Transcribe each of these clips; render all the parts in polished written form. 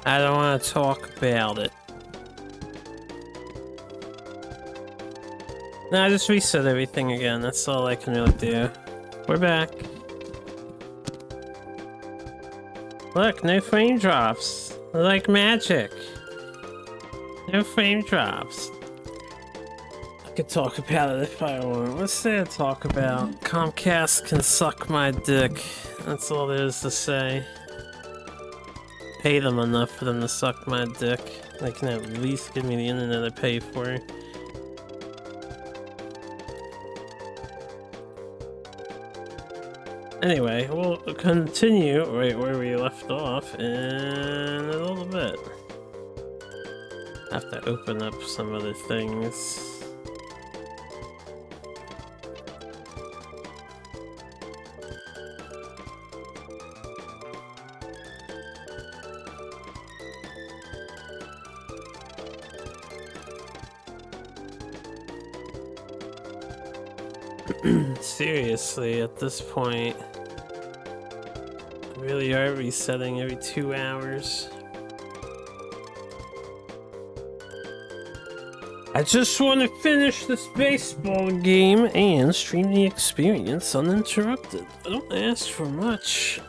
I don't want to talk about it. No, I just reset everything again. That's all I can really do. We're back. Look, no frame drops. Like magic. No frame drops. I could talk about it if I want. What's there to talk about? Comcast can suck my dick. That's all there is to say. Pay them enough for them to suck my dick. They can at least give me the internet I pay for. Anyway, we'll continue right where we left off in a little bit. I have to open up some other things. Seriously, at this point, we really are resetting every 2 hours. I just want to finish this baseball game and stream the experience uninterrupted. I don't ask for much.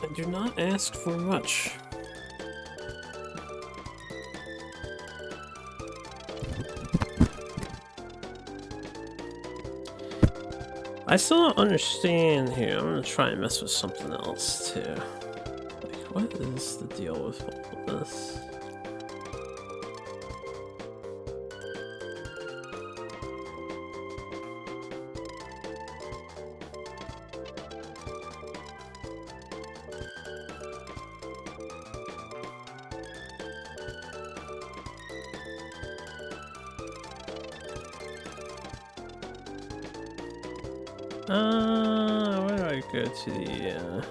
I do not ask for much. I still don't understand here. I'm gonna try and mess with something else too. Like, what is the deal with all of this? Where do I go to the,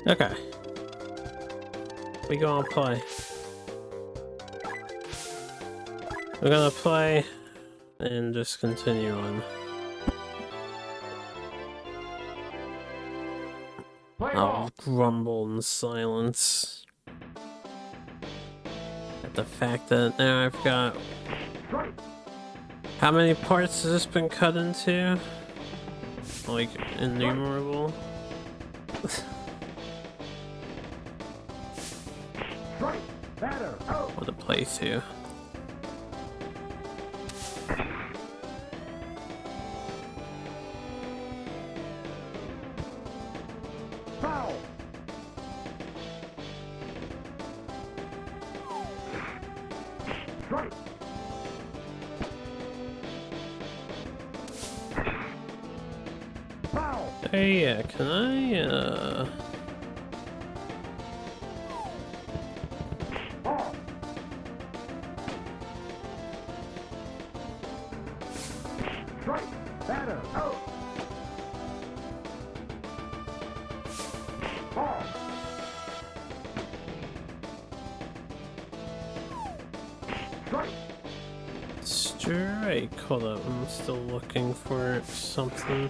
Okay. We gonna play. We're gonna play and just continue on. I'll grumble in silence at the fact that now I've got... How many parts has this been cut into? Like, innumerable? What a place here. Hey, yeah, can I, Strike. Hold up, I'm still looking for something.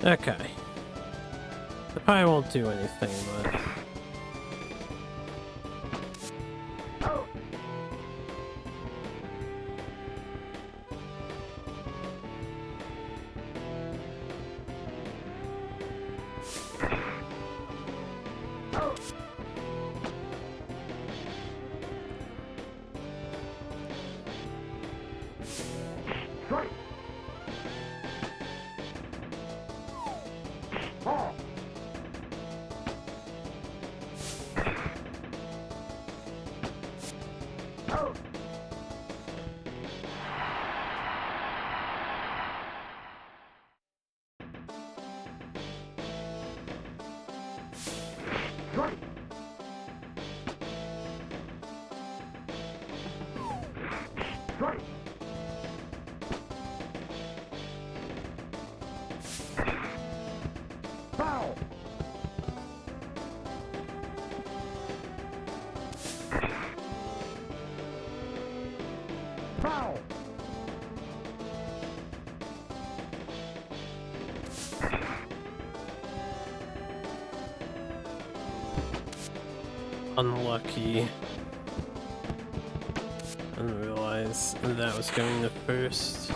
Okay. I probably won't do anything, but... Unlucky. Didn't realize that was going to first.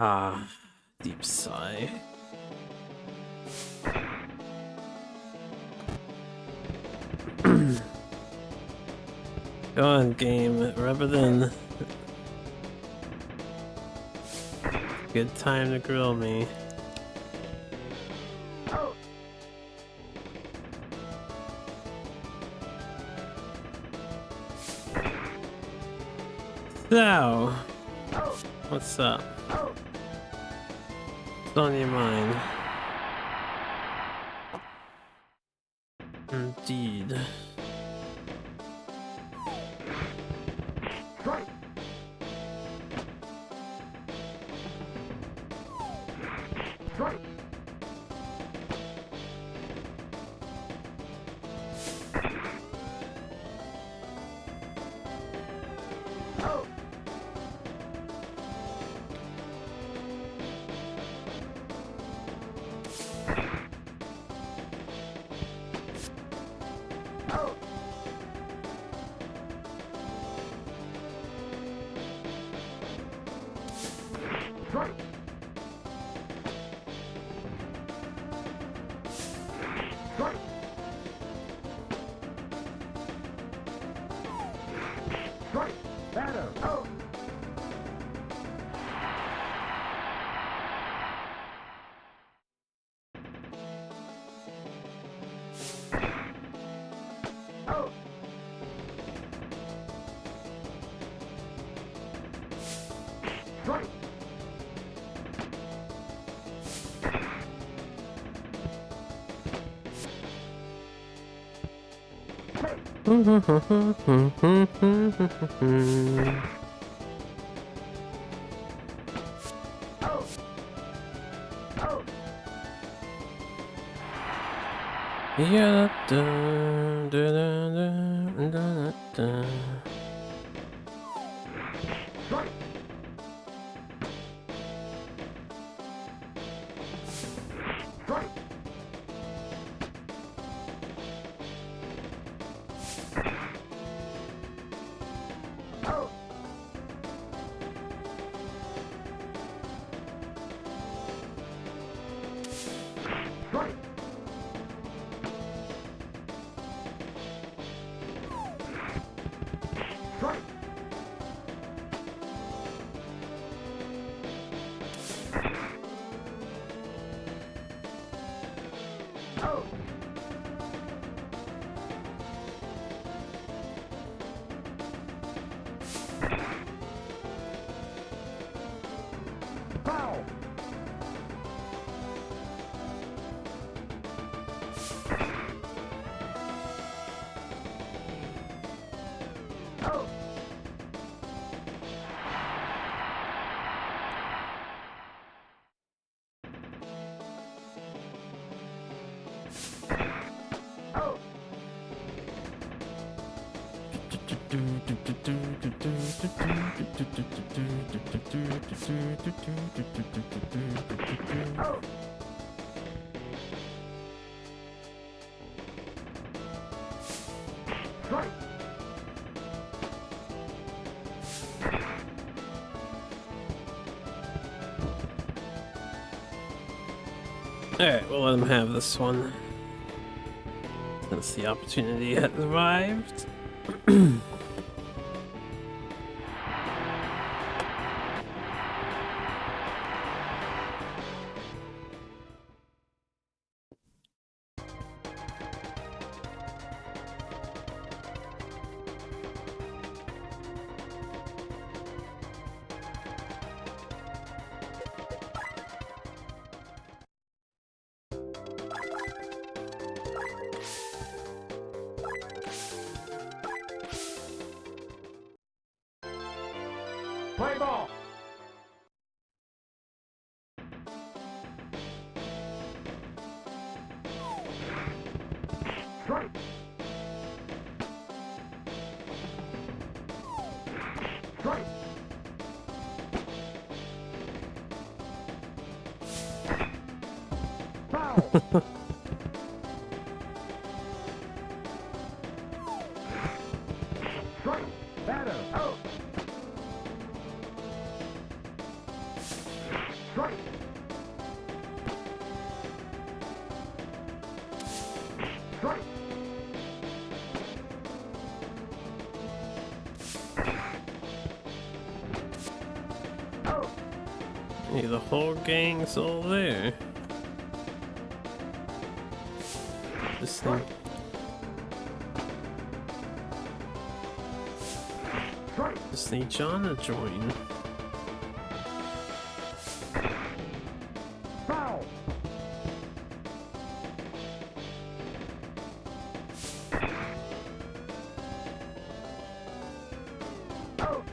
Ah, deep sigh. Go on, game. Rub it in. Good time to grill me. So, what's up? What's on your mind? Indeed. Yeah, dun, dun, dun, dun, dun, dun. Alright, we'll let him have this one. Since the opportunity has arrived. Play ball! Strike! Strike! Foul! Strike! Batter! Out! Strike! Strike! Out! Yeah, the whole gang's all there. This thing. Strike! Just need John to join. Foul! Out!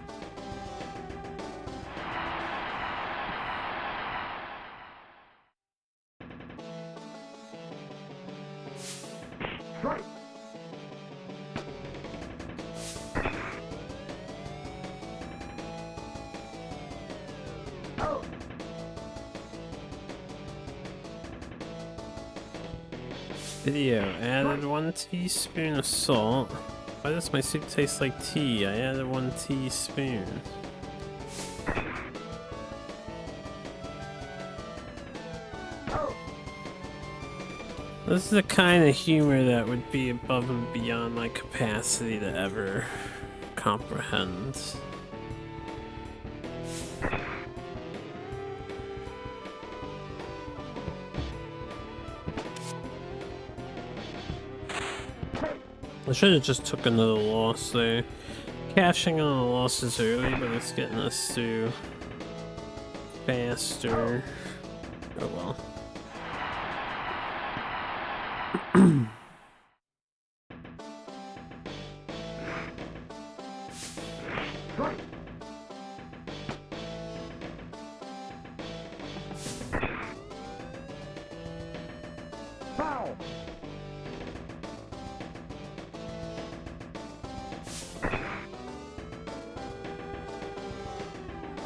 Strike! Out! Video added 1 teaspoon of salt. Why does my soup taste like tea? I added 1 teaspoon. Out! This is the kind of humor that would be above and beyond my capacity to ever comprehend. I should have just took another loss there. Cashing on the losses early, but it's getting us through faster. Oh well. Strike! Foul!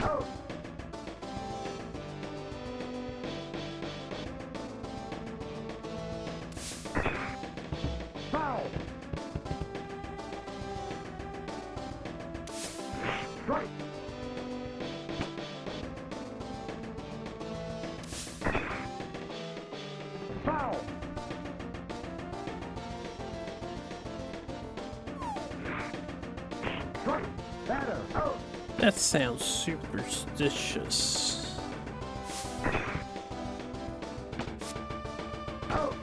Out! Foul! Strike! Foul! Strike! Batter! Out! That sounds superstitious. Out!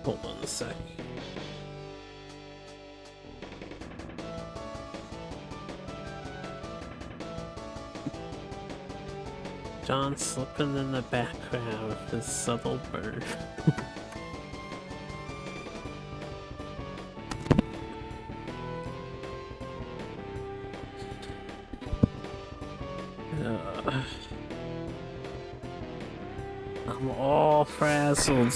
Hold on a sec. John slipping in the background with his subtle bird. I'm all frazzled.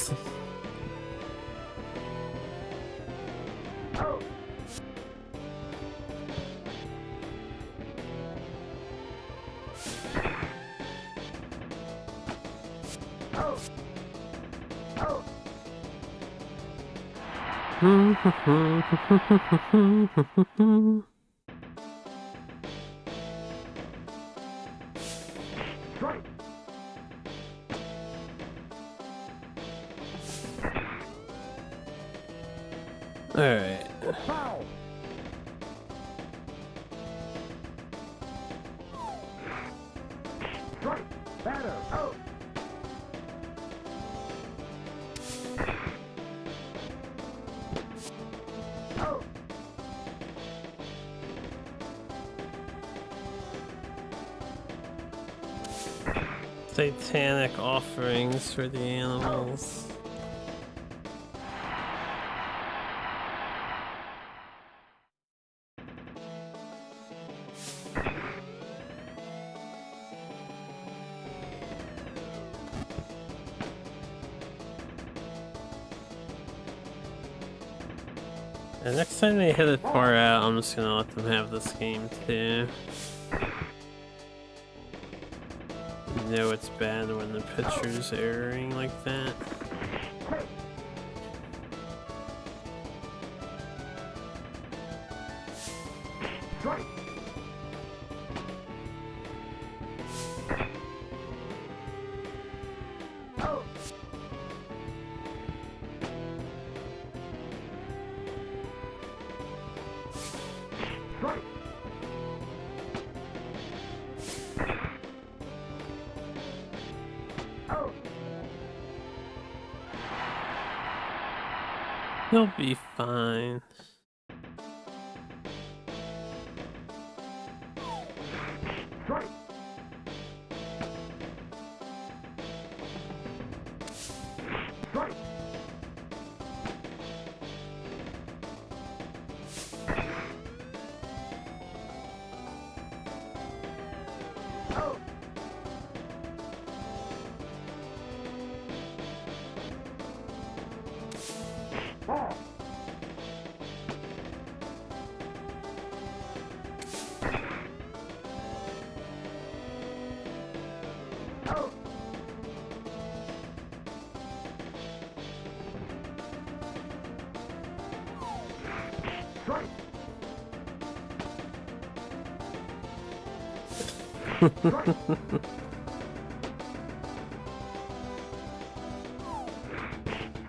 Strike. Alright. Foul. Strike. Batter. Out. Out. Satanic offerings for the animals. And next time they hit it far out, I'm just gonna let them have this game too. You know it's bad when the pitcher's erroring like that. Strike. Out. Strike. Out. He'll be fine. Strike. Strike. Out. Ball. Out. Strike. Strike.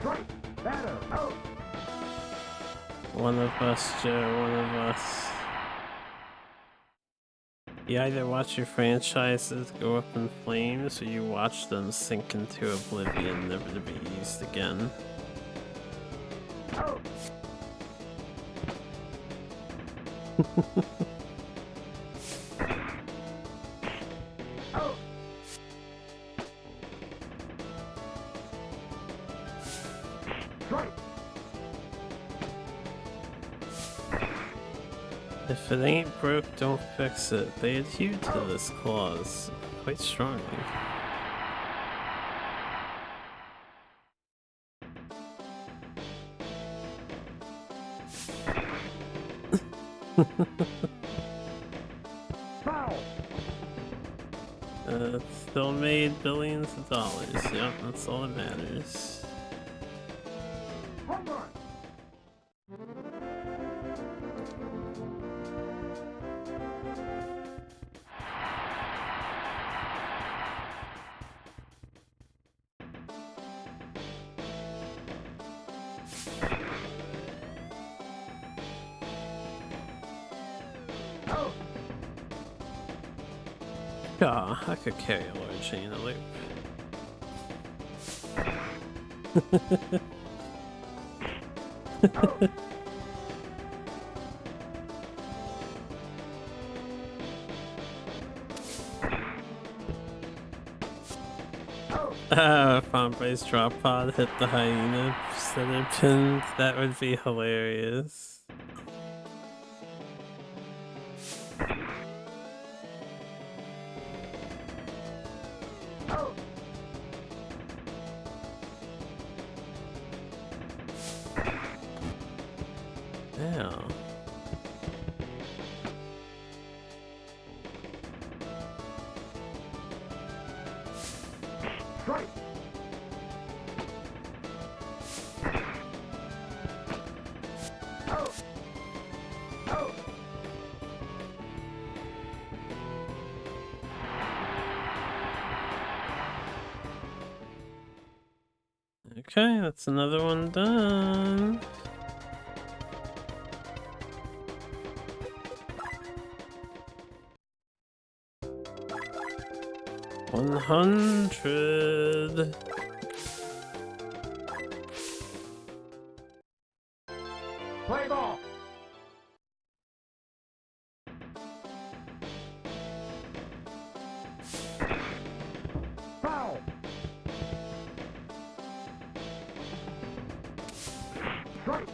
Strike. Batter. Out. One of us, Joe, one of us. You either watch your franchises go up in flames, or you watch them sink into oblivion, never to be used again. Out. Out. Strike. If it ain't broke, don't fix it. They adhere to this clause quite strongly. Foul. Still made billions of dollars. Yep, that's all that matters. Home run. Out. Yeah, I could carry a large chain of loop. Out. Out. Pompey's drop pod hit the hyena center pin. That would be hilarious. Yeah. Strike. Out. Out. Okay, that's another one done. 100. Play ball. Foul. Strike.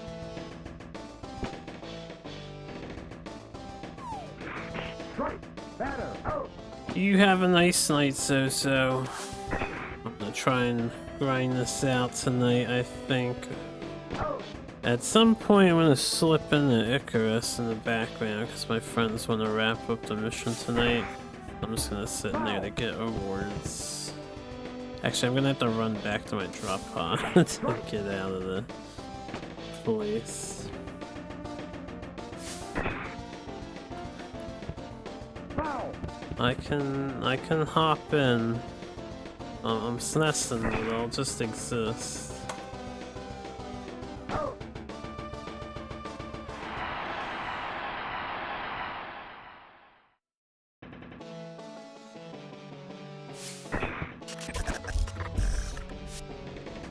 Strike. Batter. Out. You have a nice night, So. I'm gonna try and grind this out tonight, I think. Out. At some point, I'm gonna slip in the Icarus in the background because my friends want to wrap up the mission tonight. I'm just gonna sit in there to get awards. Actually, I'm gonna have to run back to my drop pod to get out of the place. Foul. I can hop in. I'm SNESing, but I'll just exist. Out.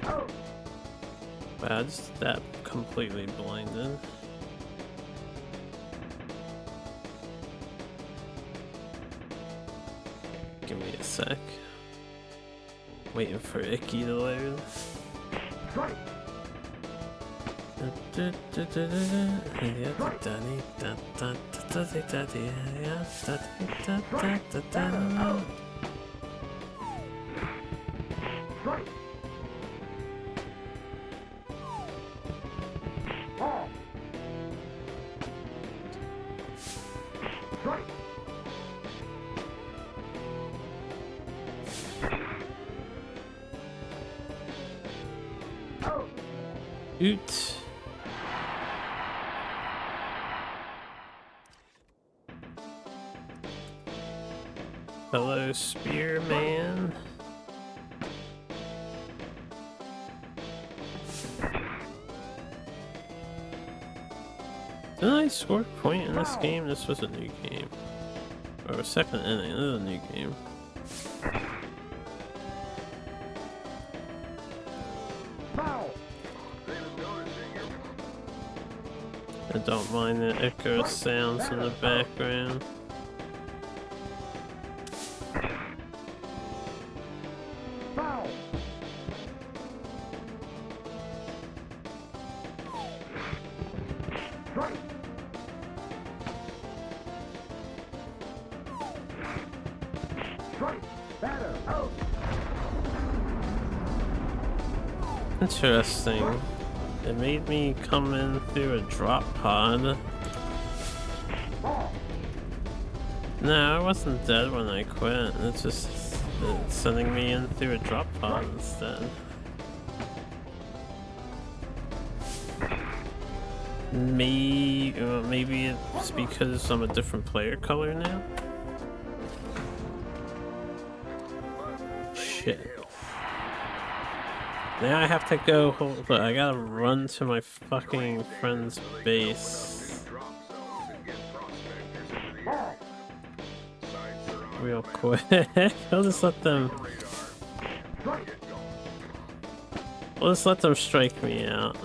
Out. Wow, just that completely blinded. Give me a sec. Waiting for Icky to load. Strike. Strike. Ball. Strike. Out. Oot. Hello, Spearman. Didn't I score a point in this game? This was a new game. Or a second inning, this is a new game. Foul. I don't mind the echo sounds in the background. Foul. Strike. Strike. Batter. Out. Interesting. It made me come in through a drop pod. Ball. No, I wasn't dead when I quit. It's just sending me in through a drop pod instead. Maybe it's because I'm a different player color now? Shit. Now I have to go, hold on, I gotta run to my fucking friend's base Ball. real quick. I'll just let them, Strike. we'll just let them strike me out.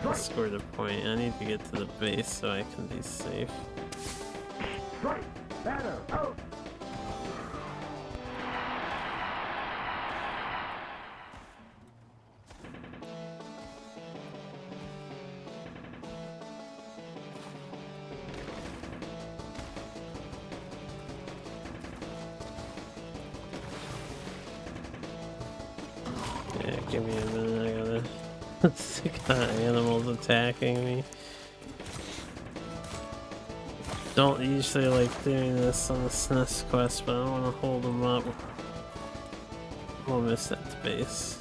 I scored a point. I need to get to the base so I can be safe. Strike. Batter. Out. Yeah, give me a minute. I gotta. Got animals attacking me. Don't usually like doing this on the SNES quest, but I don't want to hold them up. We'll miss that base.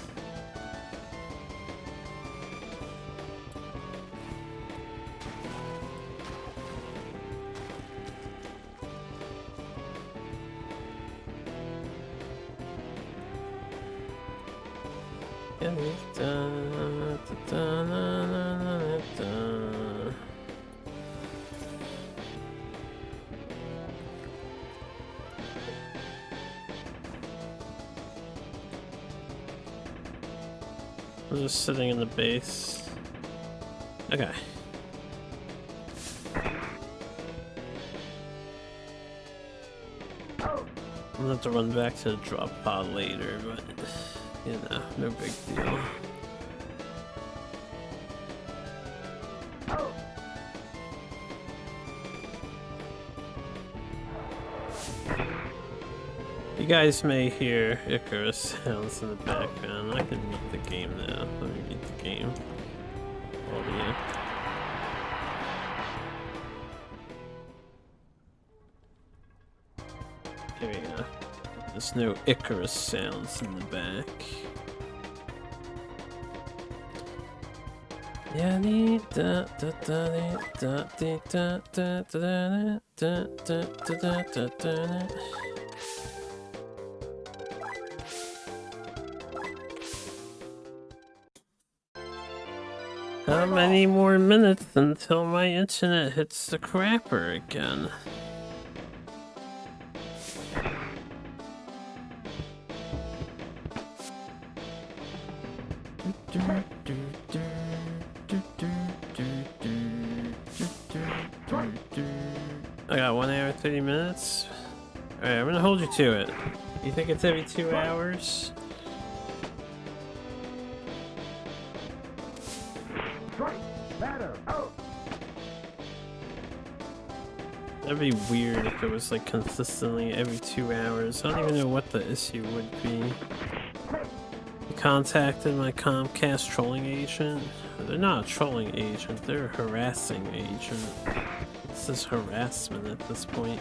I'm just sitting in the base. Okay. I'm gonna have to run back to the drop pod later, but you know, no big deal. You guys may hear Icarus sounds in the background. I can mute the game now. Let me mute the game. Audio. Here we go. There's no Icarus sounds in the back. Yeah, da da da da da da da da da da da da. How many more minutes until my internet hits the crapper again? I got 1 hour 30 minutes. Alright, I'm gonna hold you to it. You think it's every 2 hours? That'd be weird if it was like consistently every 2 hours. I don't even know what the issue would be. I contacted my Comcast trolling agent. They're not a trolling agent, they're a harassing agent. This is harassment at this point.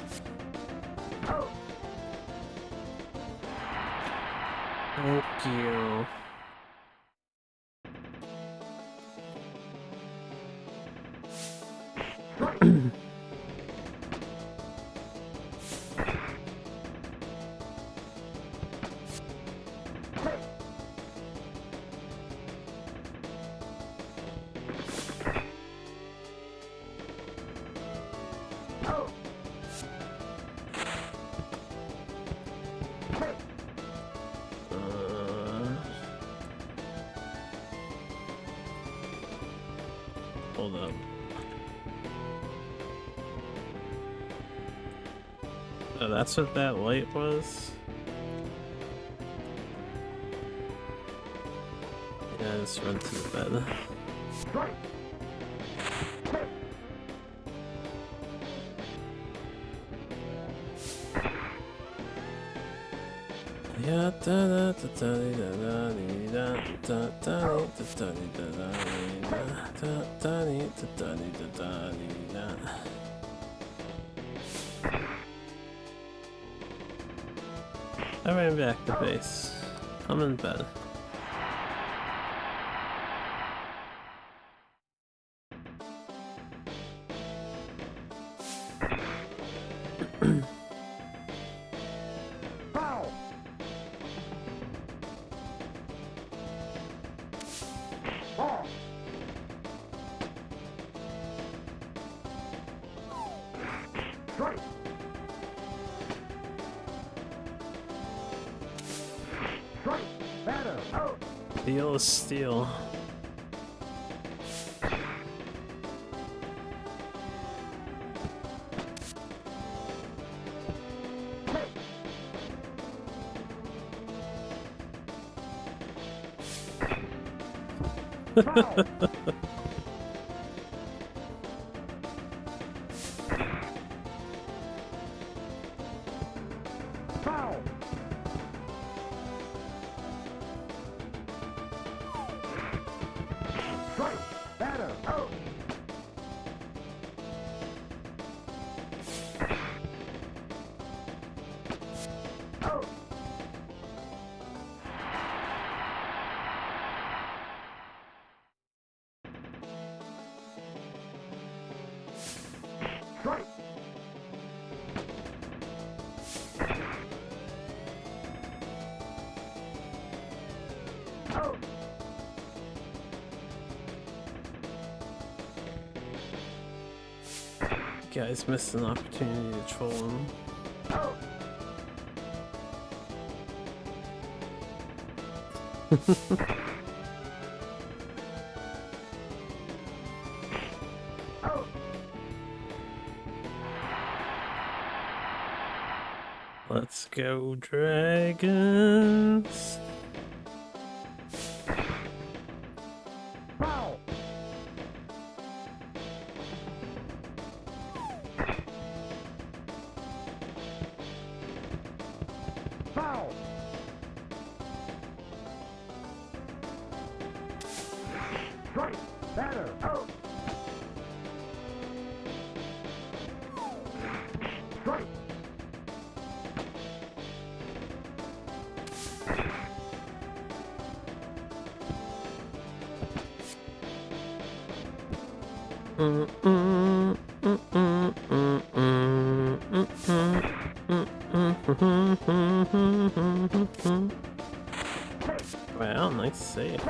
Thank you. Hold up. Oh, that's what that light was? Yeah, just run to the bed. Yeah, da da da da da da da da da da. I ran back to base. I'm in bed. Steel is steel. Strike. Out. Guys missed an opportunity to troll him. Out. Out. Let's go, dragons. Foul. Foul. Strike. Batter. Out. Strike. Well, nice save.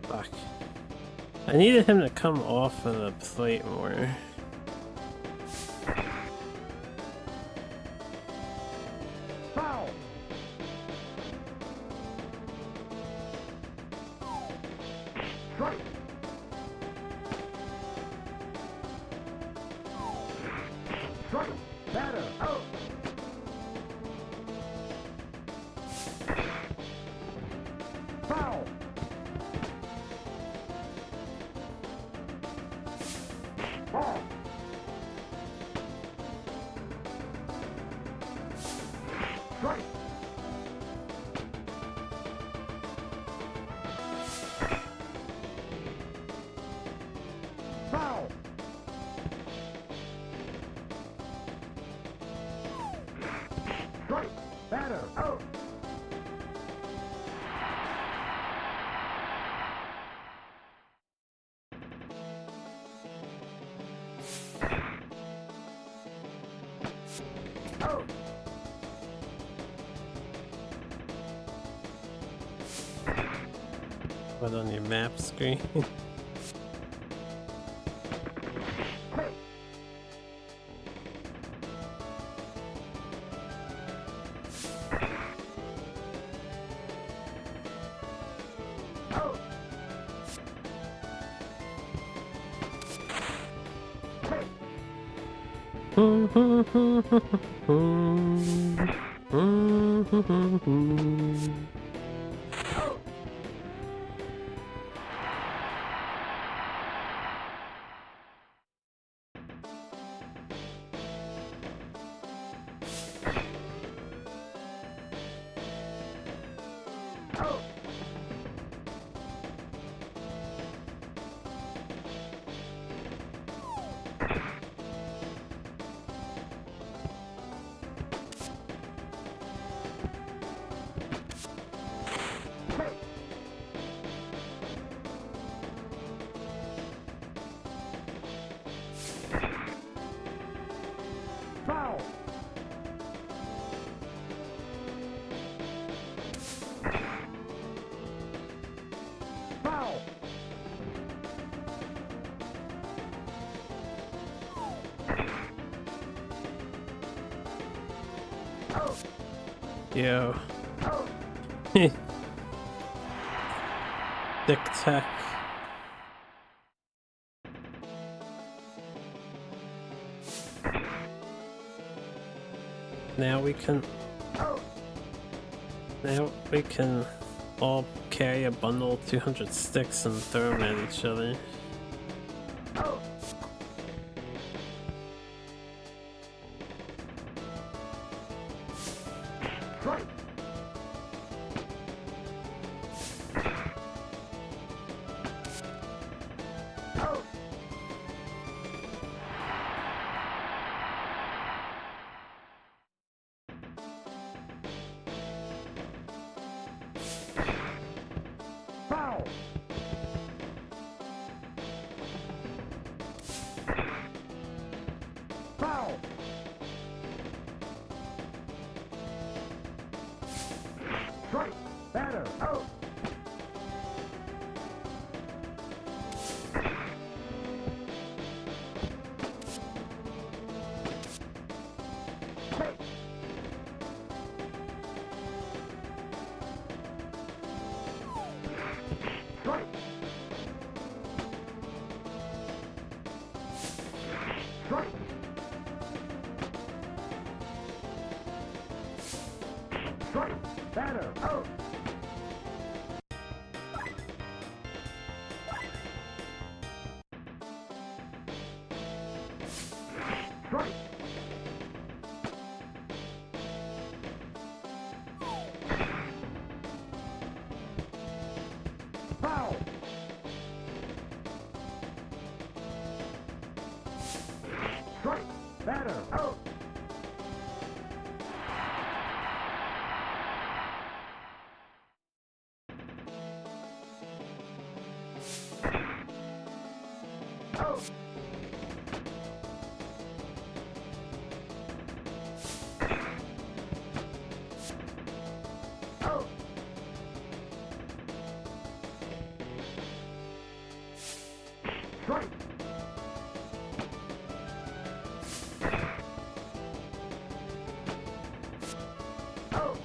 Fuck. I needed him to come off of the plate more. Foul. Strike. Strike. Batter. Out. Foul. Ball. Strike. Foul. Strike. Batter. Out. Out. What on your map screen? Hey. Out. Hey. Out. Out. Hey. Foul. Foul. Out. Yo. Out. Dick tech. Now we can Out. all carry a bundle of 200 sticks and throw them at each other. Out. Strike. Out. Foul! Strike! Batter! Out! Strike! Strike! Strike! Strike! Batter! Out! Strike! Foul! Strike! Batter! Out! Out! Out! Strike! Out!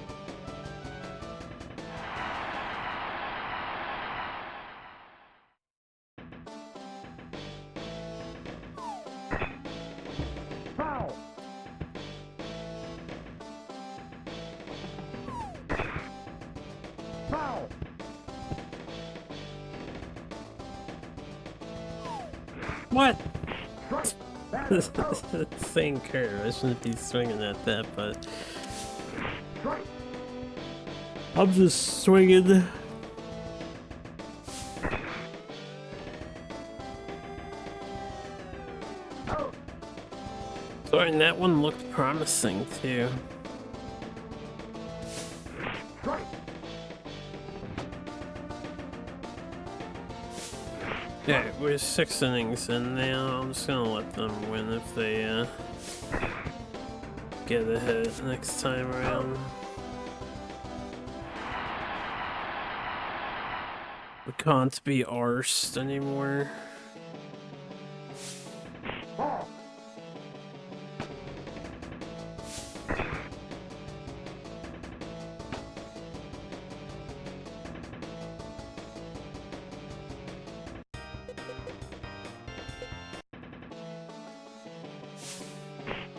Foul! Foul! What? Strike! Batter! Out! Same curve. I shouldn't be swinging at that, but Strike! I'm just swinging. Out! Sorry, and that one looked promising too. Strike! Yeah, we're 6 innings in now. I'm just gonna let them win if they get a hit next time around. We can't be arsed anymore. Ball!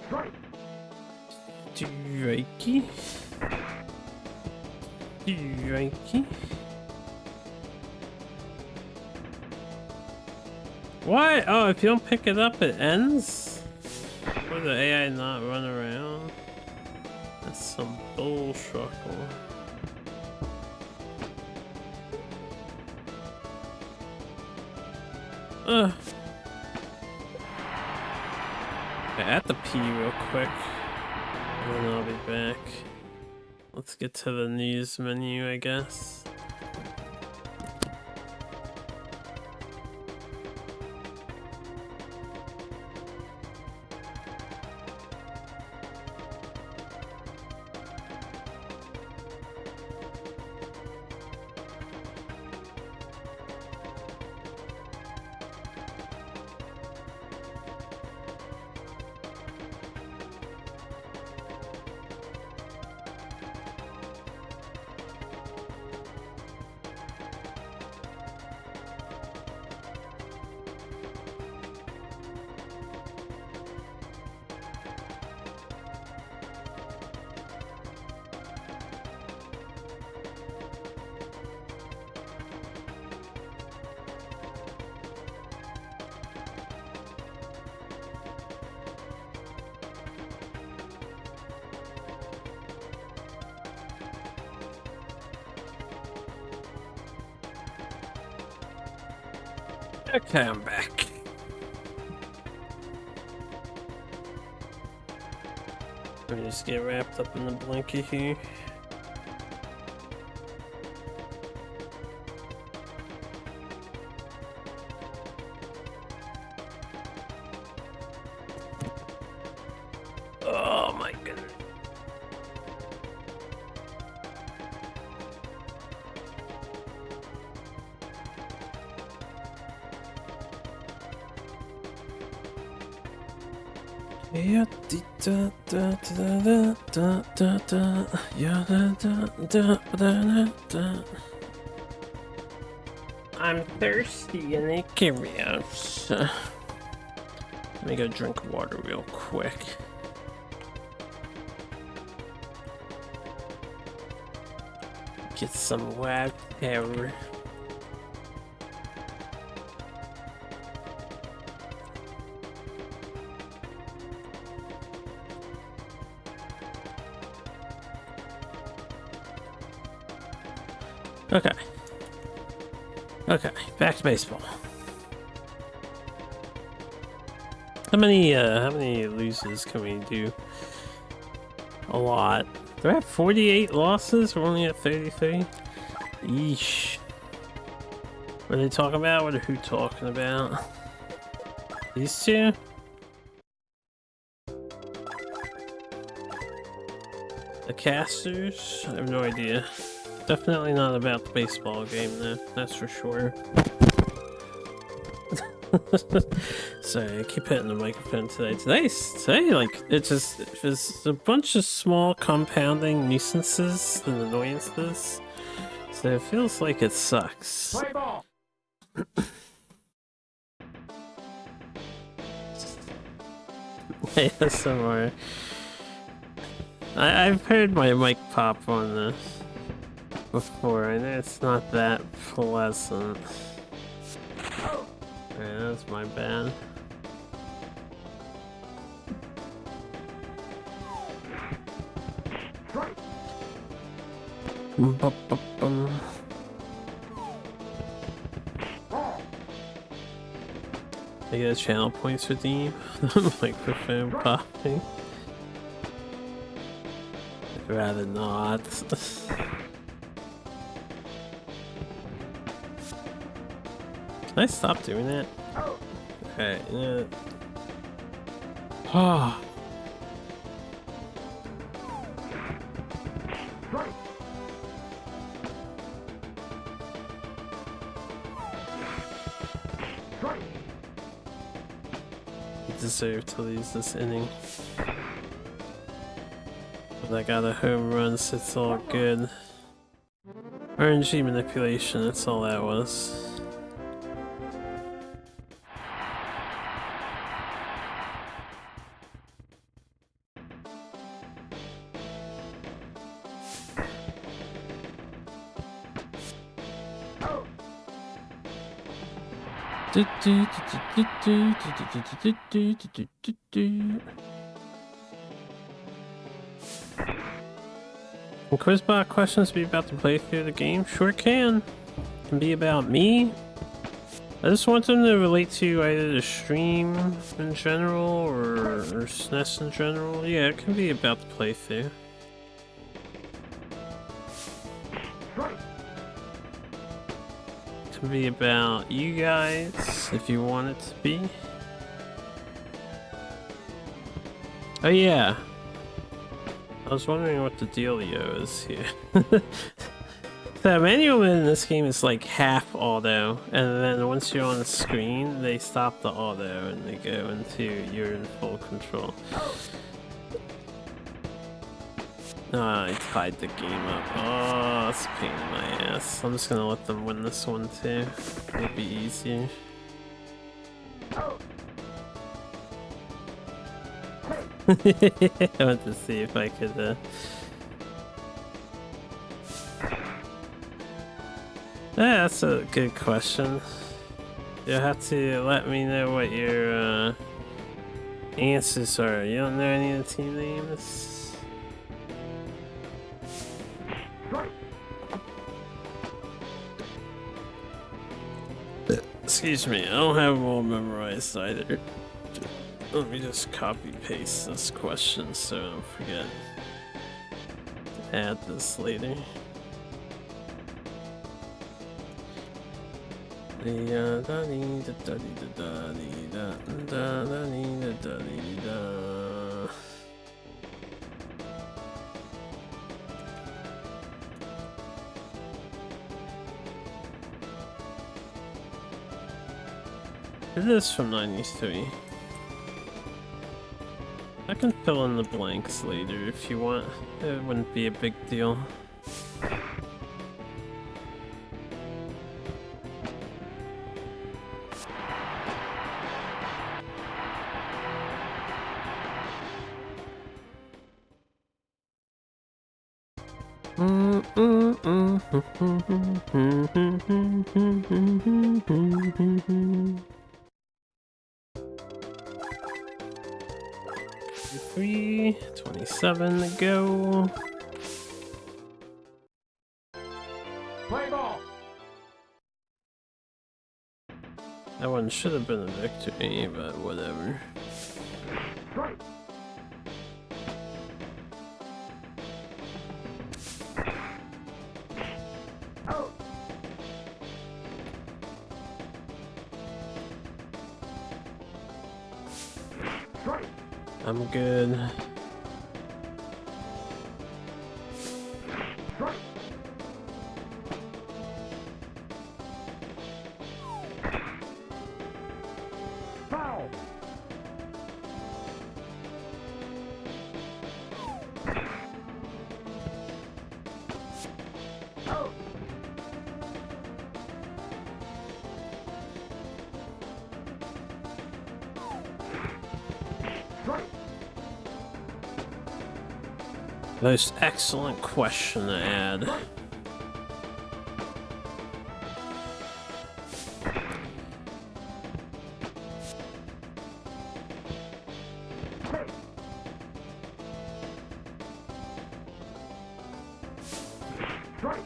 Strike! Strikey. Strikey. What? Oh, if you don't pick it up, it ends? Will the AI not run around? That's some bullshit. Ugh. I have to pee real quick, and then I'll be back. Let's get to the news menu, I guess. Okay, I'm back. Let me just get wrapped up in the blanket here. Yeah, da da da da da da da yeah da da da da da. I'm thirsty and it curious. Let me go drink water real quick. Get some water. Okay. Okay, back to baseball. How many losses can we do? A lot. Do I have 48 losses? We're only at 33? Yeesh. What are they talking about? What are who talking about? These two? The casters? I have no idea. Definitely not about the baseball game though, that's for sure. Sorry, I keep hitting the microphone today. Today, like, it's a bunch of small compounding nuisances and annoyances. So it feels like it sucks. Play ball. ASMR. I've heard my mic pop on this before, and it's not that pleasant. Alright, that's my bad. Strike. Bum. Ball. I get channel points redeemed. Microphone popping. I'd rather not. Can I stop doing that? Out. Okay, yeah. Ah. Strike. Strike. You deserve to lose this inning. But I got a home run, so it's all good. RNG manipulation, that's all that was. Can Quizbot questions be about to play through the game? Sure can. Can be about me. I just want them to relate to either the stream in general or SNES in general. Yeah, it can be about the playthrough. Strike. It can be about you guys if you want it to be. Oh yeah. I was wondering what the dealio is here. The manual in this game is like half auto, and then once you're on the screen, they stop the auto and they go into you're in full control. I tied the game up. Oh, it's a pain in my ass. I'm just gonna let them win this one too. It'll be easier. I went to see if I could yeah, that's a good question. You'll have to let me know what your answers are. You don't know any of the team names? Excuse me, I don't have them all memorized either. Let me just copy paste this question so I don't forget to add this later. It is from '93. I can fill in the blanks later if you want. It wouldn't be a big deal. Three, 27 to go. Play ball. That one should have been a victory, but whatever. Strike. Out. Strike. I'm good. Strike. Foul. Out. Strike. Most excellent question to add. Strike. Strike.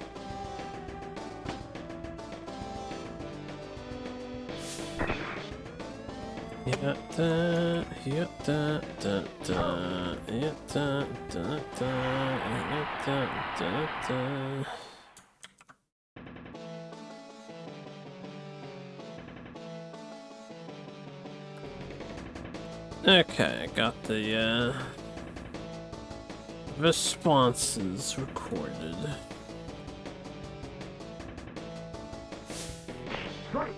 Yeah, da, yeah, da, da, da, yeah, da, da, da, yeah, da, da, da. Okay, I got the responses recorded. Strike.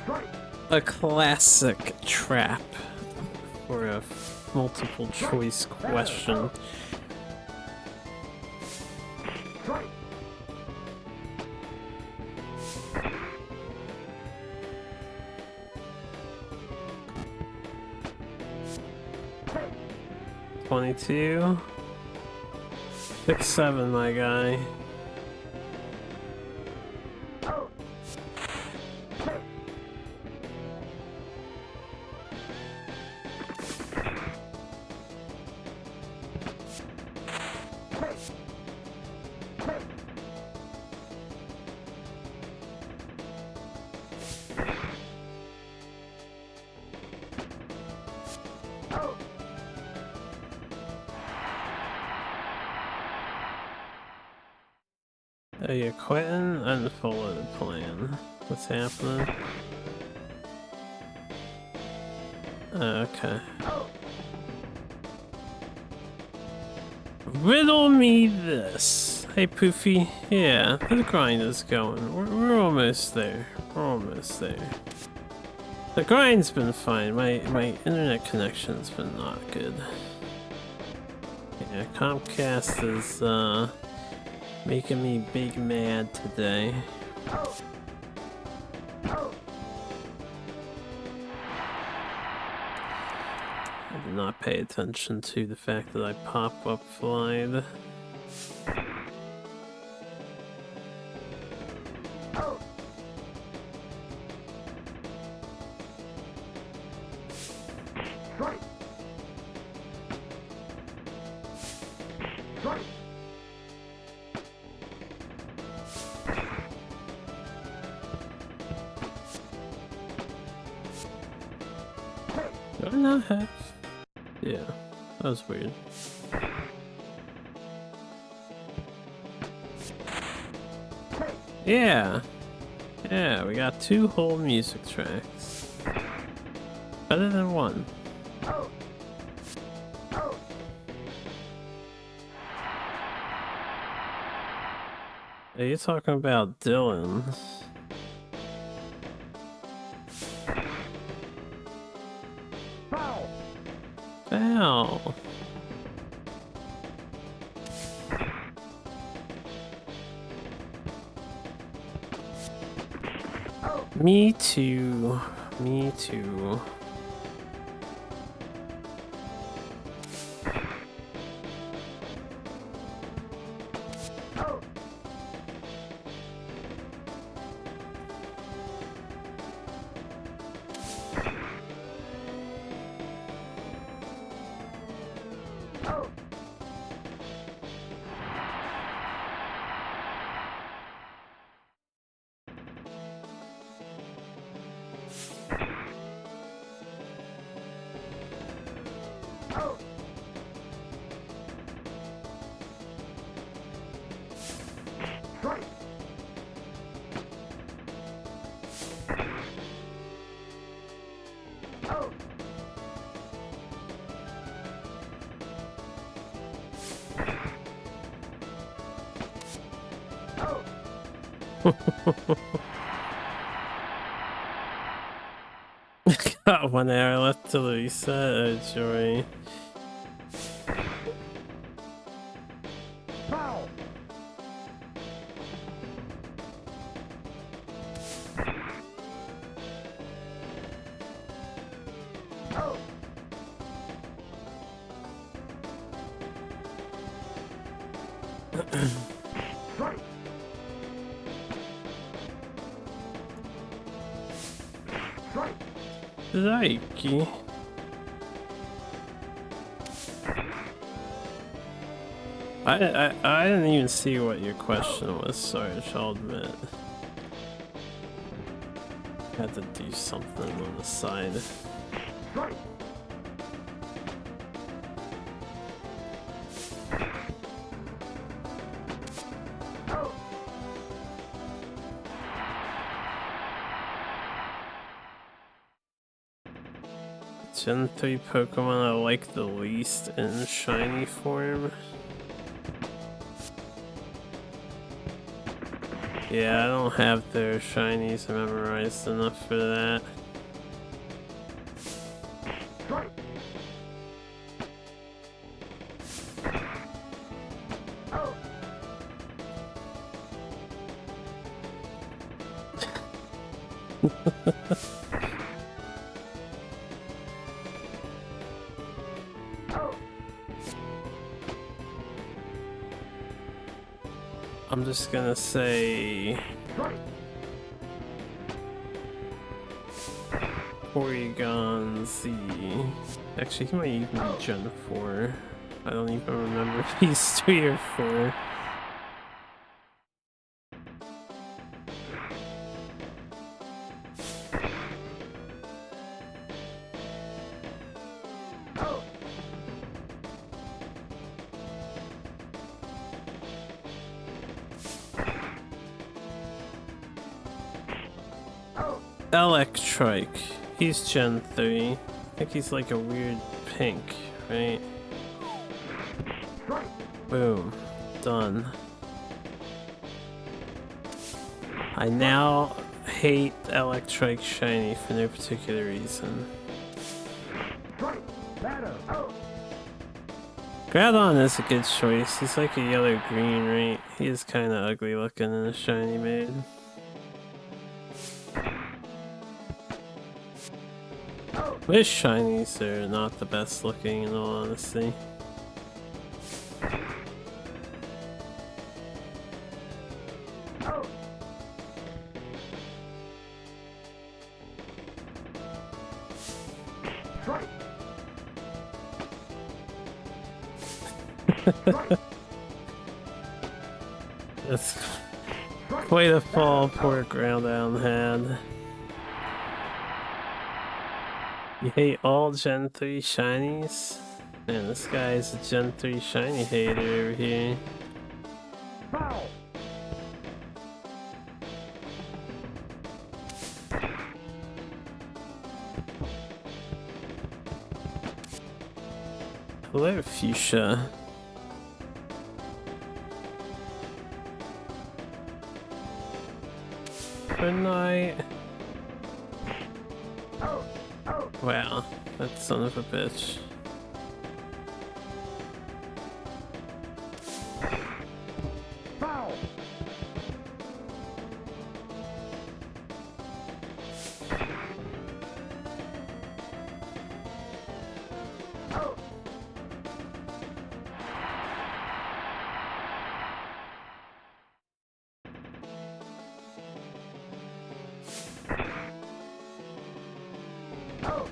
Strike. A classic trap for a multiple choice question. Strike. 22. 6-7, my guy. Out. Strike. Strike. Strike. Out. Are you quitting? Unfollow the plan. What's happening? Okay. Out. Riddle me this. Hey Poofy. Yeah, the grind is going. We're almost there. We're almost there. The grind's been fine. My internet connection's been not good. Yeah, Comcast is making me big mad today. Out. Out. I did not pay attention to the fact that I pop-up flied. Out. Strike. Strike. Strike. Do I not have? Yeah, that was weird. Strike. Yeah! Yeah, we got 2 whole music tracks. Better than 1. Out. Out. Are you talking about Dylan? Foul. Me too. Me too. Got 1 hour left to reset. Oh joy. Foul. Strike. Strike. Likey. I didn't even see what your question was, sorry, I'll admit. Had to do something on the side. Strike. Gen 3 Pokemon I like the least in shiny form. Yeah, I don't have their shinies memorized enough for that. Strike. I'm just gonna say Porygon Z. Actually, he might even be Gen 4. I don't even remember if he's 3 or 4. Electrike. He's Gen 3. I think he's like a weird pink, right? Boom. Done. I now hate Electrike shiny for no particular reason. Groudon is a good choice. He's like a yellow-green, right? He is kind of ugly looking in a shiny mode. Most shinies are not the best looking in all honesty. That's quite a fall poor Groudon had. You hate all Gen 3 shinies? Man, this guy is a Gen 3 shiny hater over here. Hello, Fuchsia. Good night. Wow, that son of a bitch. Out.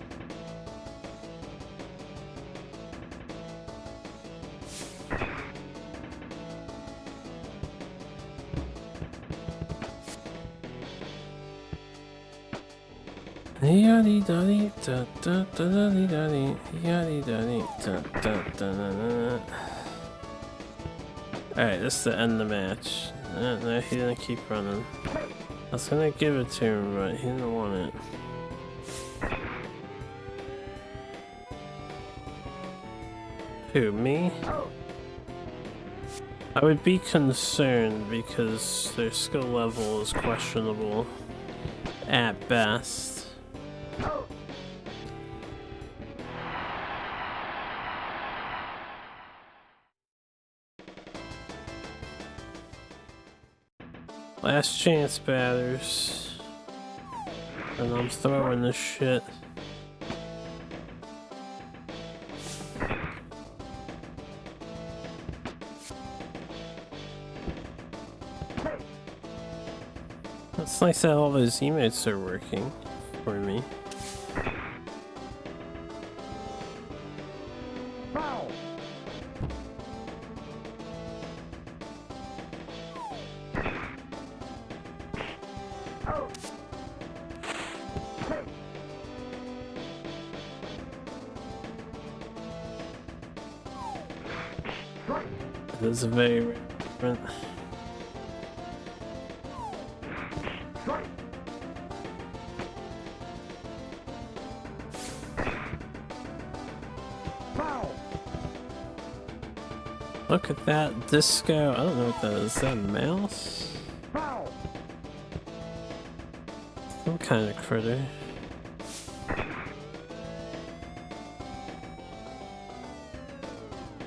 Yaddy daddy da da da daddy daddy yaddy daddy da da da da da. Alright, this is the end of the match. No, he didn't keep running. I was gonna give it to him, but he didn't want it. Who, me? I would be concerned because their skill level is questionable at best. Last chance, batters. And I'm throwing this shit. It's nice that all those emotes are working for me. Foul. Out. Strike. This is very rare. Strike. Foul. Look at that disco. I don't know what that is. Is that a mouse? Foul. Some kind of critter.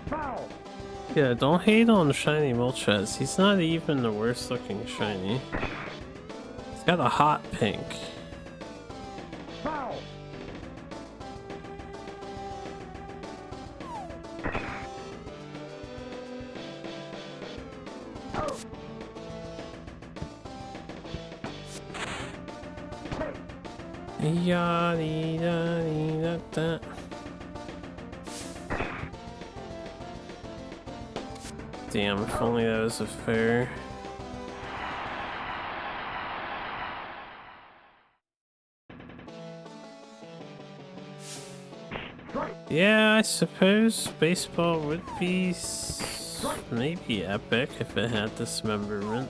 Foul. Yeah, don't hate on Shiny Moltres. He's not even the worst looking shiny. He's got a hot pink. Foul. Out. Yaddy daddy da da. Damn, if only that was a fair. Strike. Yeah, I suppose baseball would be maybe epic if it had dismemberment.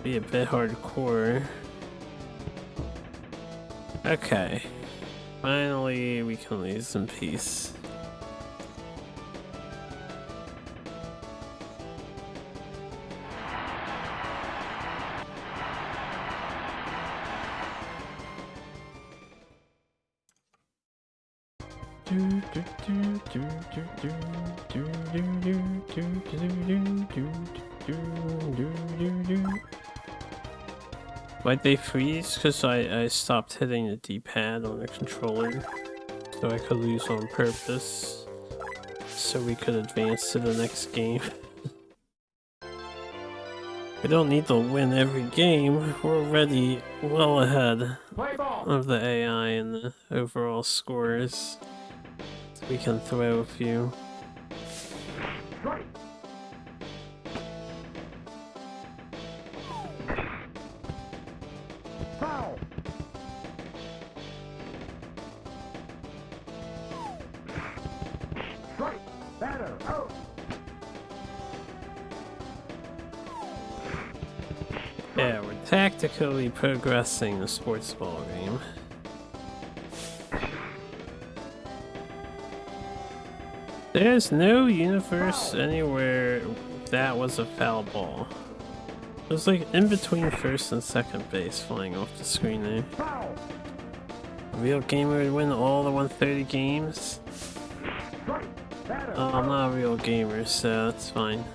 Be a bit hardcore. Okay. Finally, we can leave some peace. Why'd they freeze? Because I stopped hitting the D-pad on the controller, so I could lose on purpose, so we could advance to the next game. We don't need to win every game, we're already well ahead Play ball. of the AI and the overall scores. So we can throw a few. Strike. Foul. Strike. Batter. Out. Yeah, we're tactically progressing the sports ball game. There's no universe anywhere that was a foul ball. It was like in between first and second base flying off the screen there. Foul. A real gamer would win all the 130 games. Strike. Batter. Oh, I'm not a real gamer, so that's fine.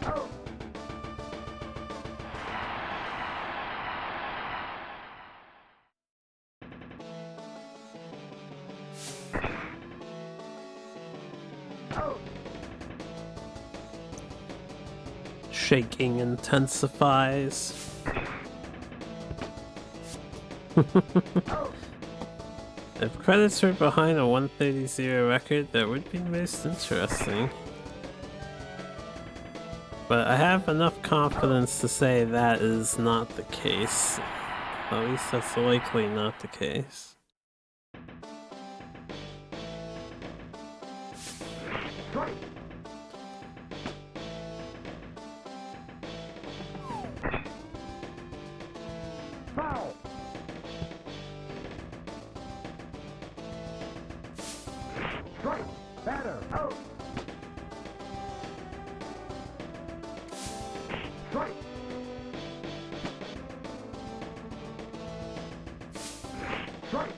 Out. Out. Shaking intensifies. If credits were behind a 130 record, that would be most interesting. But I have enough confidence to say that is not the case. At least that's likely not the case. Foul. Strike. Batter. Out. Strike. Strike.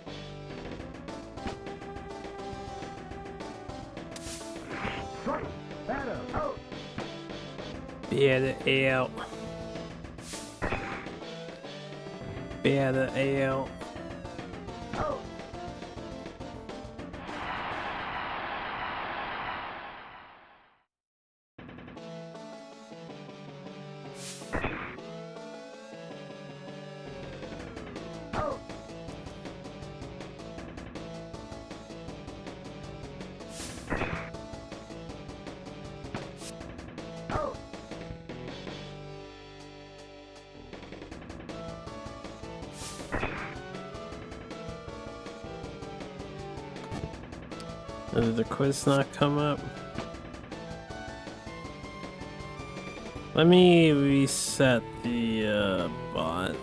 Strike. Batter. Out. Better out. Better out. Out. Out. Out. Did the quiz not come up? Let me reset the bot.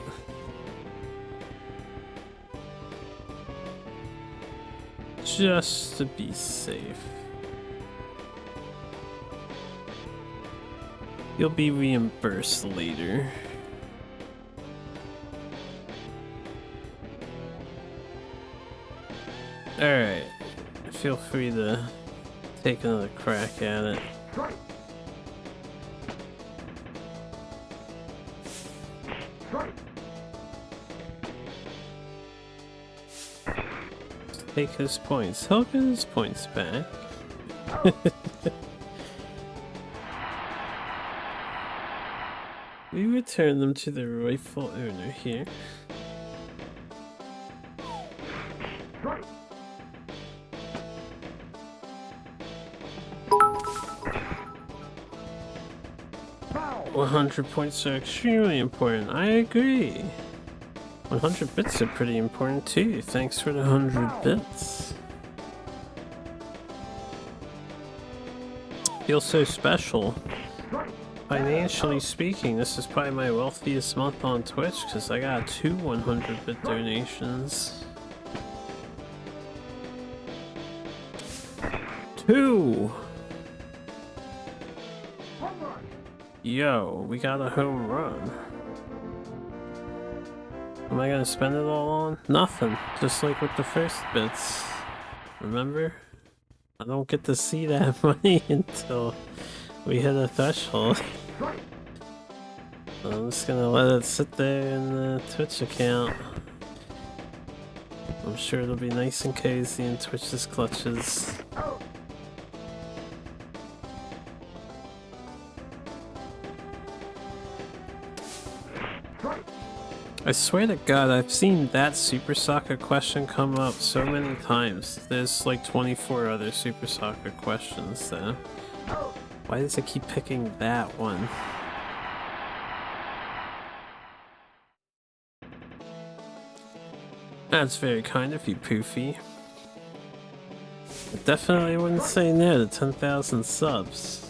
Just to be safe. You'll be reimbursed later. Alright. Feel free to take another crack at it. Strike. Strike. Take his points. He'll get his points back. We return them to the rightful owner here. Strike. 100 points are extremely important. I agree. 100 bits are pretty important too. Thanks for the 100 bits. Feels so special. Financially speaking, this is probably my wealthiest month on Twitch because I got 2 100-bit donations. 2! Yo, we got a home run. Am I gonna spend it all on? Nothing. Just like with the first bits. Remember? I don't get to see that money until we hit a threshold. So I'm just gonna let it sit there in the Twitch account. I'm sure it'll be nice and cozy in Twitch's clutches. I swear to God, I've seen that Super Soccer question come up so many times. There's like 24 other Super Soccer questions though. Why does it keep picking that one? That's very kind of you, Poofy. I definitely wouldn't say no to 10,000 subs.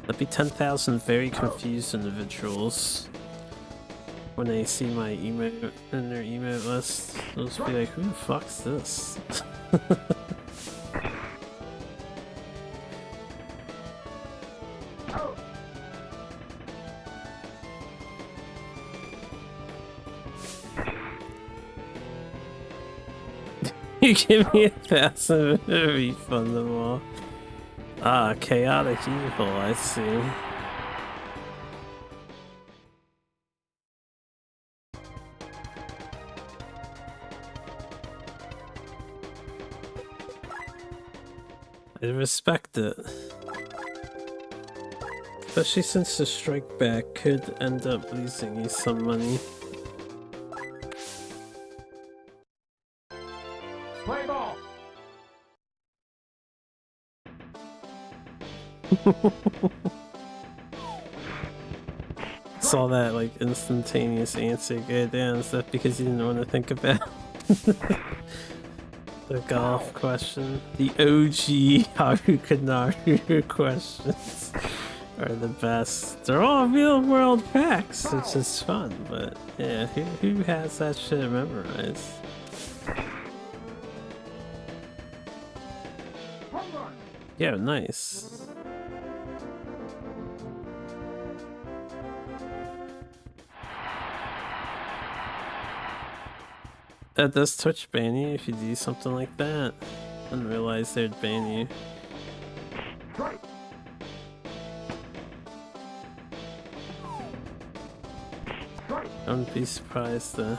That'd be 10,000 very confused individuals. When they see my emote in their emote list, they'll just be like, who the fuck's this? You give me 1,000 refund them all. Ah, chaotic evil, I see. I respect it. Especially since the strike back could end up losing you some money. Play ball. Saw that like instantaneous answer go down. Is that because you didn't want to think about the golf question? The OG Haruka questions are the best. They're all real world facts, which is fun, but yeah, who has that shit memorized? Home run. Yeah, nice. Does Twitch ban you if you do something like that? I didn't realize they'd ban you. Strike. Strike. I wouldn't be surprised though.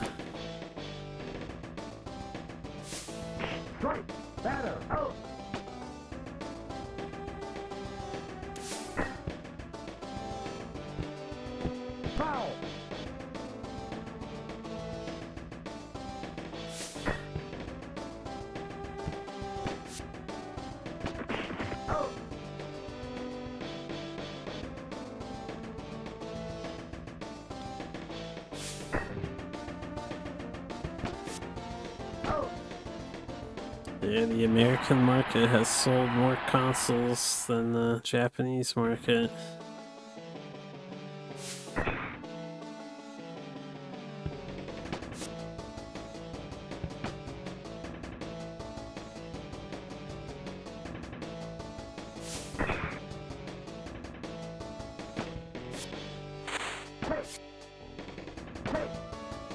Strike. Batter. Out. Foul. Out. Out. Yeah, the American market has sold more consoles than the Japanese market.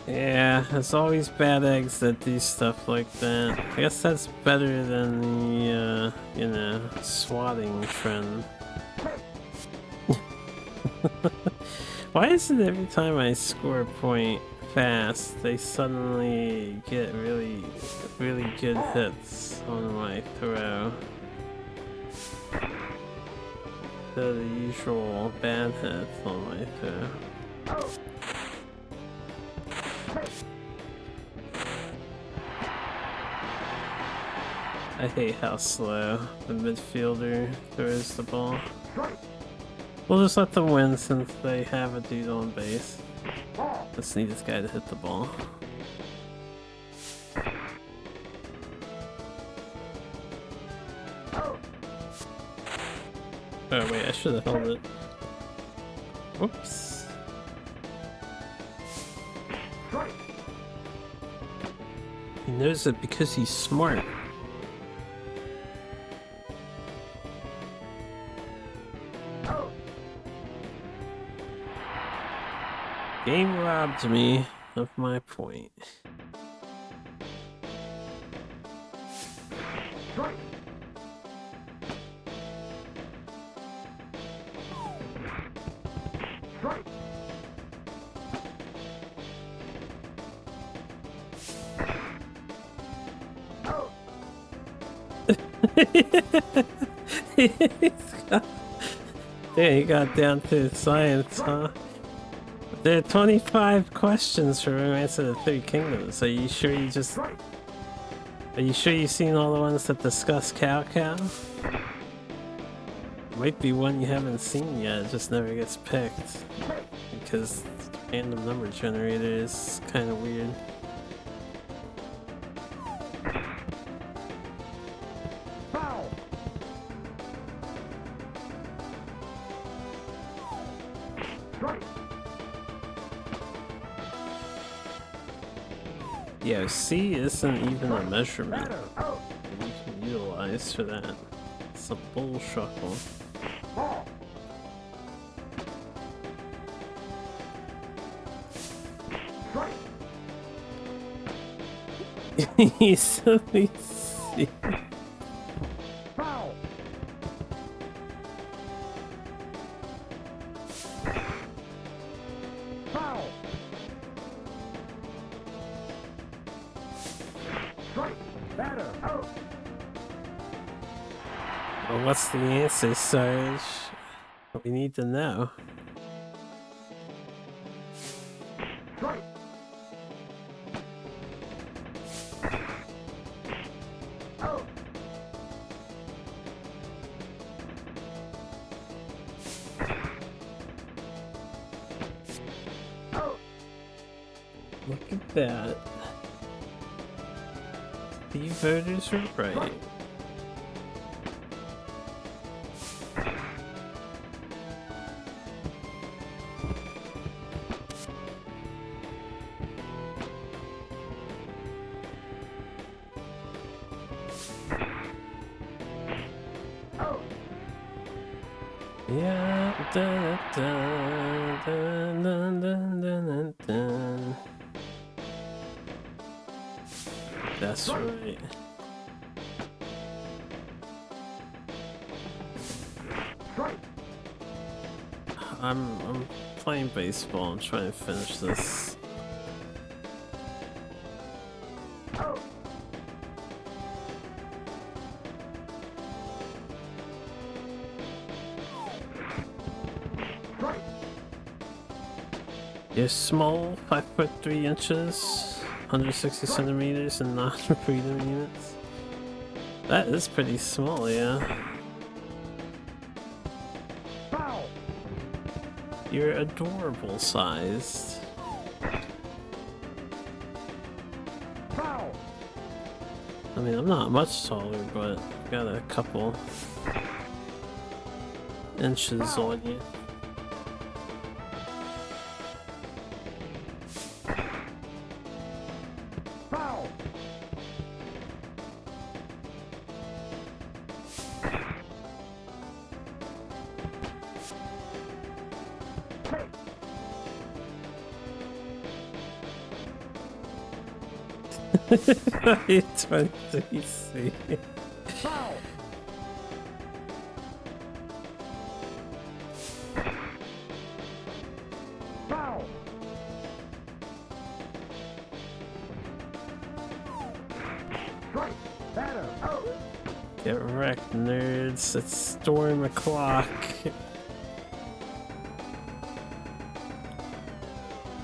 Yeah, there's always bad eggs that do stuff like that. I guess that's better than the, you know, swatting trend. Why is it every time I score a point fast, they suddenly get really good hits on my throw? The usual bad hits on my throw. I hate how slow the midfielder throws the ball. We'll just let them win since they have a dude on base. Just need this guy to hit the ball. Oh wait, I should have held it. Whoops. He knows it because he's smart. Game robbed me of my point. Yeah, he got down to science, huh? There are 25 questions for Romance of the Three Kingdoms. Are you sure you just... Are you sure you've seen all the ones that discuss Cow Cow? Might be one you haven't seen yet, it just never gets picked. Because the random number generator is kind of weird. Yeah, C isn't even a measurement that you can utilize for that. It's a bull shuckle. Easily C. Well, what's the answer, Sarge? We need to know. Strike. Oh. Oh. Look at that. The voters were right. Oh. Yeah. Dun, dun, dun, dun, dun, dun, dun. That's right. Strike. I'm playing baseball. I'm trying to finish this. Oh. Strike. You're small, 5'3", 160 centimeters, and not freedom units. That is pretty small, yeah. Foul. You're adorable sized. Foul. I mean, I'm not much taller, but I've got a couple inches on you. Foul. Take. You're 23C. Foul. Foul. Strike. Batter. Oh. Get wrecked, nerds. It's storm o'clock.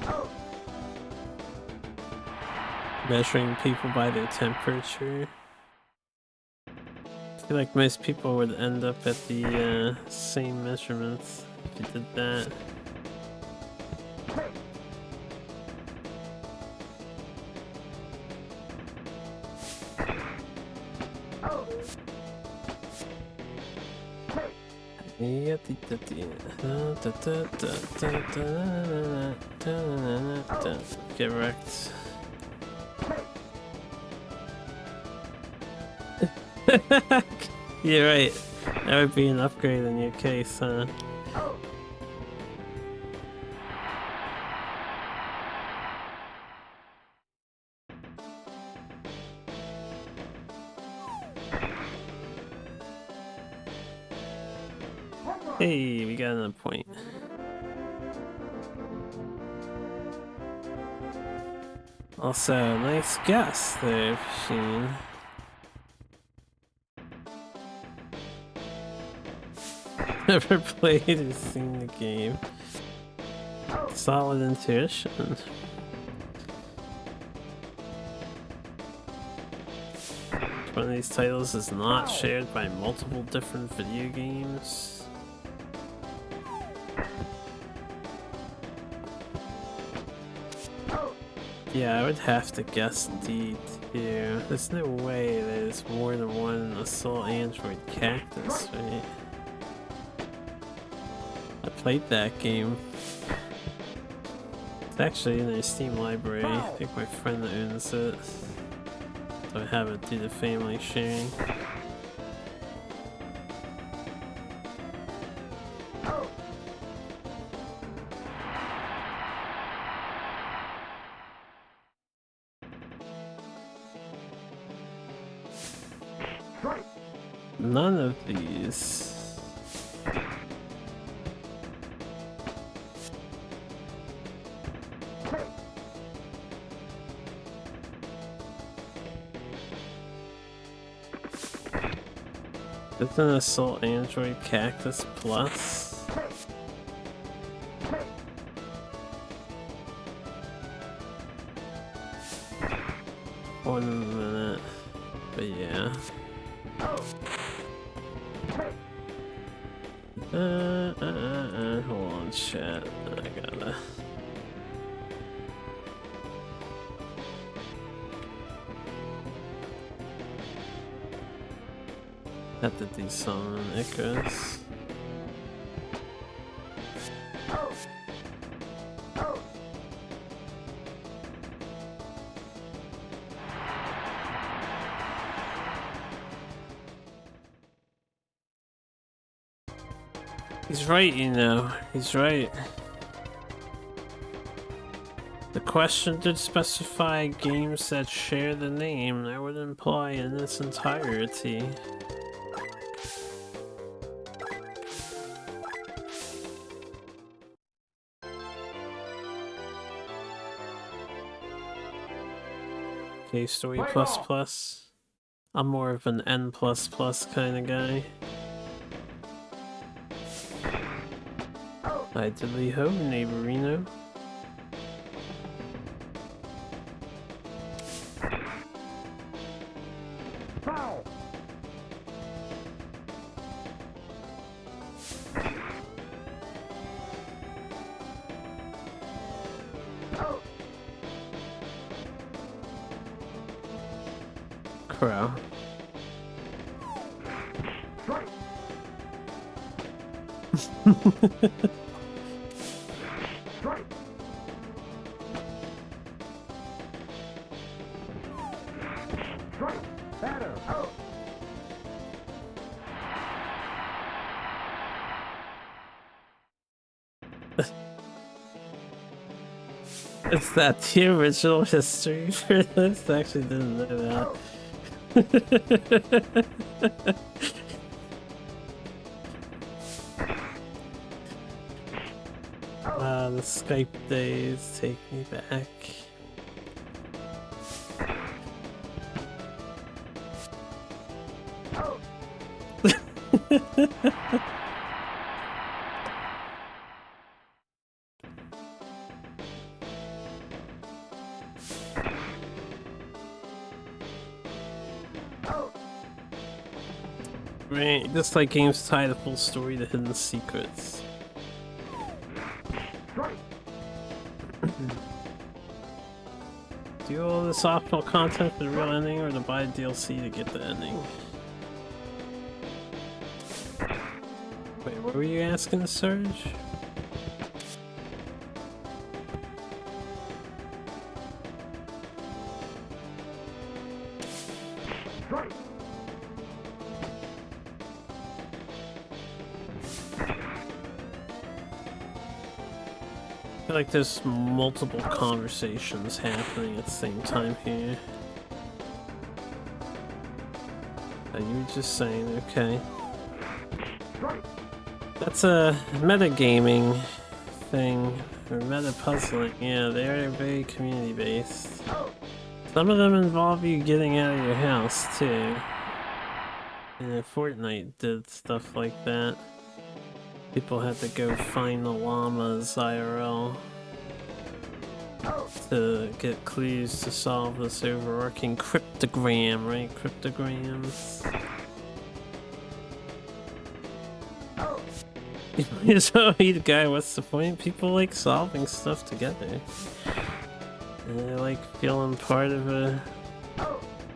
Oh. Measuring people by their temperature. I feel like most people would end up at the same measurements if you did that. Take. Oh. Take. Get wrecked. You're right. That would be an upgrade in your case, huh? Oh. Home run. Hey, we got another point. Also, nice guess there, Sheen. Never played or seen the game. Solid intuition. One of these titles is not shared by multiple different video games. Yeah, I would have to guess D too. There's no way there's more than one Assault Android Cactus, right? I played that game. It's actually in their Steam library. I think my friend owns it. So I have it due to family sharing. None of these. It's an Assault Android Cactus Plus. More than a minute. But yeah. Hold on, chat. I gotta. Have to do some Icarus. He's right, you know. He's right. The question did specify games that share the name. That would imply in its entirety. Okay, story plus plus. I'm more of an N++ kind of guy. Hi, diddly ho, neighborino. Foul. Crow. Strike. Strike. Strike. Batter. Out. Is that the original history for this? I actually didn't know that. The Skype days take me back. Right, just like games tie the full story to hidden secrets. Do all this optional content for the real ending, or to buy DLC to get the ending? Wait, what were you asking, Surge? I feel like there's multiple conversations happening at the same time here. You were just saying, okay. That's a metagaming thing, or meta puzzling. Yeah, they are very community based. Some of them involve you getting out of your house too. And Fortnite did stuff like that. People had to go find the llamas IRL to get clues to solve this overarching cryptogram, right? Cryptograms. So the guy, what's the point? People like solving stuff together. And they like feeling part of a...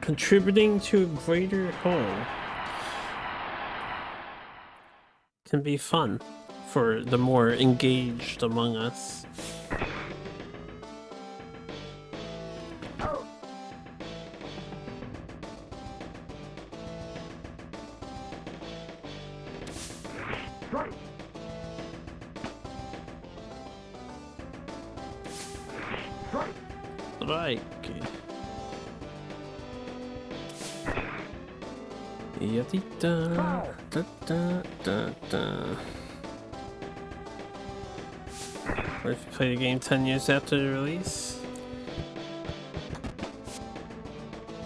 contributing to a greater whole. Can be fun for the more engaged among us. Strike. Yadita. Da, da, da, da. What if you play the game 10 years after the release?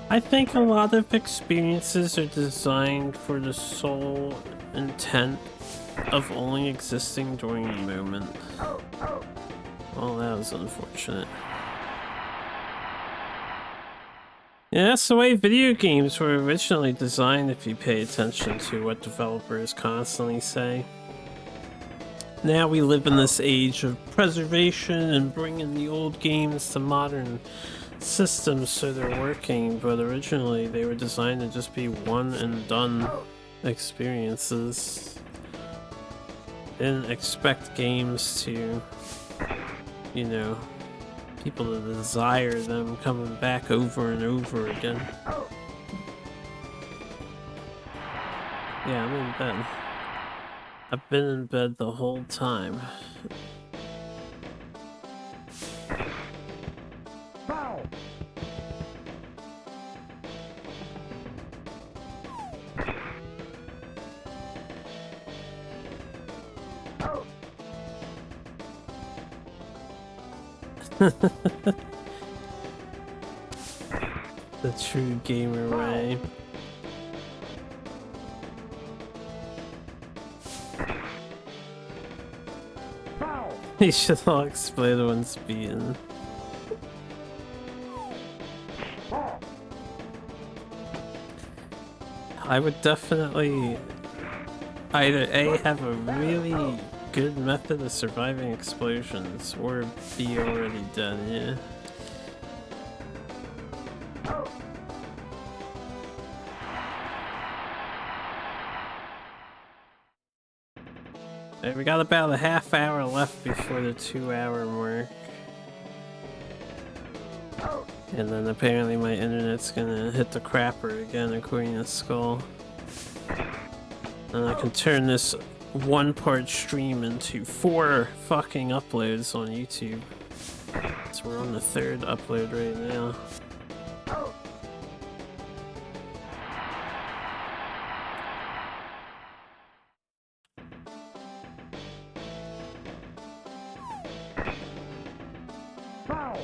I think a lot of experiences are designed for the sole intent of only existing during the moment. Well, that was unfortunate. Yeah, that's the way video games were originally designed if you pay attention to what developers constantly say. Now we live in this age of preservation and bringing the old games to modern systems so they're working, but originally they were designed to just be one and done experiences. Didn't expect games to, you know, people to desire them coming back over and over again. Yeah, I'm in bed. I've been in bed the whole time. Foul. The true gamer way. Foul. He should all explain once beaten. Ball. I would definitely either A, have a really good method of surviving explosions, or be already dead, yeah. Alright, we got about a half hour left before the 2-hour mark. And then apparently my internet's gonna hit the crapper again according to Skull. And I can turn this one-part stream into 4 fucking uploads on YouTube. So we're on the 3rd upload right now. Foul.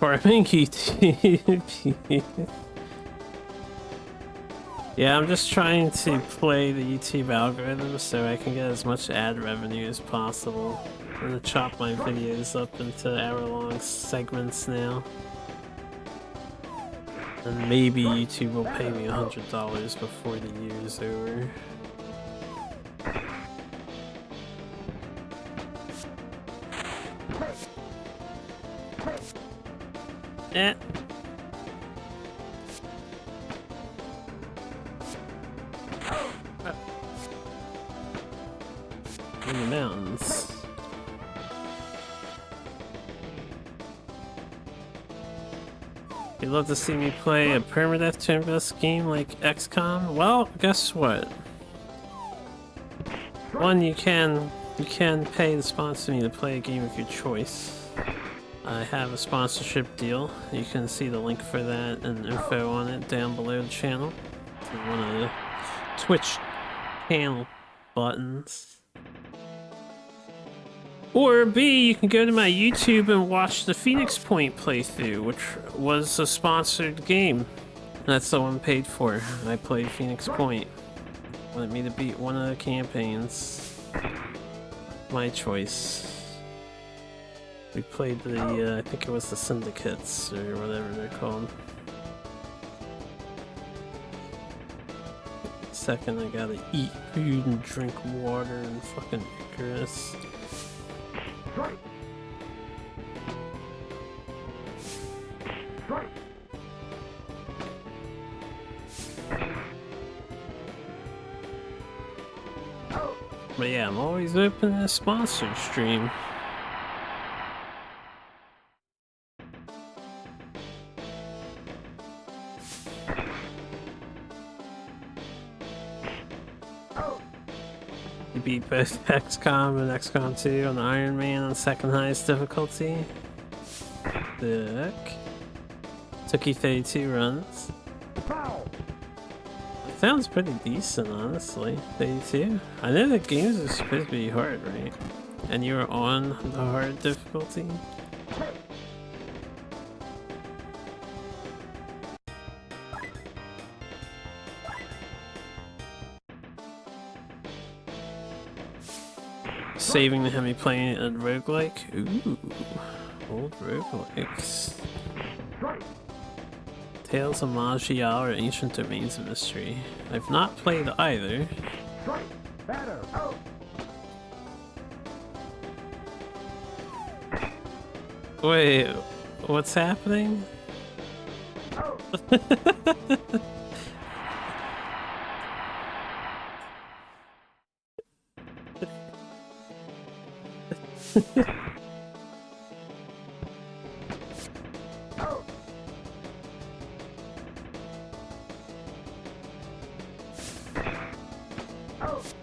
Farming YouTube. Yeah, I'm just trying to play the YouTube algorithm so I can get as much ad revenue as possible. I'm gonna chop my videos up into hour-long segments now. And maybe YouTube will pay me $100 before the year's over. Eh. In the mountains. You'd love to see me play a permadeath turn-based game like XCOM? Well, guess what? One, you can pay to sponsor me to play a game of your choice. I have a sponsorship deal. You can see the link for that and info on it down below the channel. It's one of the Twitch channel buttons. Or B, you can go to my YouTube and watch the Phoenix Point playthrough, which was a sponsored game. That's the one paid for. I played Phoenix Point. Wanted me to beat one of the campaigns. My choice. We played the, I think it was the Syndicates, or whatever they're called. Second, I gotta eat food and drink water and fucking Icarus. Strike. Strike. But yeah, I'm always open to a sponsored stream. You beat both XCOM and XCOM 2 on Iron Man on second highest difficulty. Sick. Took you 32 runs. Foul. Sounds pretty decent, honestly. 32. I know the games are supposed to be hard, right? And you were on the hard difficulty? saving to have me playing a roguelike. Ooh, old roguelikes. Tales of Magia or Ancient Domains of Mystery. I've not played either. Wait, what's happening?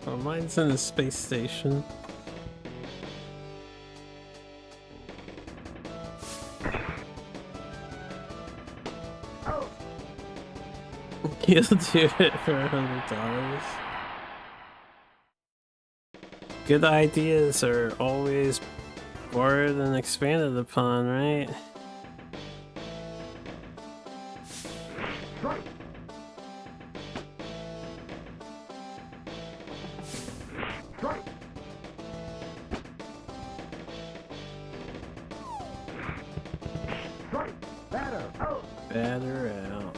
Oh, mine's in the space station. You'll do it for $100. Good ideas are always borrowed and expanded upon, right? Batter out.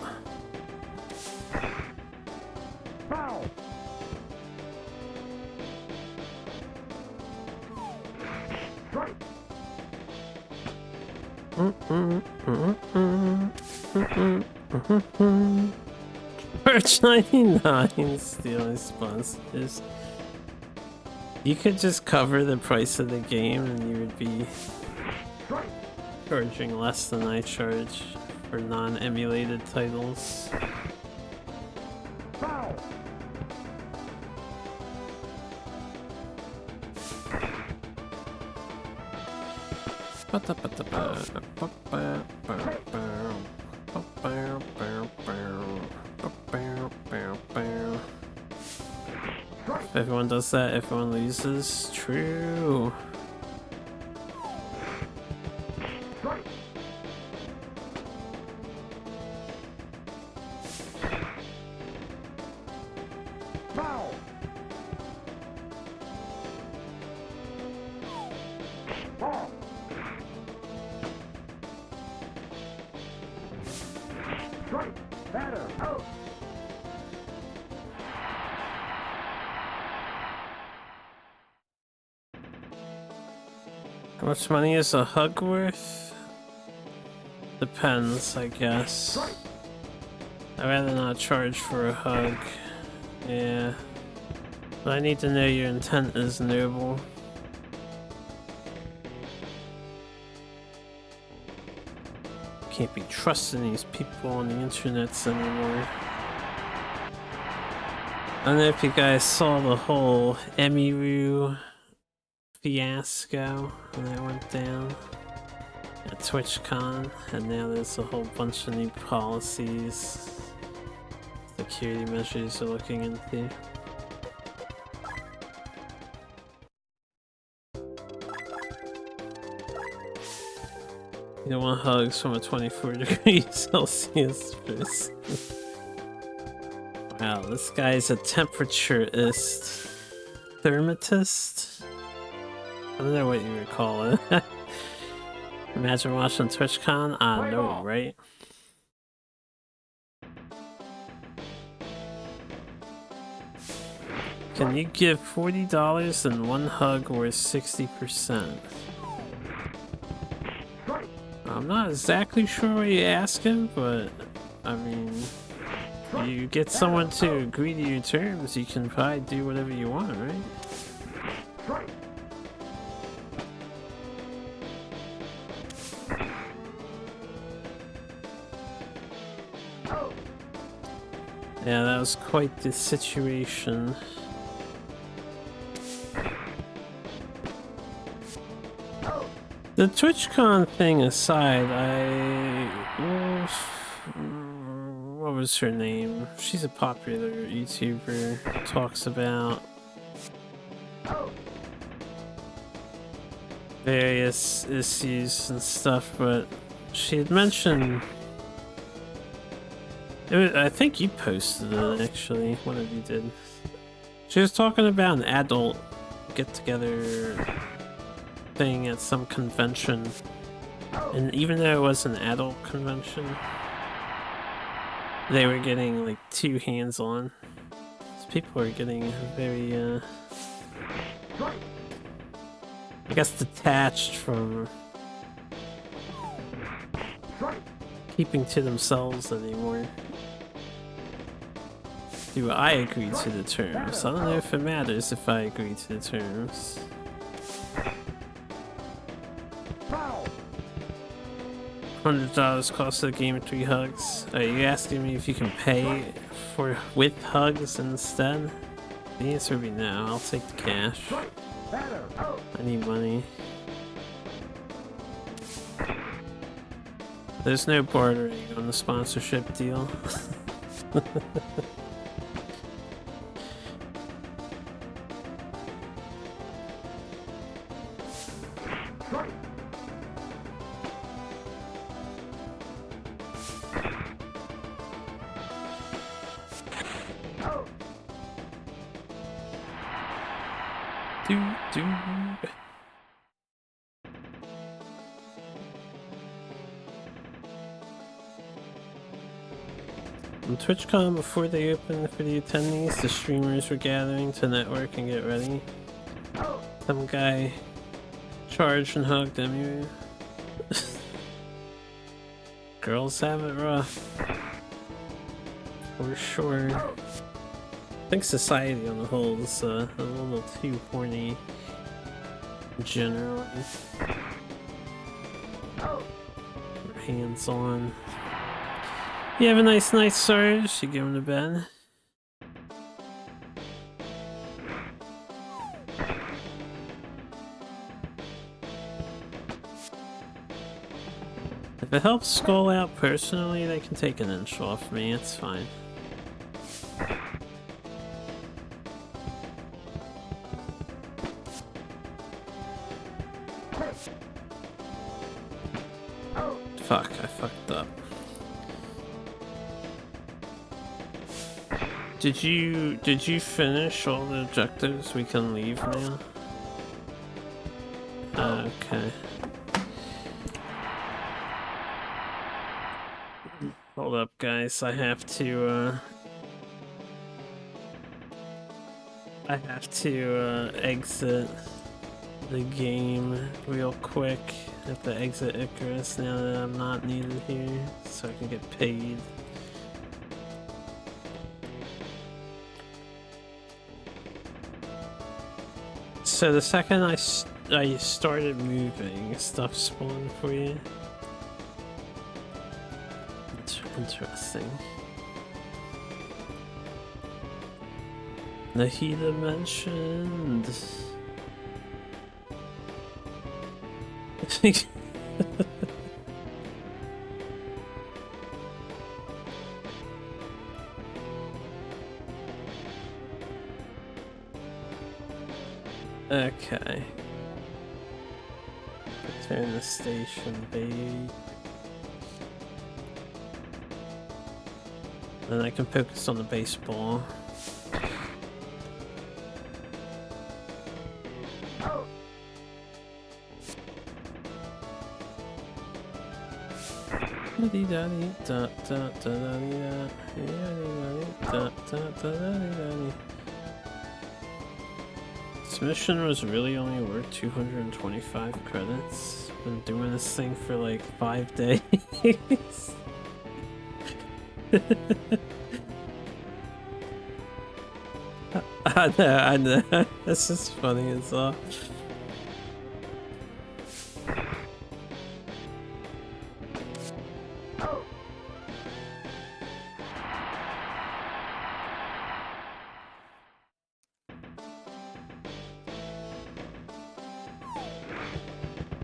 Foul. Strike. Perch 99 stealing sponsors. You could just cover the price of the game and you would be charging less than I charge for non-emulated titles. Foul. If everyone does that, everyone loses. True. Foul. Ball. Strike. Batter. Out. How much money is a hug worth? Depends, I guess. I'd rather not charge for a hug. Yeah. But I need to know your intent is noble. Can't be trusting these people on the internets anymore. I don't know if you guys saw the whole Emiru fiasco when that went down at TwitchCon, and now there's a whole bunch of new policies, security measures they're looking into. You don't want hugs from a 24 degrees Celsius person. Wow, this guy's a temperaturist. Thermatist? I don't know what you would call it. Imagine watching TwitchCon? I know, right? Can you give $40 and one hug worth 60%? I'm not exactly sure what you're asking, but I mean, you get someone to agree to your terms, you can probably do whatever you want, right? Yeah, that was quite the situation. The TwitchCon thing aside, what was her name? She's a popular YouTuber, talks about various issues and stuff, but she had mentioned, I think you posted it actually, one of you did. She was talking about an adult get-together thing at some convention. And even though it was an adult convention, they were getting like too hands-on. People are getting very, I guess detached from keeping to themselves anymore. Do I agree to the terms? I don't know if it matters if I agree to the terms. $100 cost of the game 3 hugs. Are you asking me if you can pay for with hugs instead? The answer would be no. I'll take the cash. I need money. There's no bartering on the sponsorship deal. On TwitchCon, before they opened for the attendees, the streamers were gathering to network and get ready. Some guy charged and hugged Emu. Girls have it rough. For sure. I think society on the whole is a little too horny generally. Hands on. You have a nice night, Sarge. You go to bed. If it helps Skull out personally, they can take an inch off me. It's fine. Fuck, I fucked up. Did you finish all the objectives? We can leave now. Okay. Hold up, guys. I have to exit the game real quick. I have to exit Icarus now that I'm not needed here, so I can get paid. So the second I started moving, stuff spawned for you. Interesting. Nahida mentioned. Okay. Return the station, babe. Then I can focus on the baseball. This mission was really only worth 225 credits. Been doing this thing for like 5 days. I know. This is funny as well.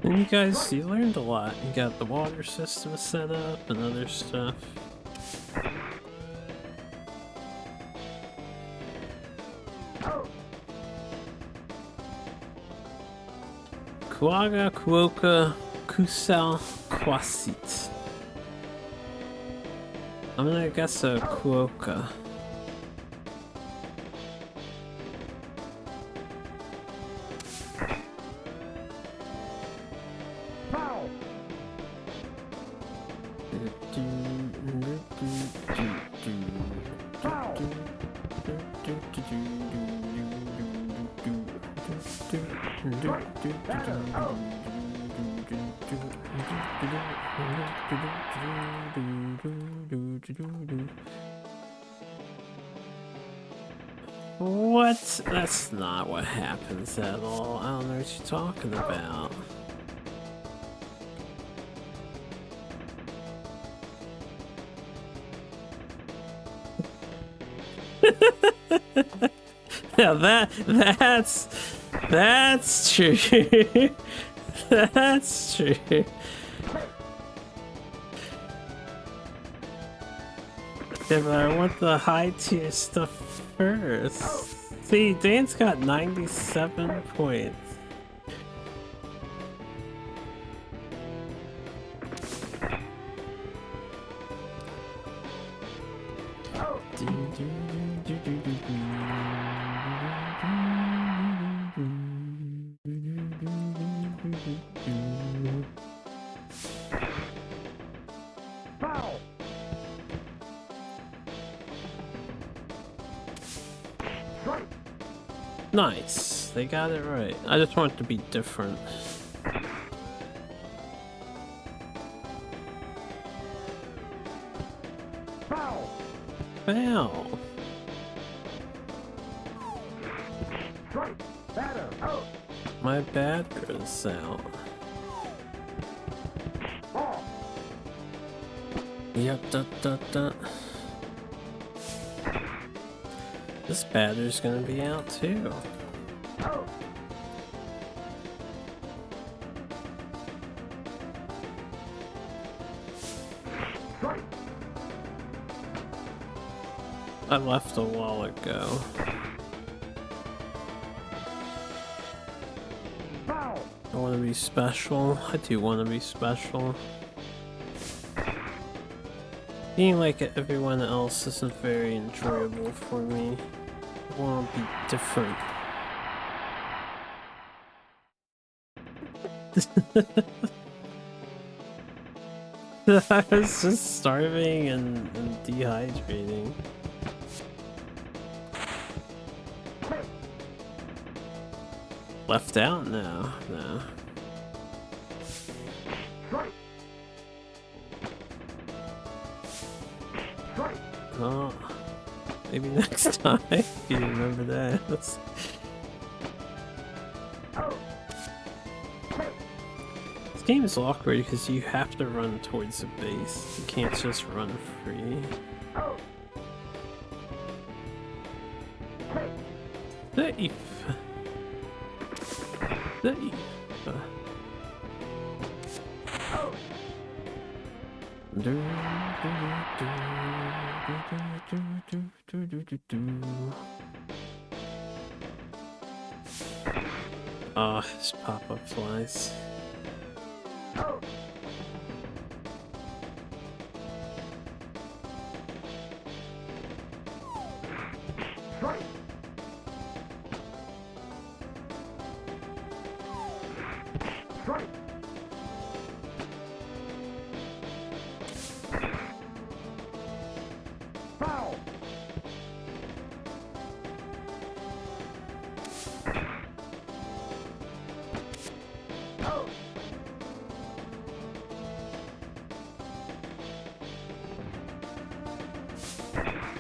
And you guys, you learned a lot. You got the water system set up and other stuff. Kuaga, Kuoka, Kusal, Kwasit. I'm gonna guess a Kuoka. Foul. Batter out. What? That's not what happens at all. I don't know what you're talking about. Yeah, that's true. That's true. Yeah, but I want the high tier stuff first. See, Dan's got 97 points. Foul. Strike. Nice, they got it right. I just want it to be different. Foul. Wow. Strike. Batter out. My batter's out. Ball. Yep, da. This batter's gonna be out too. Out. Strike. I left a while ago. Foul. I want to be special. I do want to be special. Being like everyone else isn't very enjoyable for me. I want to be different. I was just starving and dehydrating. Left out? No. Strike. Strike. Oh, maybe next time if you remember that. Out. This game is awkward because you have to run towards the base. You can't just run free. Out. Safe. Safe. Out. Ah, just pop-up flies. Out. Strike. Strike. Foul. Out. Out.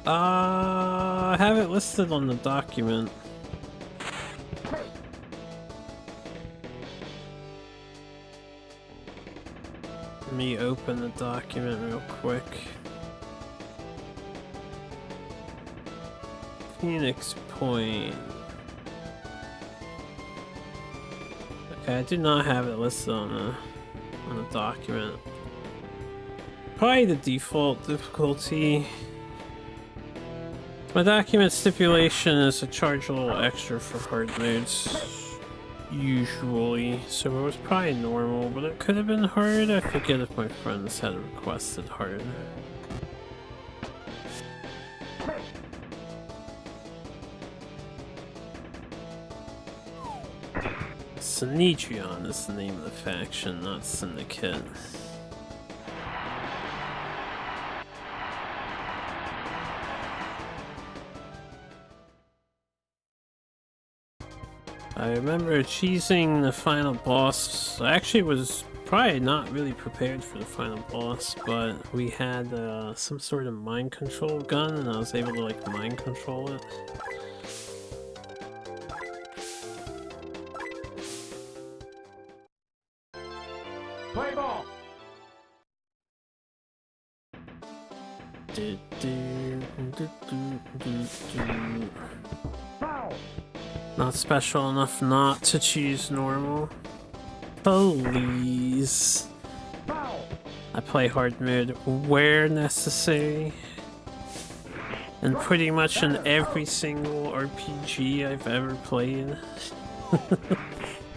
I have it listed on the document. Let me open the document real quick. Phoenix Point. Okay, I do not have it listed on the document. Probably the default difficulty. My document stipulation is to charge a little extra for hard modes. usually, so it was probably normal, but it could have been hard. I forget if my friends had requested hard. Synetrion is the name of the faction, not Syndicate. I remember cheesing the final boss. I actually was probably not really prepared for the final boss, but we had some sort of mind control gun and I was able to like mind control it. Play ball. Foul. Not special enough not to choose normal. Please. Foul. I play hard mode where necessary. And pretty much in every single RPG I've ever played.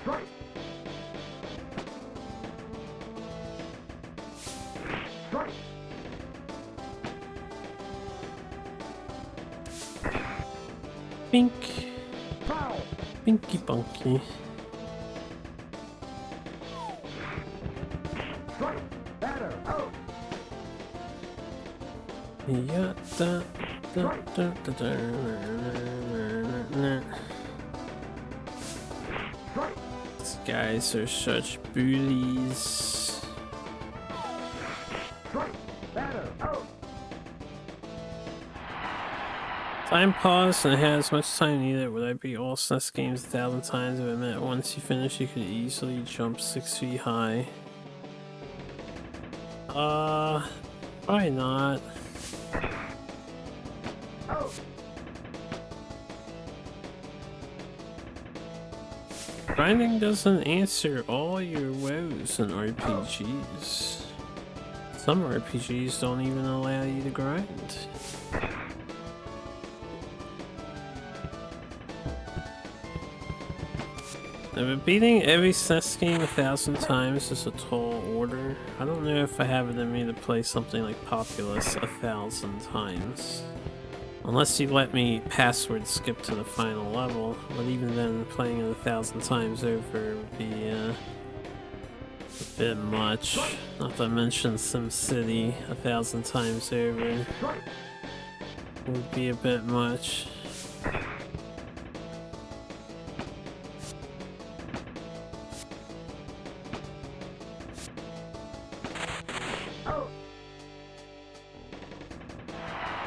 Strike. Strike. Bink. Foul. Binky bunky. Strike. Batter. Out. Yeah, da, da, da, da, da, da. Strike. These guys are such bullies. Strike. Batter. Out. Time paused and I had as much time needed. Would I beat all SNES games 1,000 times if it meant once you finish you could easily jump 6 feet high? Probably not. Out. Grinding doesn't answer all your woes in RPGs. Some RPGs don't even allow you to grind. But beating every SNES game 1,000 times is a tall order. I don't know if I have it in me to play something like Populous 1,000 times. Unless you let me password skip to the final level, but even then playing it 1,000 times over would be a bit much. Not to mention SimCity 1,000 times over would be a bit much.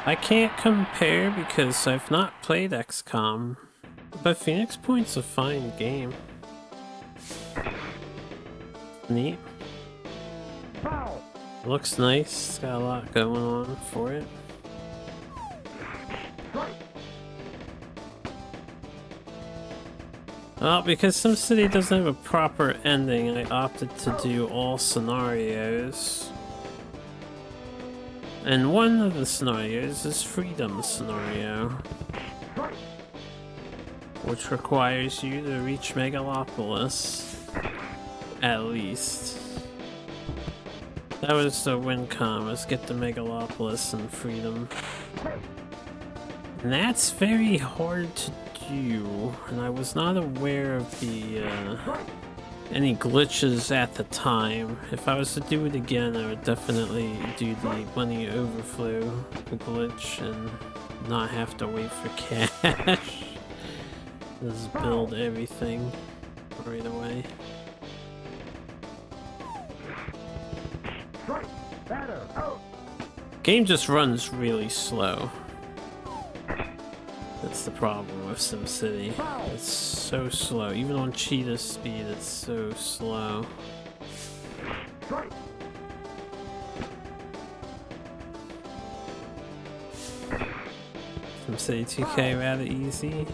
I can't compare because I've not played XCOM, but Phoenix Point's a fine game. Neat. Foul. Looks nice, it's got a lot going on for it. Strike. Well, because SimCity doesn't have a proper ending, I opted to do all scenarios. And one of the scenarios is Freedom Scenario, which requires you to reach Megalopolis, at least. That was the WinCom, was get to Megalopolis and Freedom. And that's very hard to do, and I was not aware of the, any glitches at the time. If I was to do it again, I would definitely do the money overflow glitch and not have to wait for cash. Just build everything right away. Game just runs really slow. That's the problem with SimCity. It's so slow. Even on cheetah speed, it's so slow. SimCity 2K rather easy.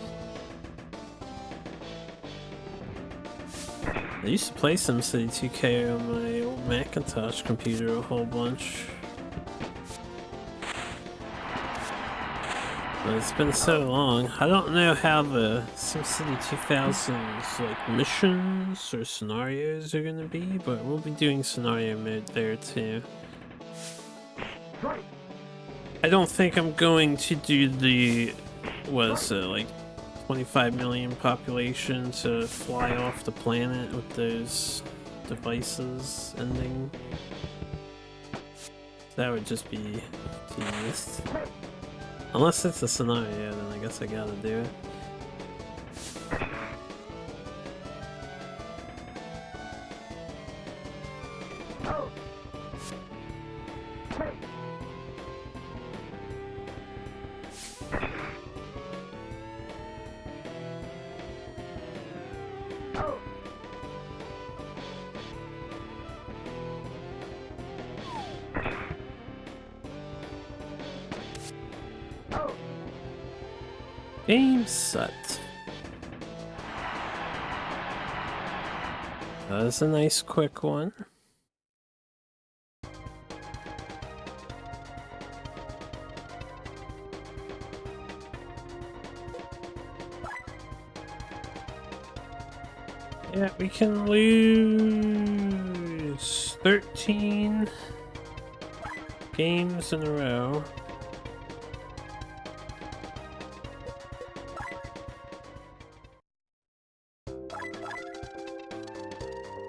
I used to play SimCity 2K on my old Macintosh computer a whole bunch. But it's been so long. I don't know how the SimCity 2000's like missions or scenarios are gonna be, but we'll be doing scenario mode there too. I don't think I'm going to do the, what is it, like 25 million population to fly off the planet with those devices ending. That would just be tedious. Unless it's a scenario, then I guess I gotta do it. Game set. That was a nice quick one. Yeah, we can lose 13 games in a row.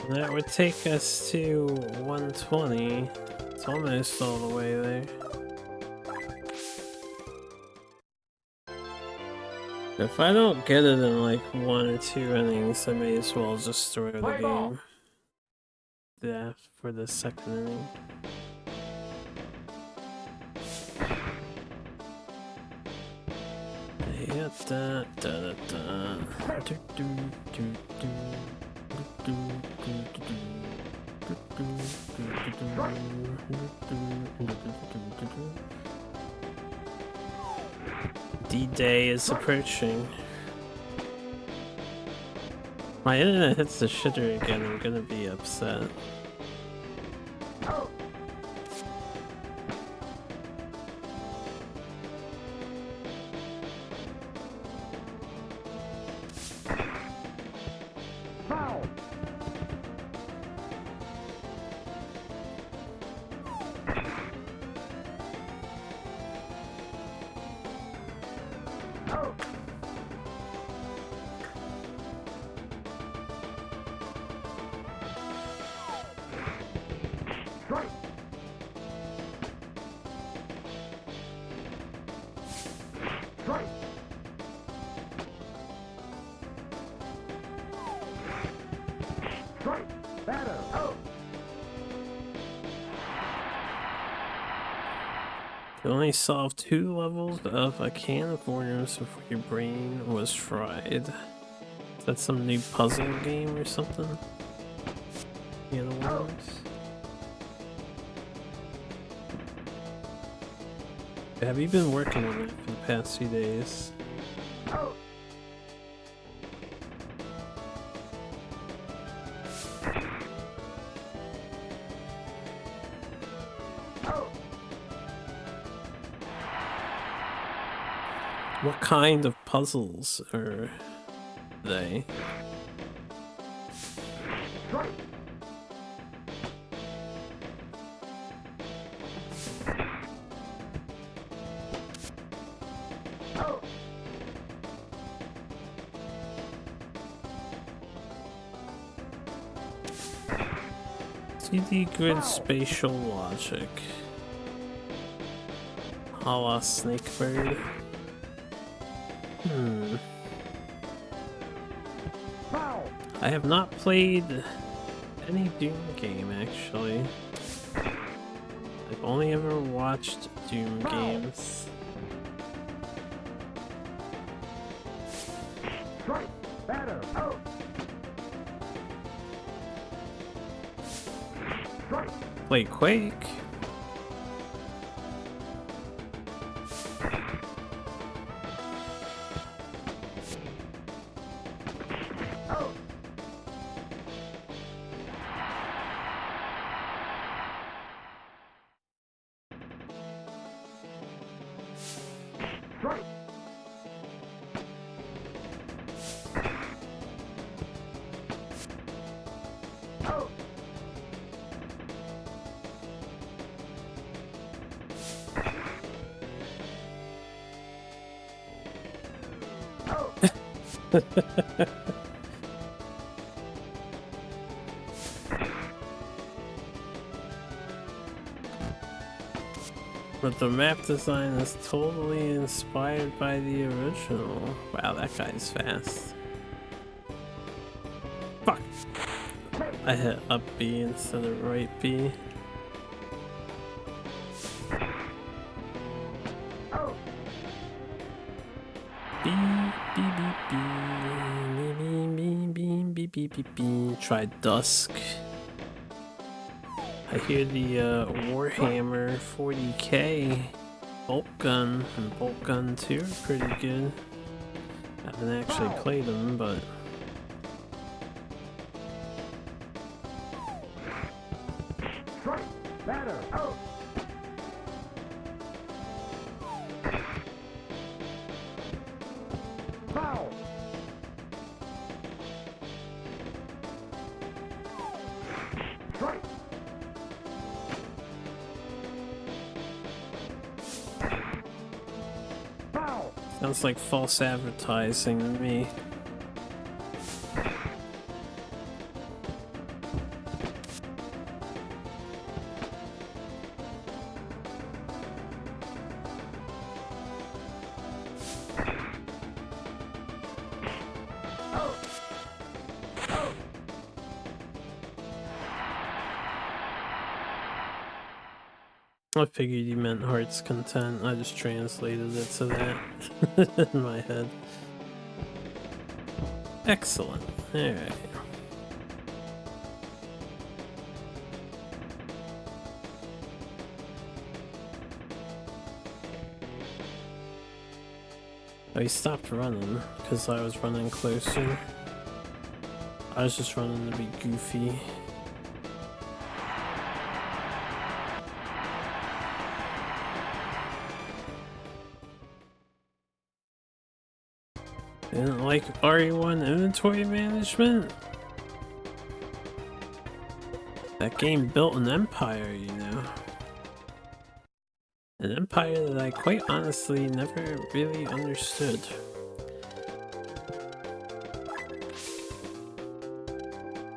That would take us to 120. It's almost all the way there. If I don't get it in like 1 or 2 innings, I may as well just throw the game. Yeah, for the second inning. Yeah, da da da da. D-Day is approaching. My internet hits the shitter again, I'm gonna be upset. You only solved 2 levels of a can of worms before your brain was fried. Is that some new puzzle game or something? Can of worms? Have you been working on it for the past few days? What kind of puzzles are they? CD grid spatial logic. A la Snakebird. I have not played any Doom game, actually. I've only ever watched Doom games. Play Quake. But the map design is totally inspired by the original. Wow, that guy's fast. Fuck! I hit up B instead of right B. B, B, B, B, B, B, B, B, B, B. Try Dusk. I hear the Warhammer 40k bolt gun and bolt gun 2 are pretty good. I haven't actually played them, but Batter. Out. Foul. Strike. Foul. sounds like false advertising to me. I figured you meant heart's content. I just translated it to that in my head. Excellent. Alright. Oh, he stopped running because I was running closer. I was just running to be goofy. Didn't like RE1 inventory management? That game built an empire, you know. An empire that I quite honestly never really understood.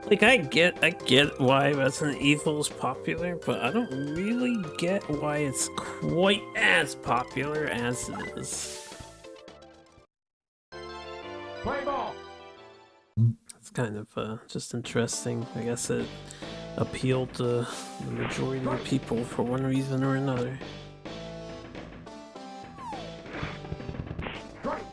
Like, I get why Resident Evil is popular, but I don't really get why it's quite as popular as it is. Play ball. It's kind of just interesting. I guess it appealed to the majority of people for one reason or another. Strike.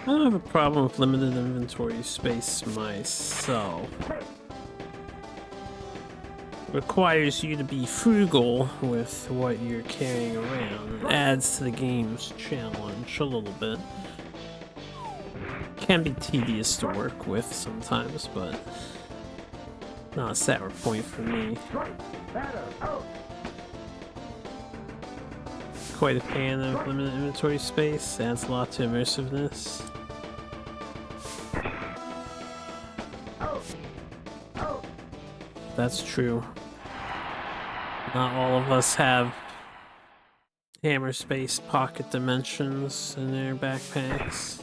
I don't have a problem with limited inventory space myself. It requires you to be frugal with what you're carrying around. It adds to the game's challenge a little bit. Can be tedious to work with sometimes, but not a sour point for me. Strike. Batter. Out. Quite a fan of limited inventory space, adds a lot to immersiveness. That's true. Not all of us have hammer space pocket dimensions in their backpacks.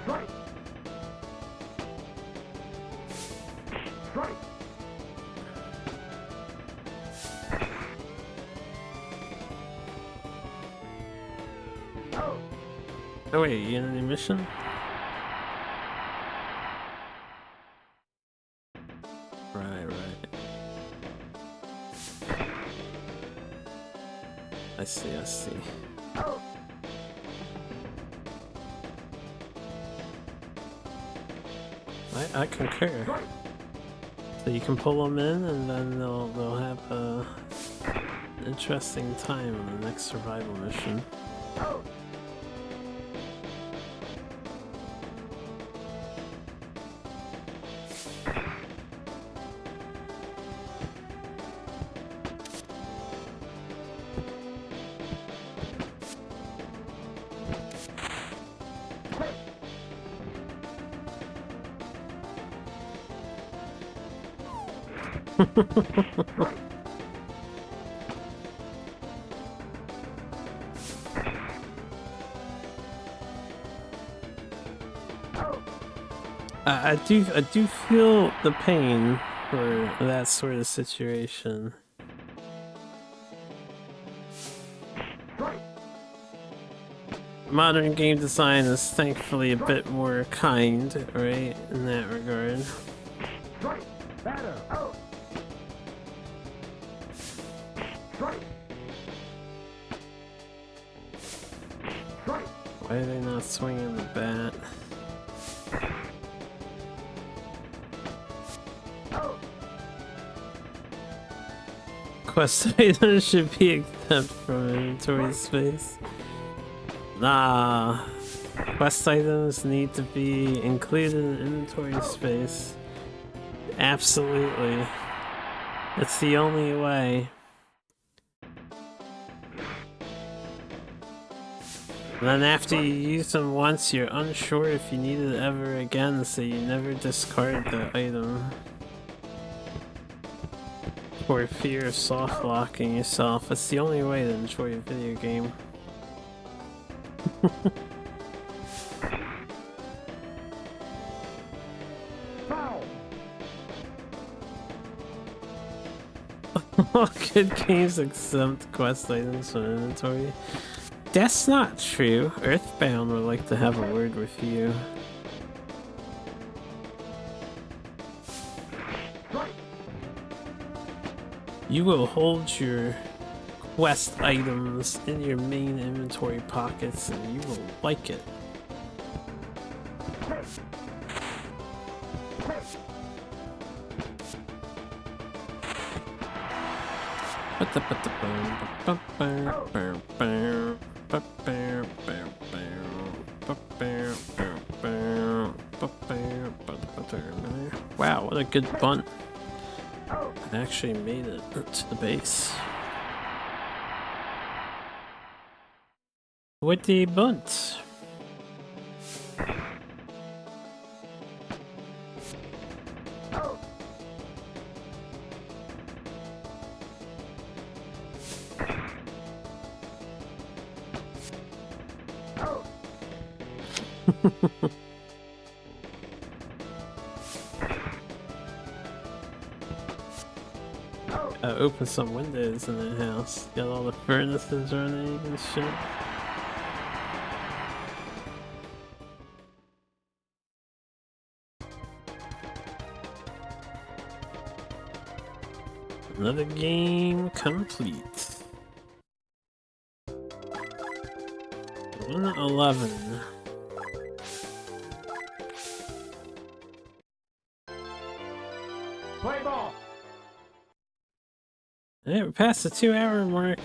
Strike. Strike. Out. Oh wait, you in any mission? Right. I see. Out. I concur. Strike. So you can pull them in, and then they'll have an interesting time on the next survival mission. Out. I do feel the pain for that sort of situation. Modern game design is thankfully a bit more kind, right, in that regard. Why are they not swinging the bat? Quest items should be exempt from inventory space. Nah, quest items need to be included in inventory space. Absolutely. It's the only way. And then after you use them once, you're unsure if you need it ever again, so you never discard the item. For fear of soft locking yourself. It's the only way to enjoy a video game. All good games exempt quest items from inventory. That's not true. Earthbound would like to have a word with you. You will hold your quest items in your main inventory pockets and you will like it. Wow, what a good bunt. I actually made it to the base. With the bunt. Open some windows in the house. Got all the furnaces running and shit. Another game complete. 111. Play ball. Hey, we're past the 2-hour mark.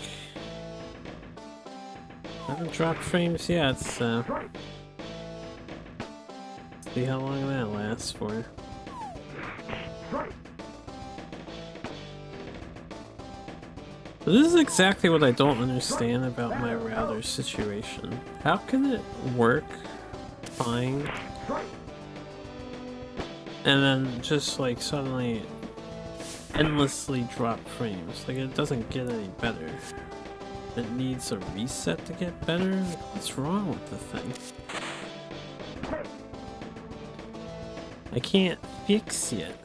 Haven't dropped frames yet, so see how long that lasts for. So this is exactly what I don't understand about my router situation. How can it work fine and then just like suddenly endlessly drop frames? Like it doesn't get any better. It needs a reset to get better? Like, what's wrong with the thing? I can't fix it.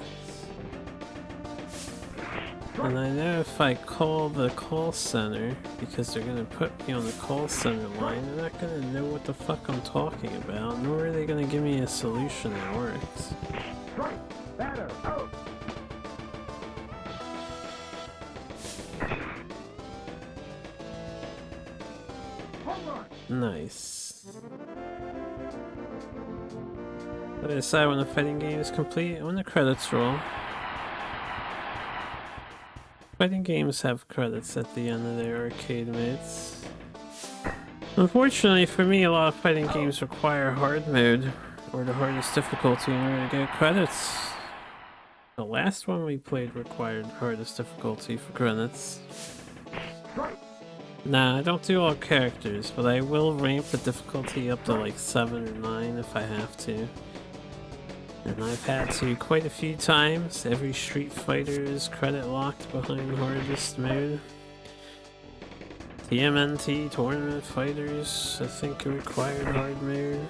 And I know if I call the call center, because they're gonna put me on the call center line, they're not gonna know what the fuck I'm talking about, nor are they gonna give me a solution that works. Nice. I decide when the fighting game is complete, when the credits roll. Fighting games have credits at the end of their arcade modes. Unfortunately for me, a lot of fighting games require hard mode, or the hardest difficulty in order to get credits. The last one we played required hardest difficulty for credits. Nah, I don't do all characters, but I will ramp the difficulty up to like 7 or 9 if I have to. And I've had to quite a few times. Every Street Fighter is credit locked behind hardest mode. TMNT Tournament Fighters, I think, required hard mode.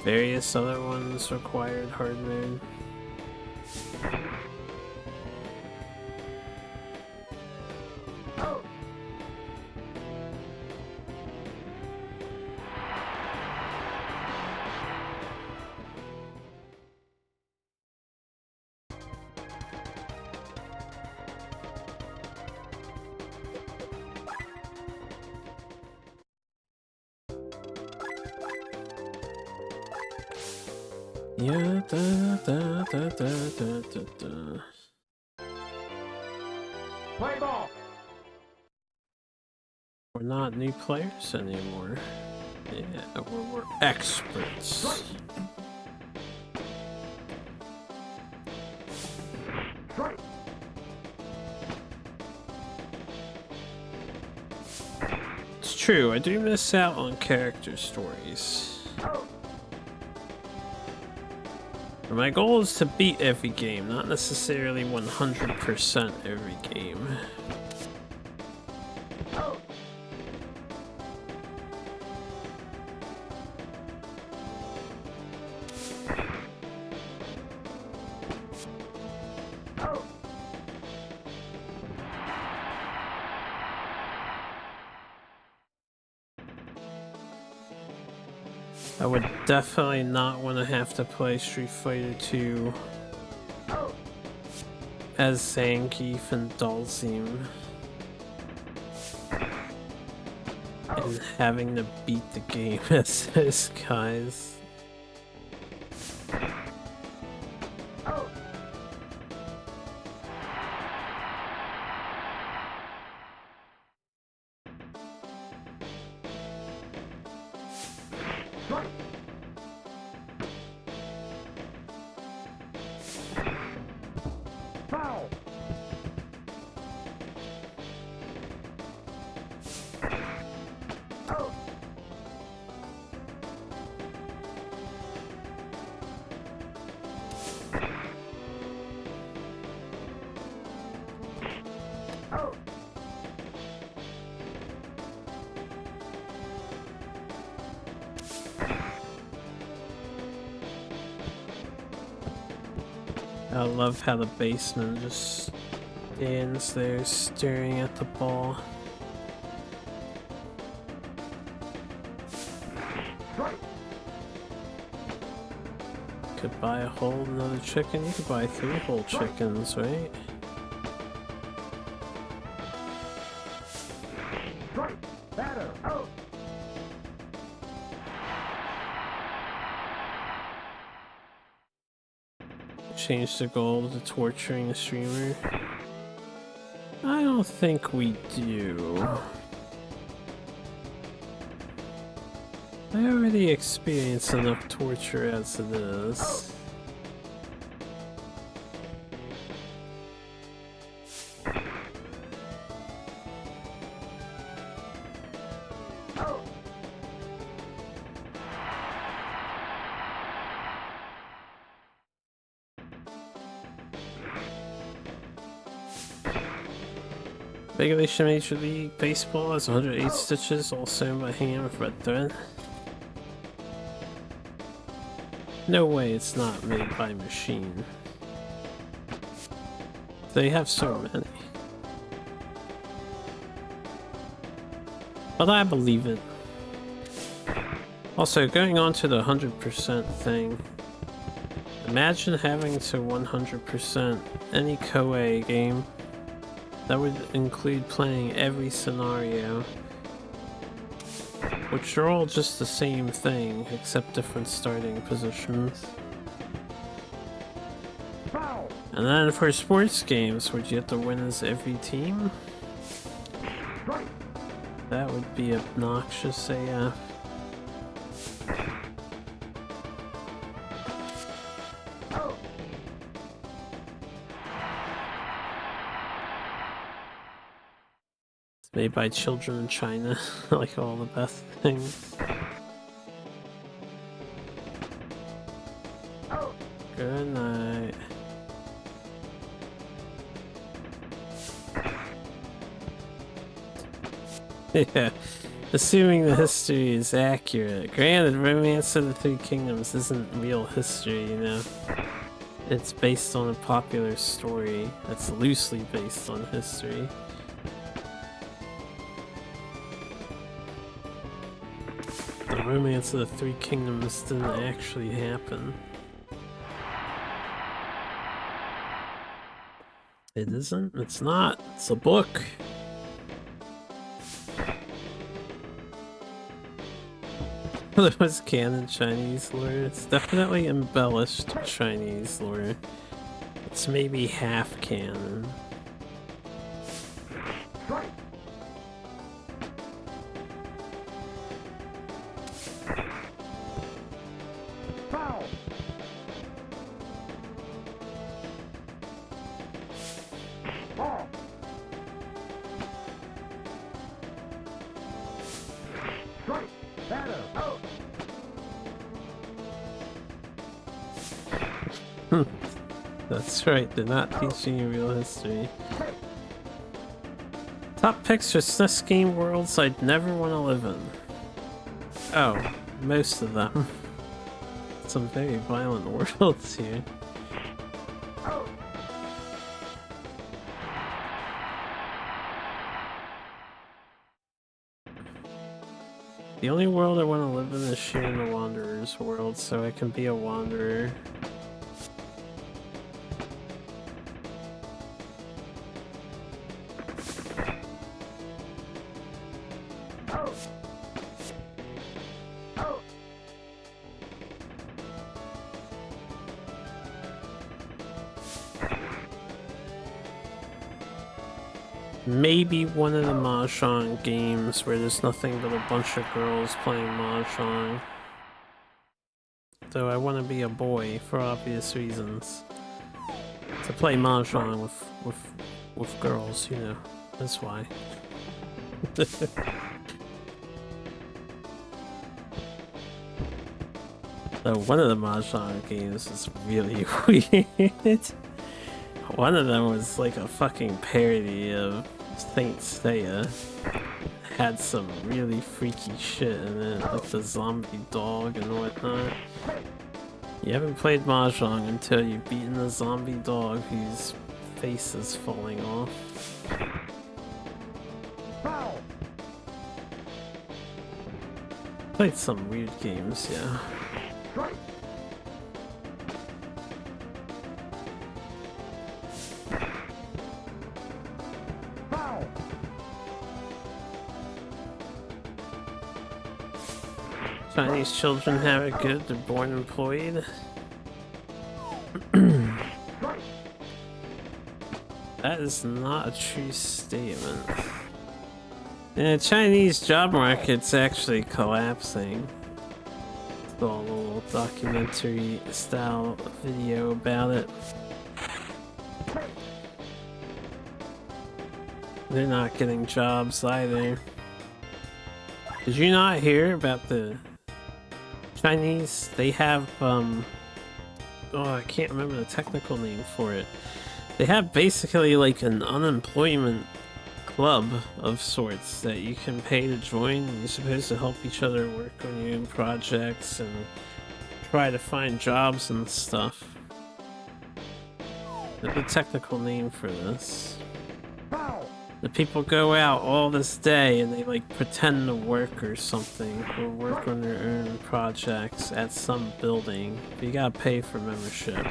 Various other ones required hard mode. Yeah, da. Play ball. We're not new players anymore. Yeah, we're experts. Strike. It's true, I do miss out on character stories. My goal is to beat every game, not necessarily 100% every game. I would definitely not want to have to play Street Fighter 2 as Zangief and Dalzim and having to beat the game as those guys. Foul. I love how the baseman just stands there staring at the ball. Could buy a whole another chicken. You could buy 3 whole chickens, right? Batter. Out. Change the goal to torturing the streamer. I don't think we do. I already experienced enough torture as it is. Regulation Major League Baseball has 108 stitches, all sewn by hand with red thread. No way it's not made by machine. They have so many. But I believe it. Also, going on to the 100% thing. Imagine having to 100% any Koei game. That would include playing every scenario, which are all just the same thing, except different starting positions. Foul. And then for sports games, would you have to win as every team? That would be obnoxious AF. Made by children in China, like all the best things. Good night. Yeah, assuming the history is accurate. Granted, Romance of the Three Kingdoms isn't real history, you know. It's based on a popular story that's loosely based on history. The Romance of the Three Kingdoms didn't actually happen. It isn't? It's not. It's a book. There was canon Chinese lore. It's definitely embellished Chinese lore. It's maybe half canon. That's right, they're not teaching you real history. Top picks for SNES game worlds I'd never want to live in. Oh, most of them. Some very violent worlds here. The only world I want to live in is Sharing the Wanderer's world, so I can be a wanderer. Maybe one of the Mahjong games where there's nothing but a bunch of girls playing Mahjong. Though I want to be a boy for obvious reasons. To play Mahjong with girls, you know. That's why. Though one of the Mahjong games is really weird. One of them was like a fucking parody of Saint Seiya. Had some really freaky shit in it, like the zombie dog and whatnot. You haven't played Mahjong until you've beaten the zombie dog whose face is falling off. Played some weird games, yeah. Chinese children have it good, they're born employed. That is not a true statement. The Chinese job market's actually collapsing. Saw a little documentary style video about it. They're not getting jobs either. Did you not hear about the Chinese? They have, oh, I can't remember the technical name for it. They have basically like an unemployment club of sorts that you can pay to join. You're supposed to help each other work on your own projects and try to find jobs and stuff. There's a technical name for this. The people go out all this day and they like pretend to work or something, or work on their own projects at some building, but you gotta pay for membership.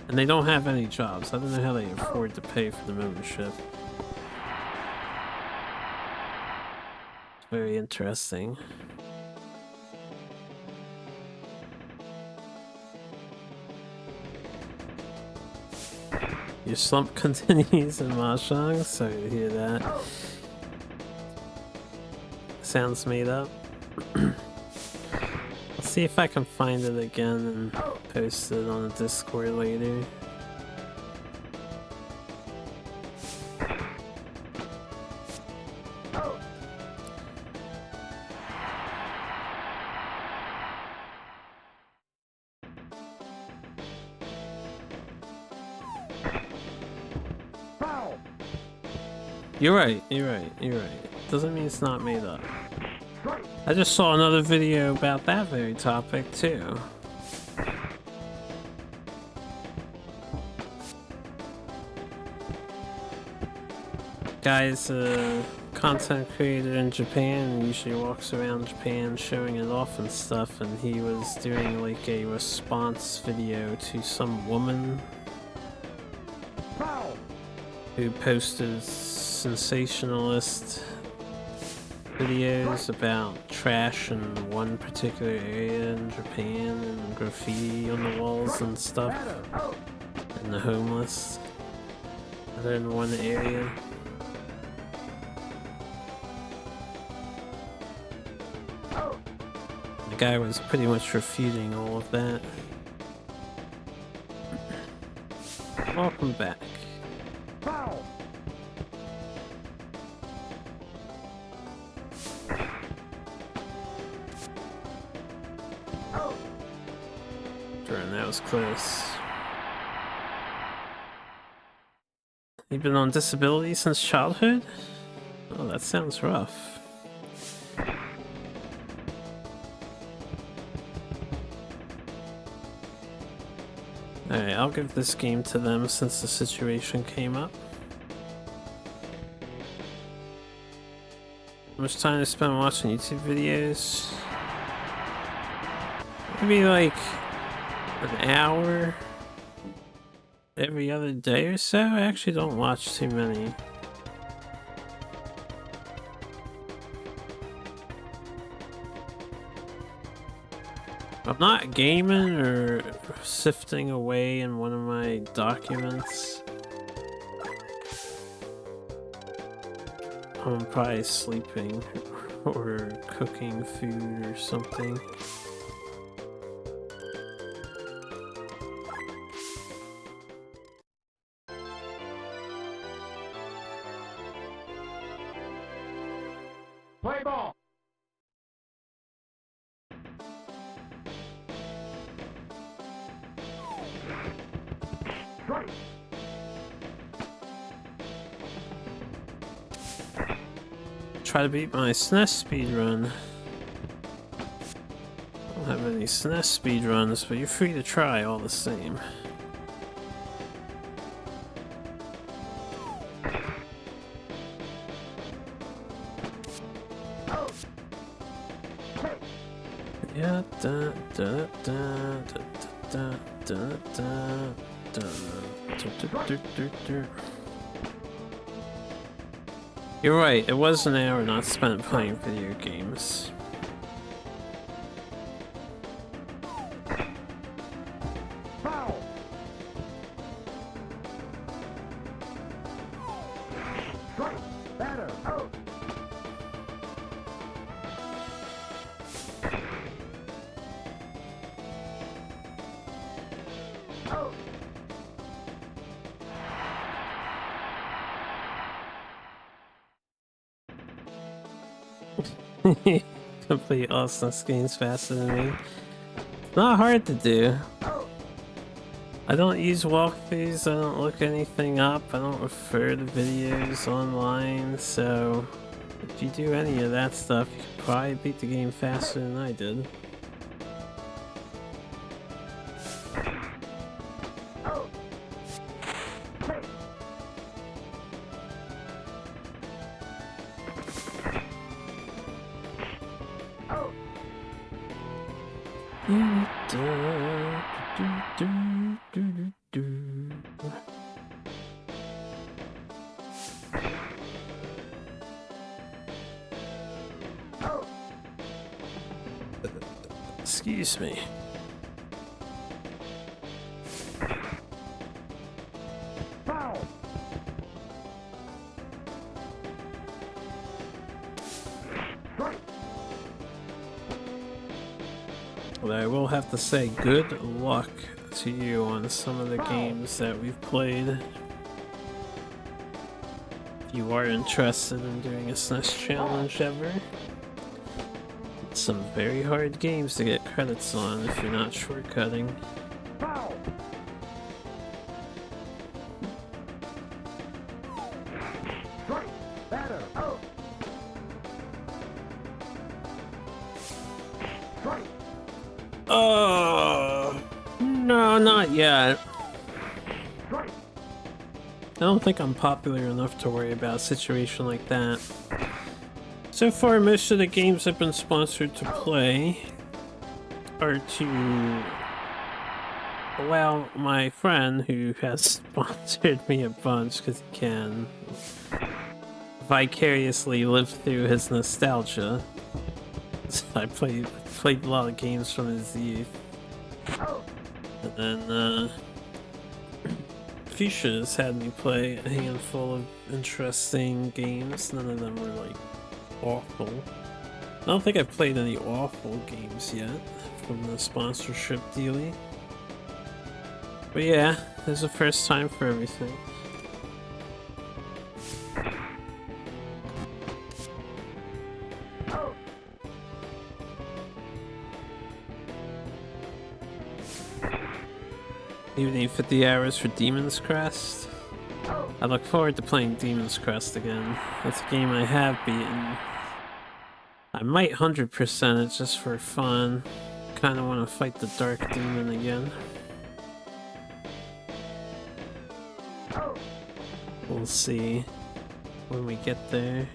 And they don't have any jobs. I don't know how they afford to pay for the membership. It's very interesting. Your slump continues in Mahjong, sorry to hear that. Sounds made up. I'll see if I can find it again and post it on the Discord later. You're right, you're right, you're right. Doesn't mean it's not made up. Strike. I just saw another video about that very topic too. Guy's a content creator in Japan and usually walks around Japan showing it off and stuff, and he was doing like a response video to some woman Foul. who posted sensationalist videos about trash in one particular area in Japan and graffiti on the walls and stuff, Batter. Out. and the homeless in one area. Out. The guy was pretty much refuting all of that. Welcome back. Foul. Out. Darn, that was close. You've been on disability since childhood? Oh, that sounds rough. Alright, I'll give this game to them since the situation came up. How much time to spend watching YouTube videos? Maybe like an hour every other day or so. I actually don't watch too many. I'm not gaming or sifting away in one of my documents. I'm probably sleeping or cooking food or something. Play ball. Strike. Try to beat my SNES speedrun. I don't have any SNES speedruns, but you're free to try all the same. Out. Hey. Yeah, da da da da da da da da da. You're right, it was an hour not spent playing video games. Foul. Strike. Batter. Out. Out. Complete all SNES games faster than me. Not hard to do. Out. I don't use walkthroughs, I don't look anything up, I don't refer to videos online, so if you do any of that stuff, you could probably beat the game faster than I did. Out. Hey. Out. Out. Excuse me. Foul. Strike. But I will have to say good luck to you on some of the games that we've played. If you are interested in doing a SNES challenge ever. Some very hard games to get credits on if you're not shortcutting. Foul. Strike. Oh, no, not yet. Strike. I don't think I'm popular enough to worry about a situation like that. So far, most of the games I've been sponsored to play are to allow my friend, who has sponsored me a bunch because he can, vicariously live through his nostalgia. So I played a lot of games from his youth. And then, Fuchsia's had me play a handful of interesting games. None of them were, like, awful. I don't think I've played any awful games yet from the sponsorship dealie. But yeah, there's a first time for everything. Evening 50 hours for Demon's Crest. I look forward to playing Demon's Crest again. That's a game I have beaten. I might 100% it just for fun. Kinda wanna fight the Dark Demon again. We'll see when we get there.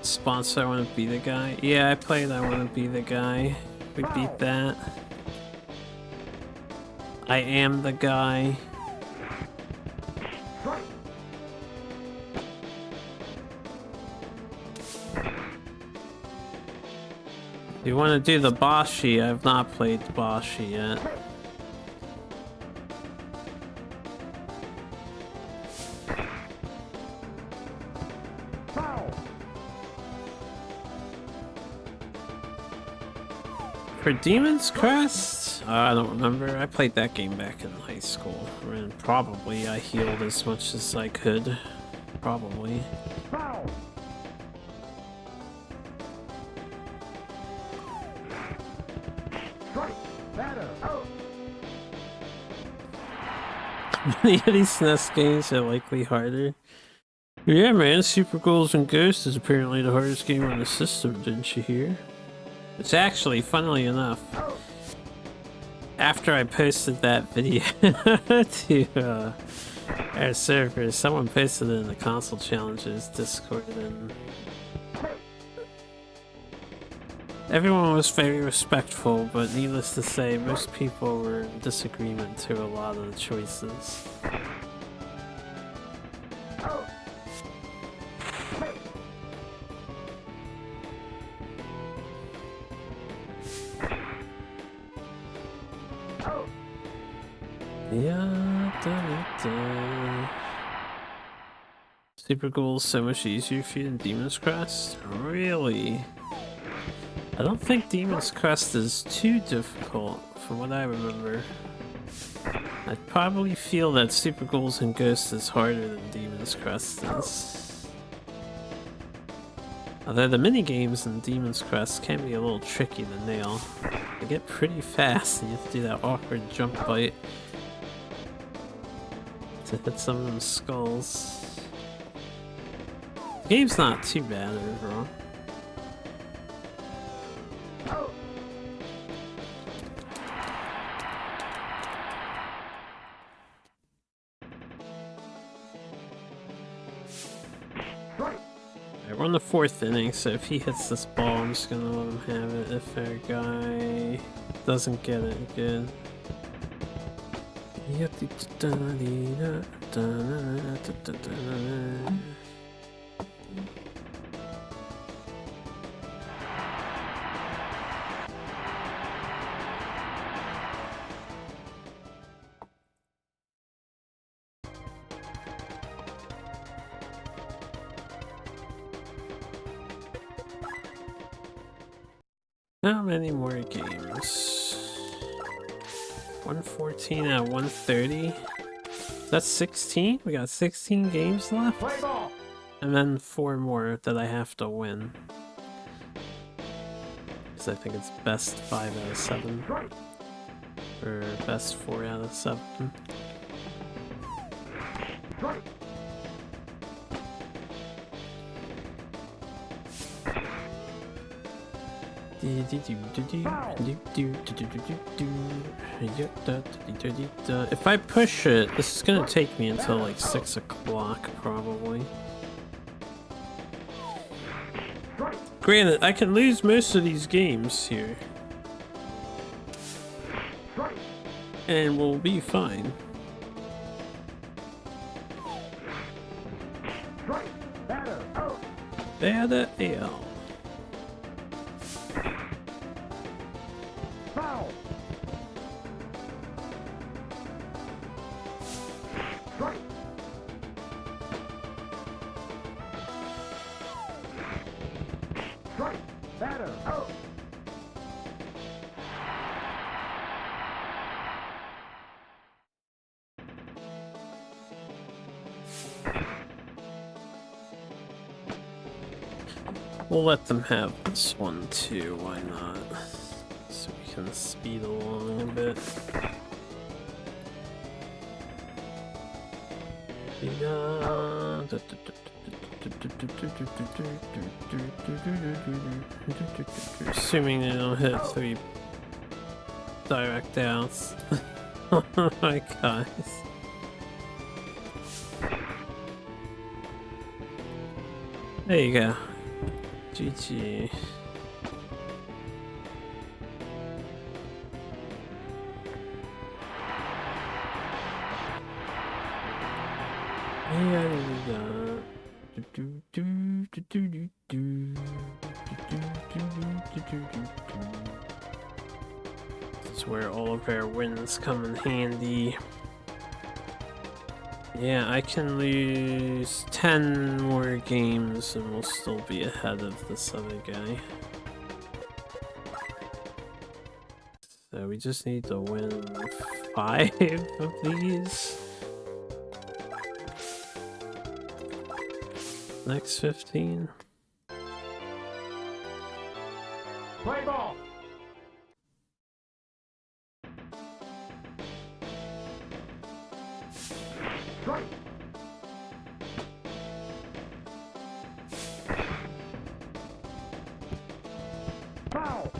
Sponsor I Wanna Be the Guy? Yeah, I played I Wanna Be the Guy. We beat that. I Am the Guy. You want to do the Boshi? I've not played Boshi yet. For Demon's Crest? I don't remember. I played that game back in high school. And probably I healed as much as I could. Probably. Many of these SNES games are likely harder. Yeah, man, Super Ghouls and Ghosts is apparently the hardest game on the system, didn't you hear? It's actually, funnily enough, after I posted that video to our server, someone posted it in the Console Challenges Discord, and everyone was very respectful, but needless to say, most people were in disagreement to a lot of the choices. Super Ghouls so much easier for you than Demon's Crest? Really? I don't think Demon's Crest is too difficult, from what I remember. I'd probably feel that Super Ghouls and Ghosts is harder than Demon's Crest is. Although the minigames in Demon's Crest can be a little tricky to nail. They get pretty fast and you have to do that awkward jump bite to hit some of them skulls. The game's not too bad overall. We're on the 4th inning, so if he hits this ball, I'm just gonna let him have it. If our guy doesn't get it, good. How many more games? 114 out of 130? That's 16? We got 16 games left? And then 4 more that I have to win. Because I think it's best 5 out of 7. Or best 4 out of 7. Strike. If I push it, this is gonna take me until like 6 o'clock probably. Granted, I can lose most of these games here. And we'll be fine. Batter L. We'll let them have this one too, why not? So we can speed along a bit. Assuming they don't hit 3 direct outs. Oh my gosh. There you go. GG. This is where all of our wins come in handy. Yeah, I can lose 10 more games and we'll still be ahead of this other guy. So we just need to win 5 of these. Next 15. Play ball. Strike. Foul.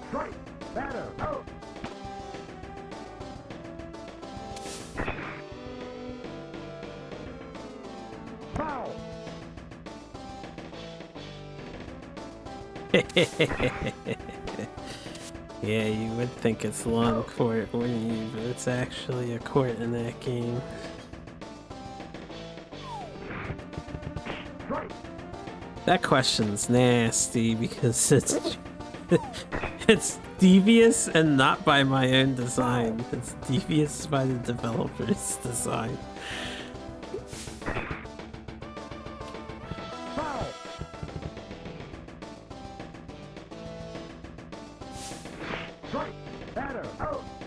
Strike. Batter out. Foul. Yeah, you would think it's lawn court, wouldn't you? But it's actually a court in that game. That question's nasty because it's it's devious and not by my own design. It's devious by the developer's design.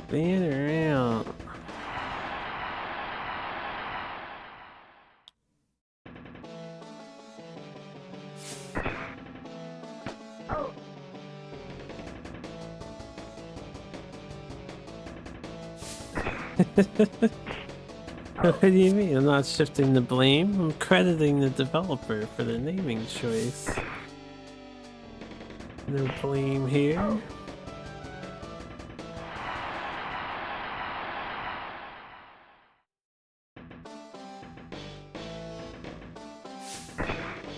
Batter out. What do you mean? I'm not shifting the blame. I'm crediting the developer for the naming choice. No blame here.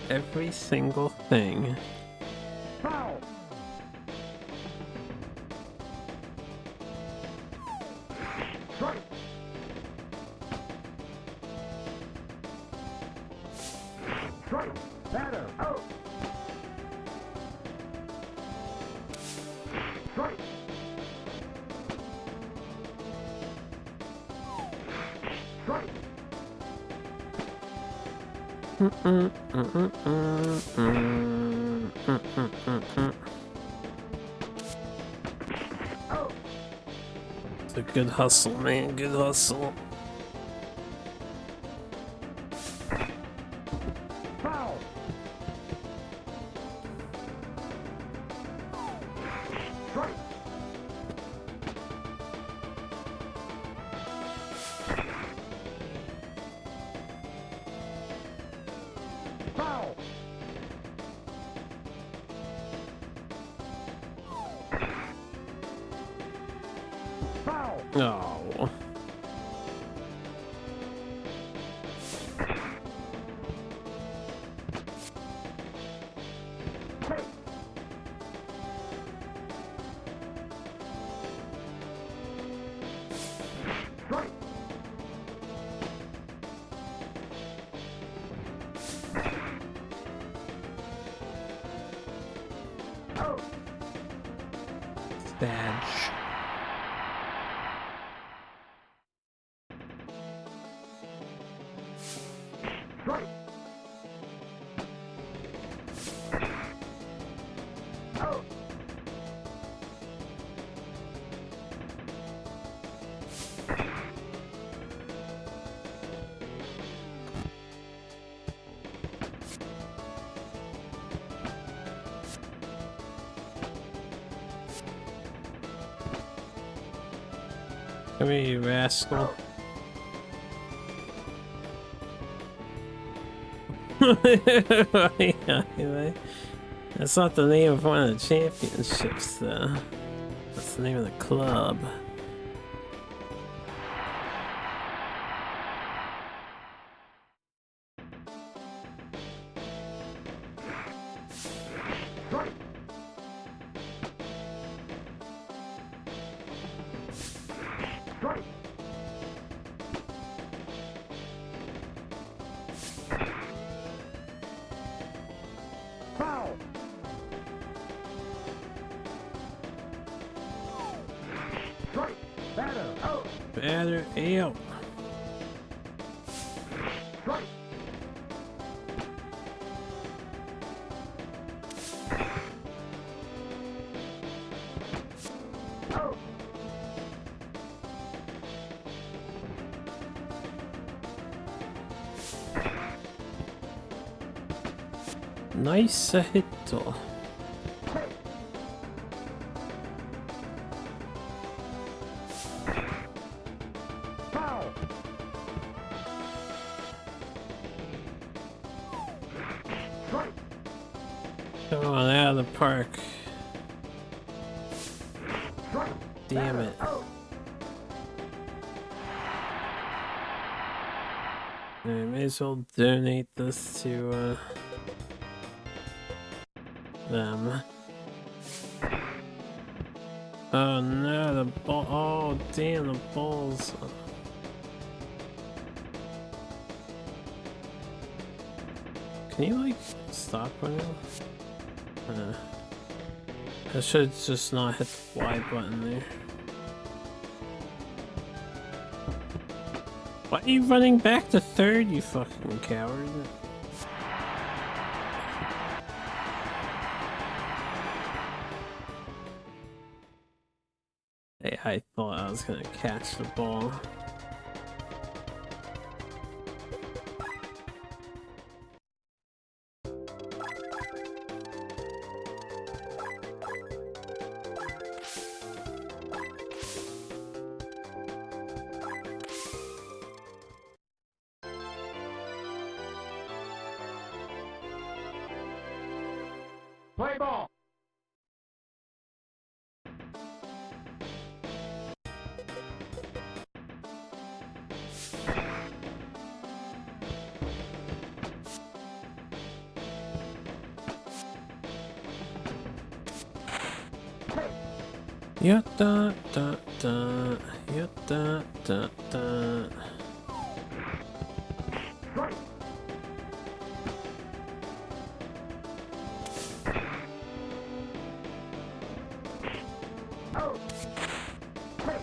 Every single thing. Foul. Strike. Strike. Batter out. Strike. Strike. It's a good hustle, man. Good hustle. Foul. Strike. Oh. Strike. Out. Badge. Strike. Out. Come here, you rascal. Yeah, anyway. That's not the name of one of the championships, though. That's the name of the club. Strike. Strike. Foul. Strike. Batter. Out. Batter out. Strike. Out. Nice hit. Foul. Strike. Come on, out of the park. Strike. Damn Batter. it. Out. I may as well donate this to them. Oh no, the ball. Oh damn, the balls. Can you like stop running? I should just not hit the Y button there. Why are you running back to third, you fucking coward? Hey, I thought I was gonna catch the ball. Play ball. Ya da da da, ya da da da. Strike. Out. Hey.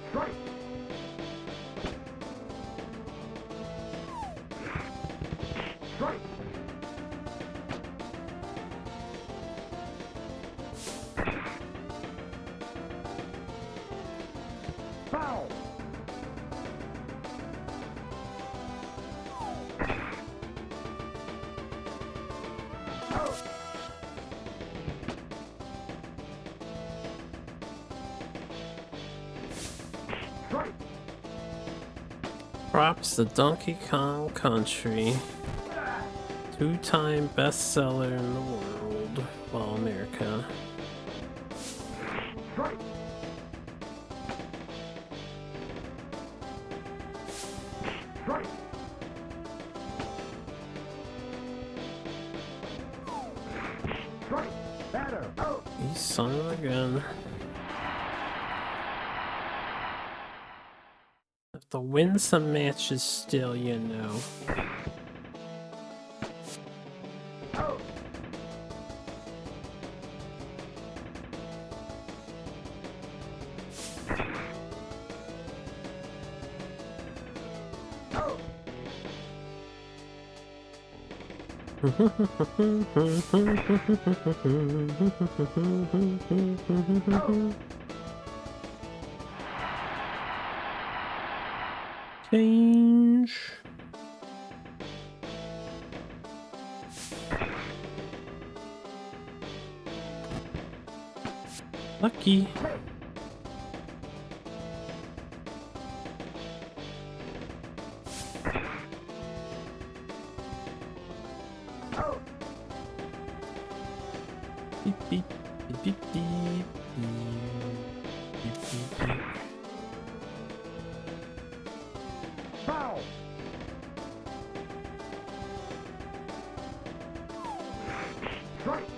Strike. Strike. Foul. Out. Strike. Props to Donkey Kong Country. Two-time bestseller in the world. Well, America. Strike. Strike. Strike. Batter. Out. You son of a gun. Have to win some matches still, you know. Out. Out. Change. Lucky. Out. Beep beep beep beep beep beep beep beep. Foul. Strike.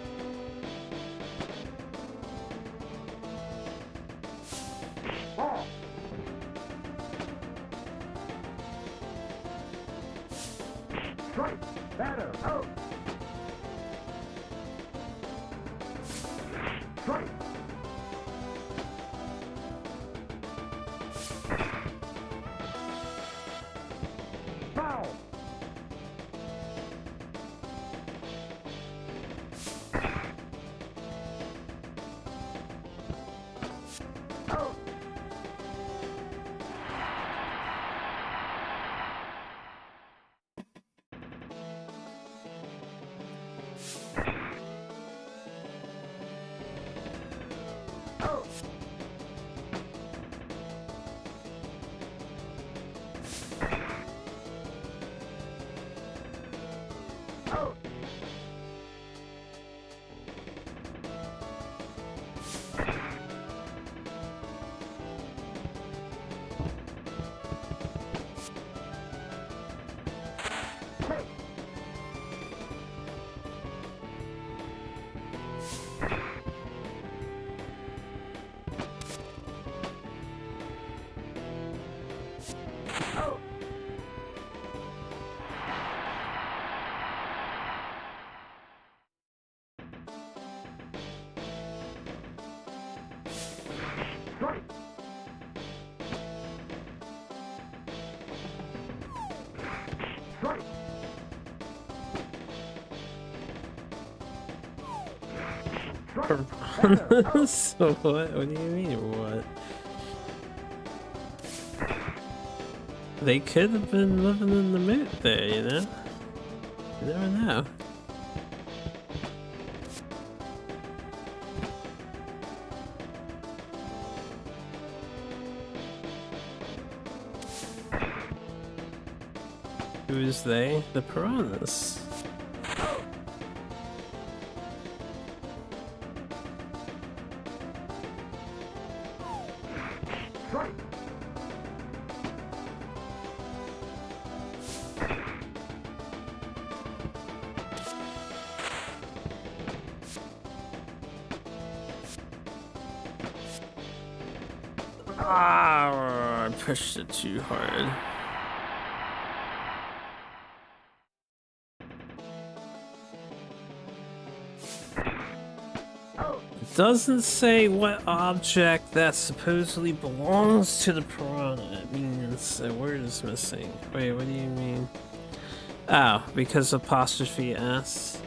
Ball. Strike. Batter. Out. Strike. Foul. Out. Out. Out. Take. Out. Strike. Strike. Strike. Batter. Out. So what? What do you mean what? They could have been living in the mood there, you know? You never know. Who's they? The piranhas. Strike. Ah, I pushed it too hard. Out. It doesn't say what object that supposedly belongs to the piranha. It means a word is missing. Wait, what do you mean? Oh, because apostrophe S.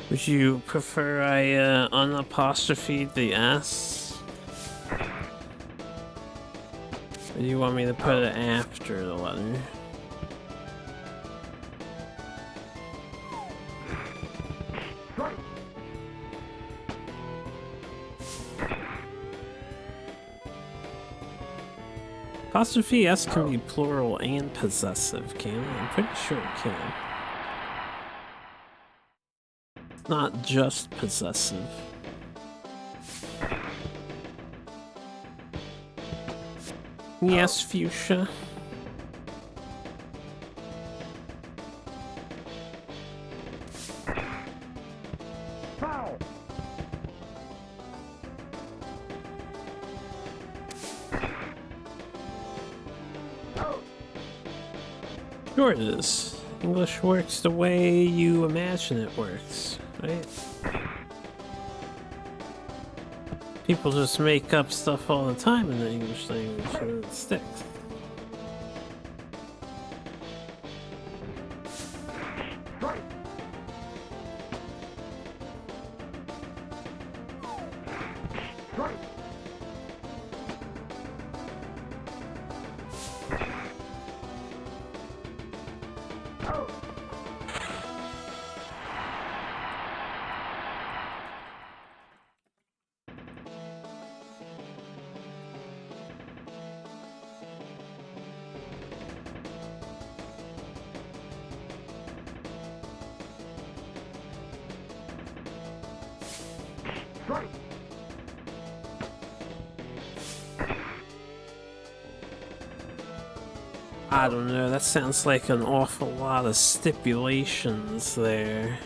Would you prefer I unapostrophe the S? Or do you want me to put it after the letter? Strike. Apostrophe S can be plural and possessive, can it? I'm pretty sure it can. not just possessive. Yes, Fuchsia. Foul. Sure it is. English works the way you imagine it works, right? People just make up stuff all the time in the English language and it sticks. Strike. Strike. Out. Strike. I don't know, that sounds like an awful lot of stipulations there.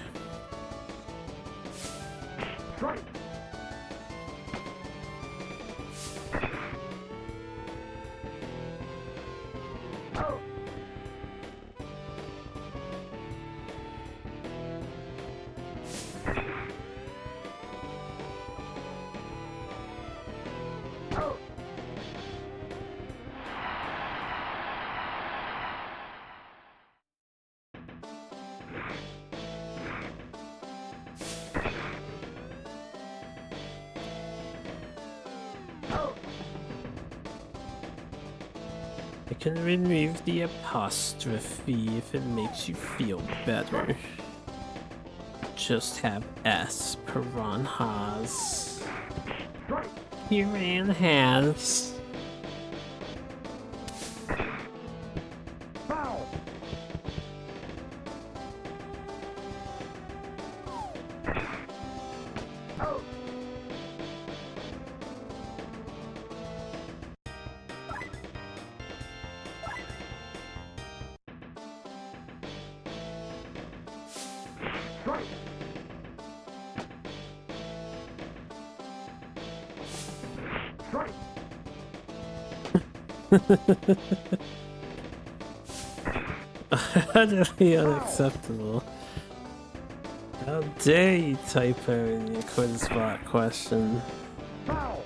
Strike. Out. Out. Out. I can remove the apostrophe if it makes you feel better. Just have S piranhas. Strike. Piranhas. Foul. Out. Strike. Strike. Utterly unacceptable. How dare you typo in your quiz bot question? Foul.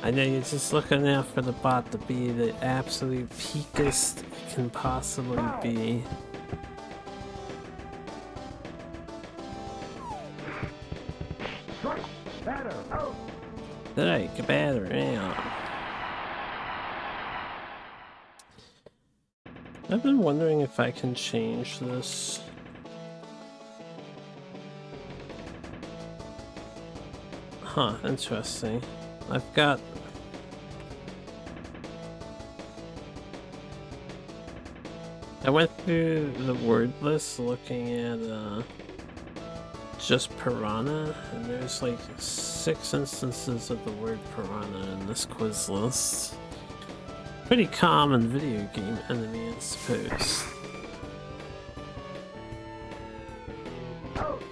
I know you're just looking out for the bot to be the absolute peakest it can possibly be. Strike. Batter. Out. Alright, get better now. I've been wondering if I can change this. Huh, interesting. I've got... I went through the word list looking at just piranha, and there's like 6 instances of the word piranha in this quiz list. Pretty common video game enemy, I suppose. Out.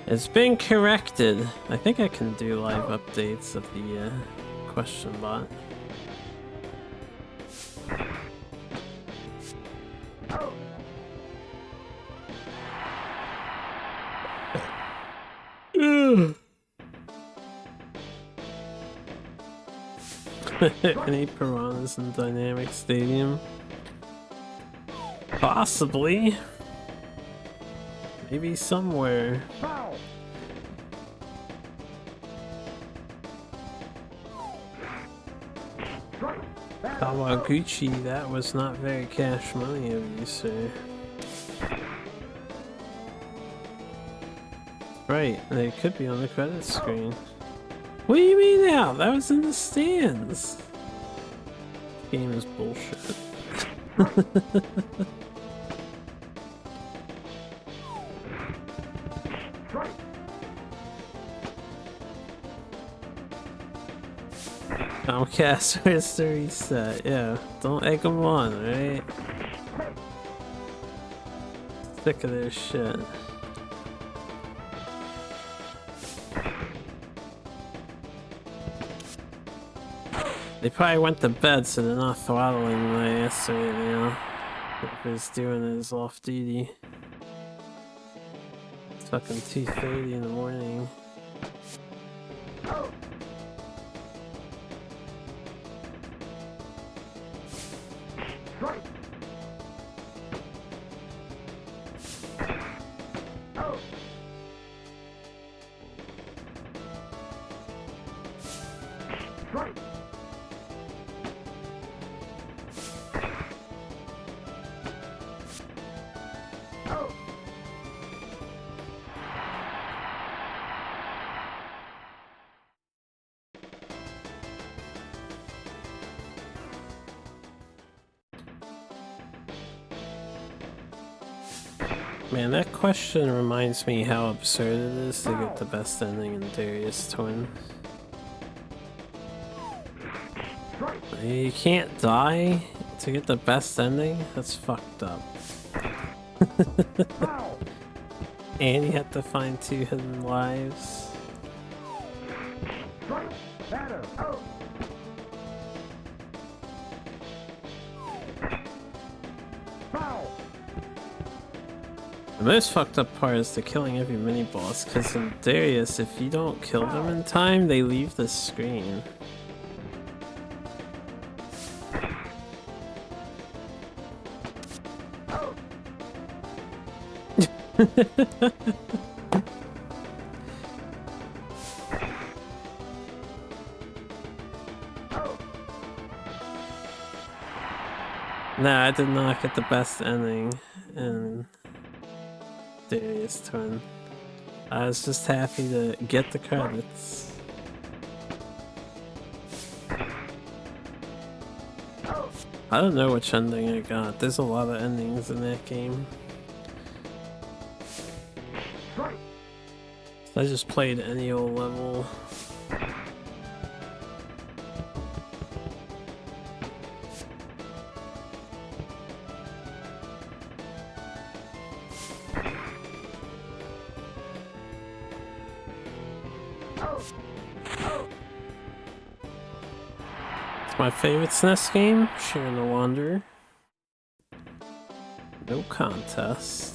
It's been corrected. I think I can do live updates of the question bot. Out. Any piranhas in Dynamic Stadium? Possibly. Maybe somewhere. Foul. Strike. Batter. Kawaguchi, that was not very cash money of you, sir. Right, they could be on the credit screen. What do you mean now? That was in the stands. Game is bullshit. Strike. Comcast, where's the reset? Yeah, don't egg them on, right? Sick of this shit. They probably went to bed, so they're not throttling my ass right now. Whoever's doing it is off duty. It's fucking 2:30 in the morning. Strike. Oh. Strike. Oh. Man, that question reminds me how absurd it is to get the best ending in Darius Twin. You can't die to get the best ending? That's fucked up. And you have to find 2 hidden lives. Strike. Batter. Oh. Foul. The most fucked up part is the killing every mini boss, because in Darius, if you don't kill them in time, they leave the screen. Nah, I did not get the best ending in Darius Twin. I was just happy to get the credits. I don't know which ending I got. There's a lot of endings in that game. I just played any old level. It's my favorite SNES game, Sharing the Wanderer. No contest.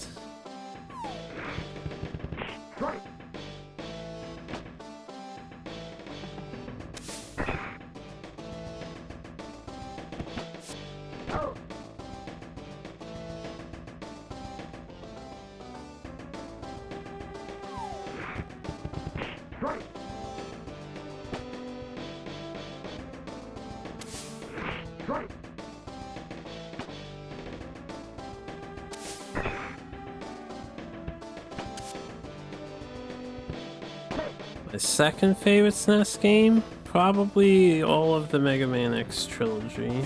My second favorite SNES game? Probably all of the Mega Man X trilogy.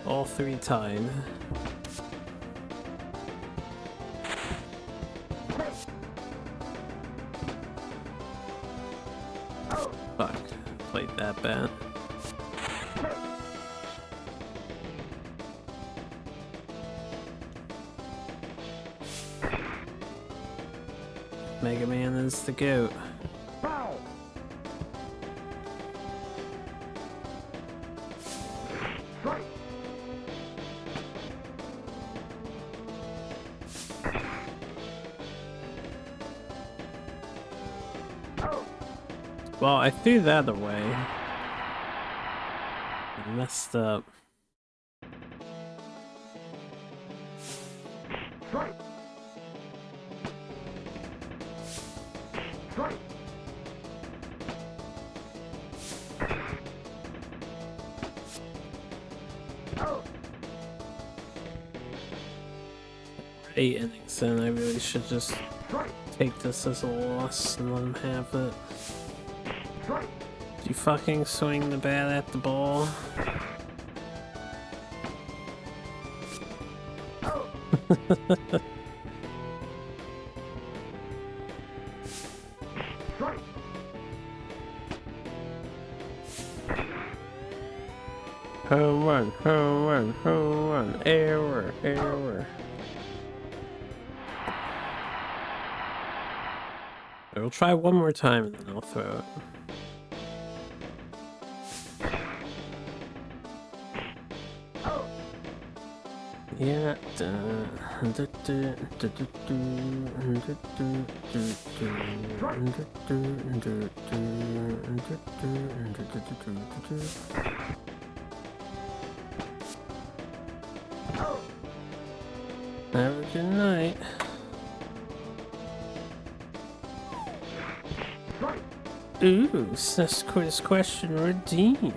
All 3 tied. Fuck, played that bad. Mega Man is the GOAT. Foul. Strike. Oh. Well, I threw that away. I messed up. Strike. Strike. Oh. 8 innings in, I really should just Strike. take this as a loss and let him have it. Strike. Did you fucking swing the bat at the ball? Strike. Home run, home run, home run. Error, error. We'll try one more time and then I'll throw it. Yeah. Have a good night. Ooh, SNES quiz question redeem.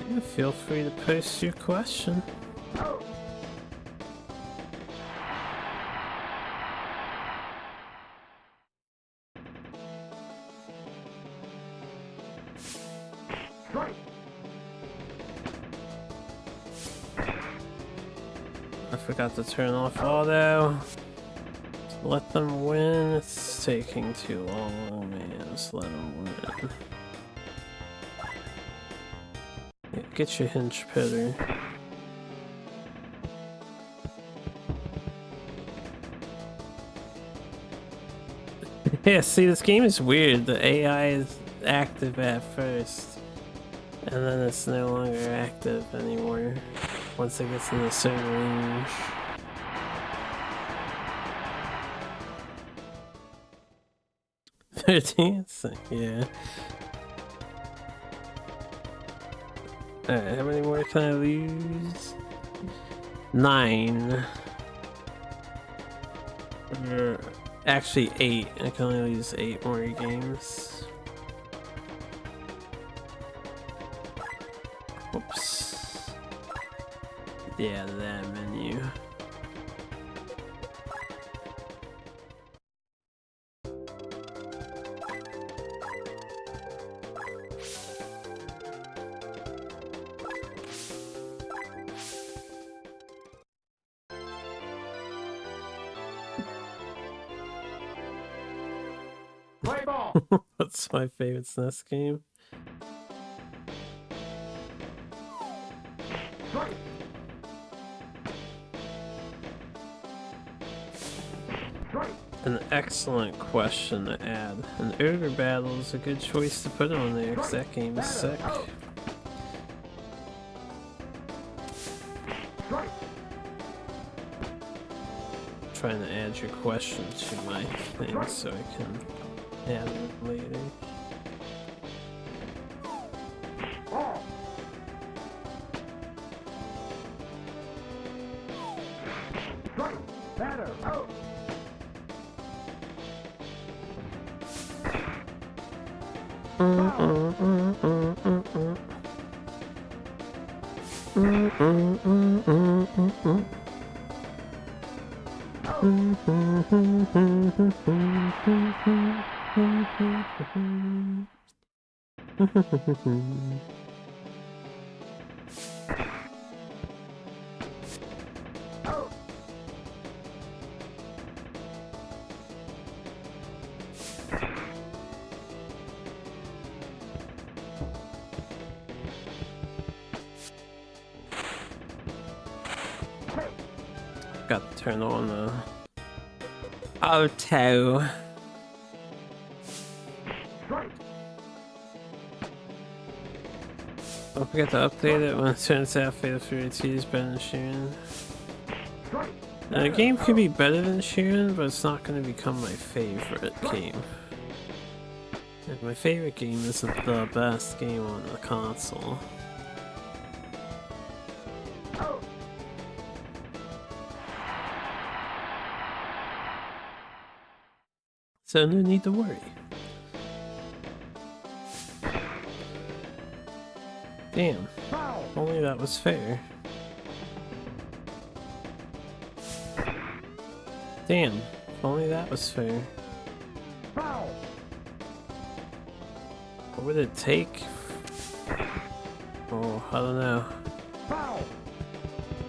Yeah, feel free to post your question. I forgot to turn off auto. Let them win. It's taking too long, man. Just let them win. Yeah, get your hinge pitter. Yeah, see, this game is weird. The AI is active at first, and then it's no longer active anymore once it gets in a certain range. They're dancing, yeah. Alright, how many more can I lose? 9. Actually 8. I can only lose 8 more games. Whoops. Yeah, that menu. Play ball. That's my favorite SNES game. Strike. Strike. An excellent question to add. An ogre battle is a good choice to put on there because that game is sick. Strike. Trying to add your question to my thing so I can add it later. Ball. Strike. Batter. Out. Got to turn on the auto. Don't forget to update it when it turns out Fatal Fury 2 is better than Sheeran. Now, the game could be better than Sheeran, but it's not going to become my favorite game. And my favorite game isn't the best game on the console. So no need to worry. Damn, if only that was fair. Damn, if only that was fair. What would it take? Oh, I don't know.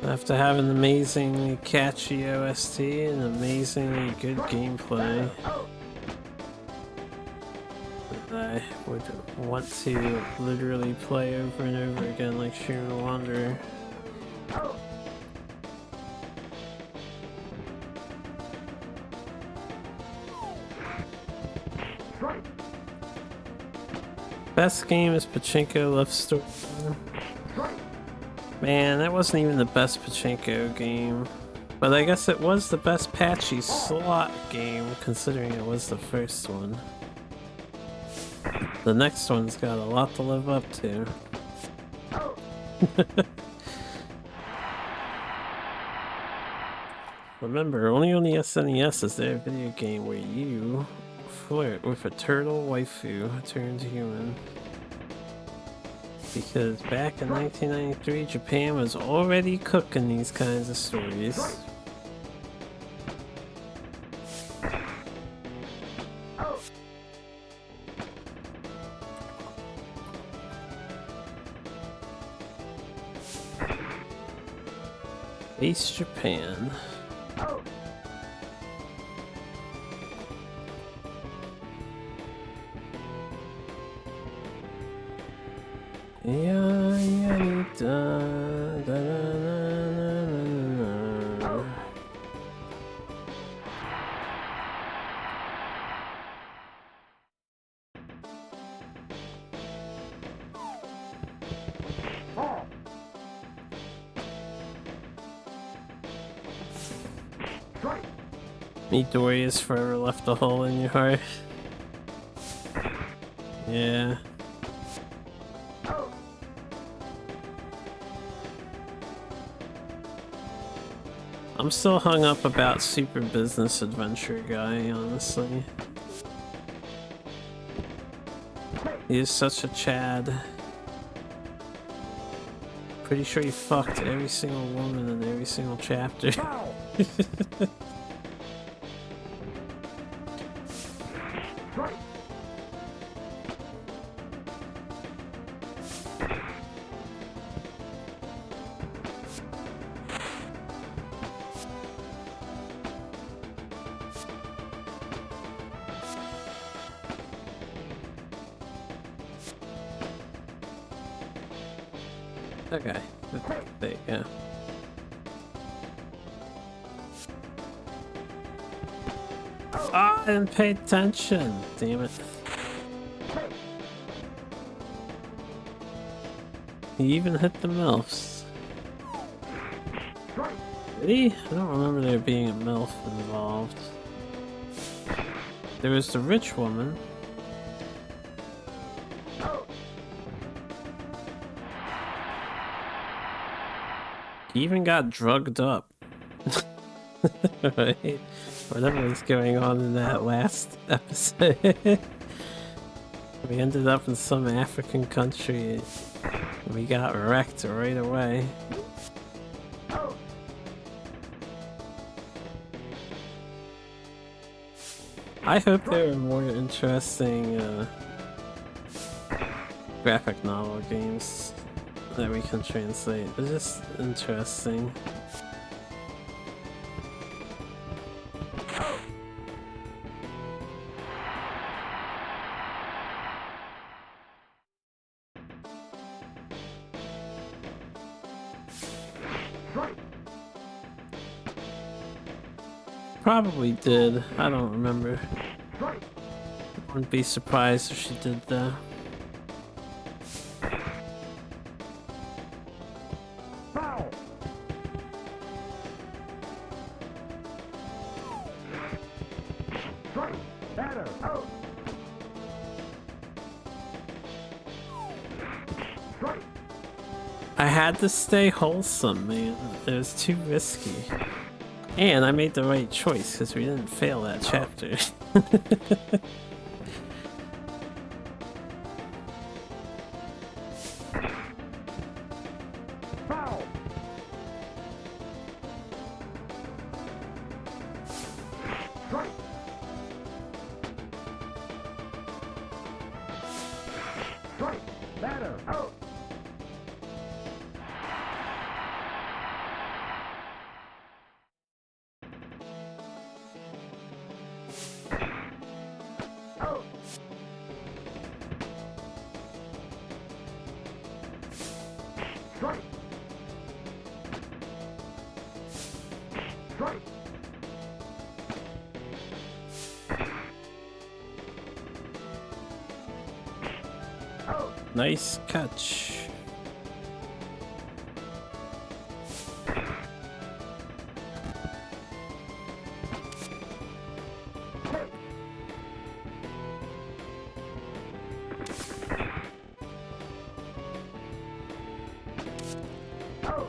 After having an amazingly catchy OST and amazingly good gameplay, that I would want to literally play over and over again like Sharon Wanderer. Best game is Pachinko Love Story. Man, that wasn't even the best Pachinko game. But I guess it was the best patchy slot game, considering it was the first one. The next one's got a lot to live up to. Remember, only on the SNES is there a video game where you flirt with a turtle waifu turned human. Because back in 1993, Japan was already cooking these kinds of stories. East Japan. Midori has forever left a hole in your heart. Yeah. I'm still hung up about Super Business Adventure Guy, honestly. He is such a Chad. Pretty sure he fucked every single woman in every single chapter. Okay, there you go. Ah, I didn't pay attention. Damn it. He even hit the MILFs. Did he? I don't remember there being a MILF involved. There was the rich woman. He even got drugged up. Right? Whatever was going on in that last episode. We ended up in some African country. We got wrecked right away. I hope there are more interesting graphic novel games that we can translate. It's just interesting. Probably did. I don't remember. Wouldn't be surprised if she did though. I had to stay wholesome, man. It was too risky. And I made the right choice because we didn't fail that chapter. Strike. Strike. Out. Nice catch. Out.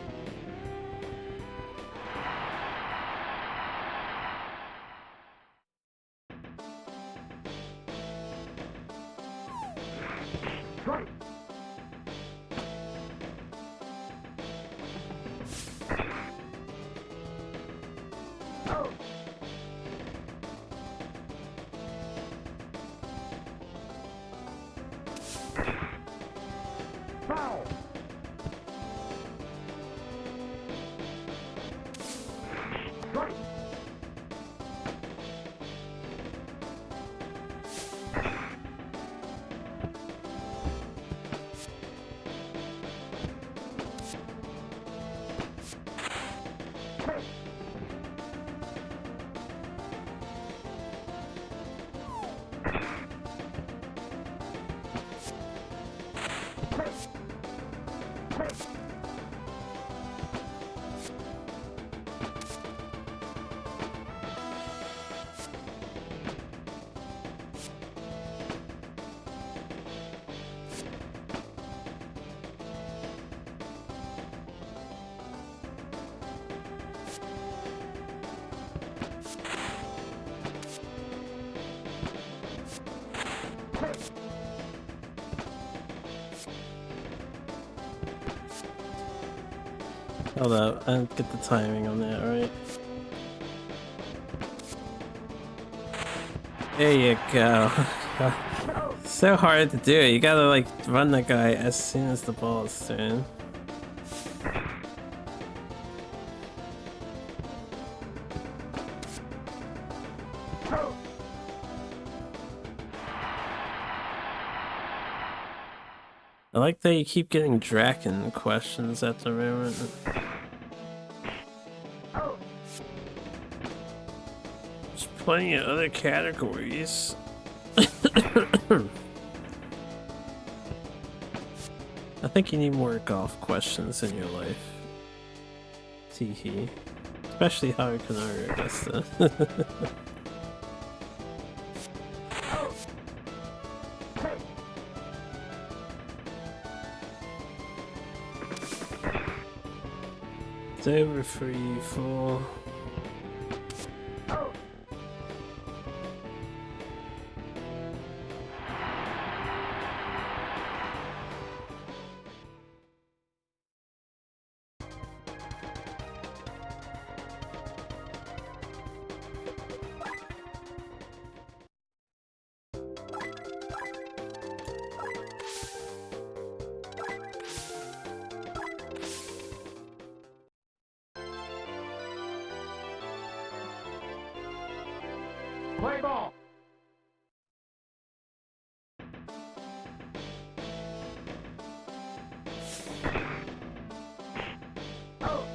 Strike. Out. Foul. Strike. Hit. Hit. Hit. Hit. Hold up, I didn't get the timing on that right. There you go. So hard to do. You gotta like run the guy as soon as the ball is thrown. Out. I like that you keep getting Draken questions at the moment. Out. There's plenty of other categories. I think you need more golf questions in your life. Teehee. Especially Harukanari Augusta. Out. Hit. It's over for you, fool. Out. Play ball. Out.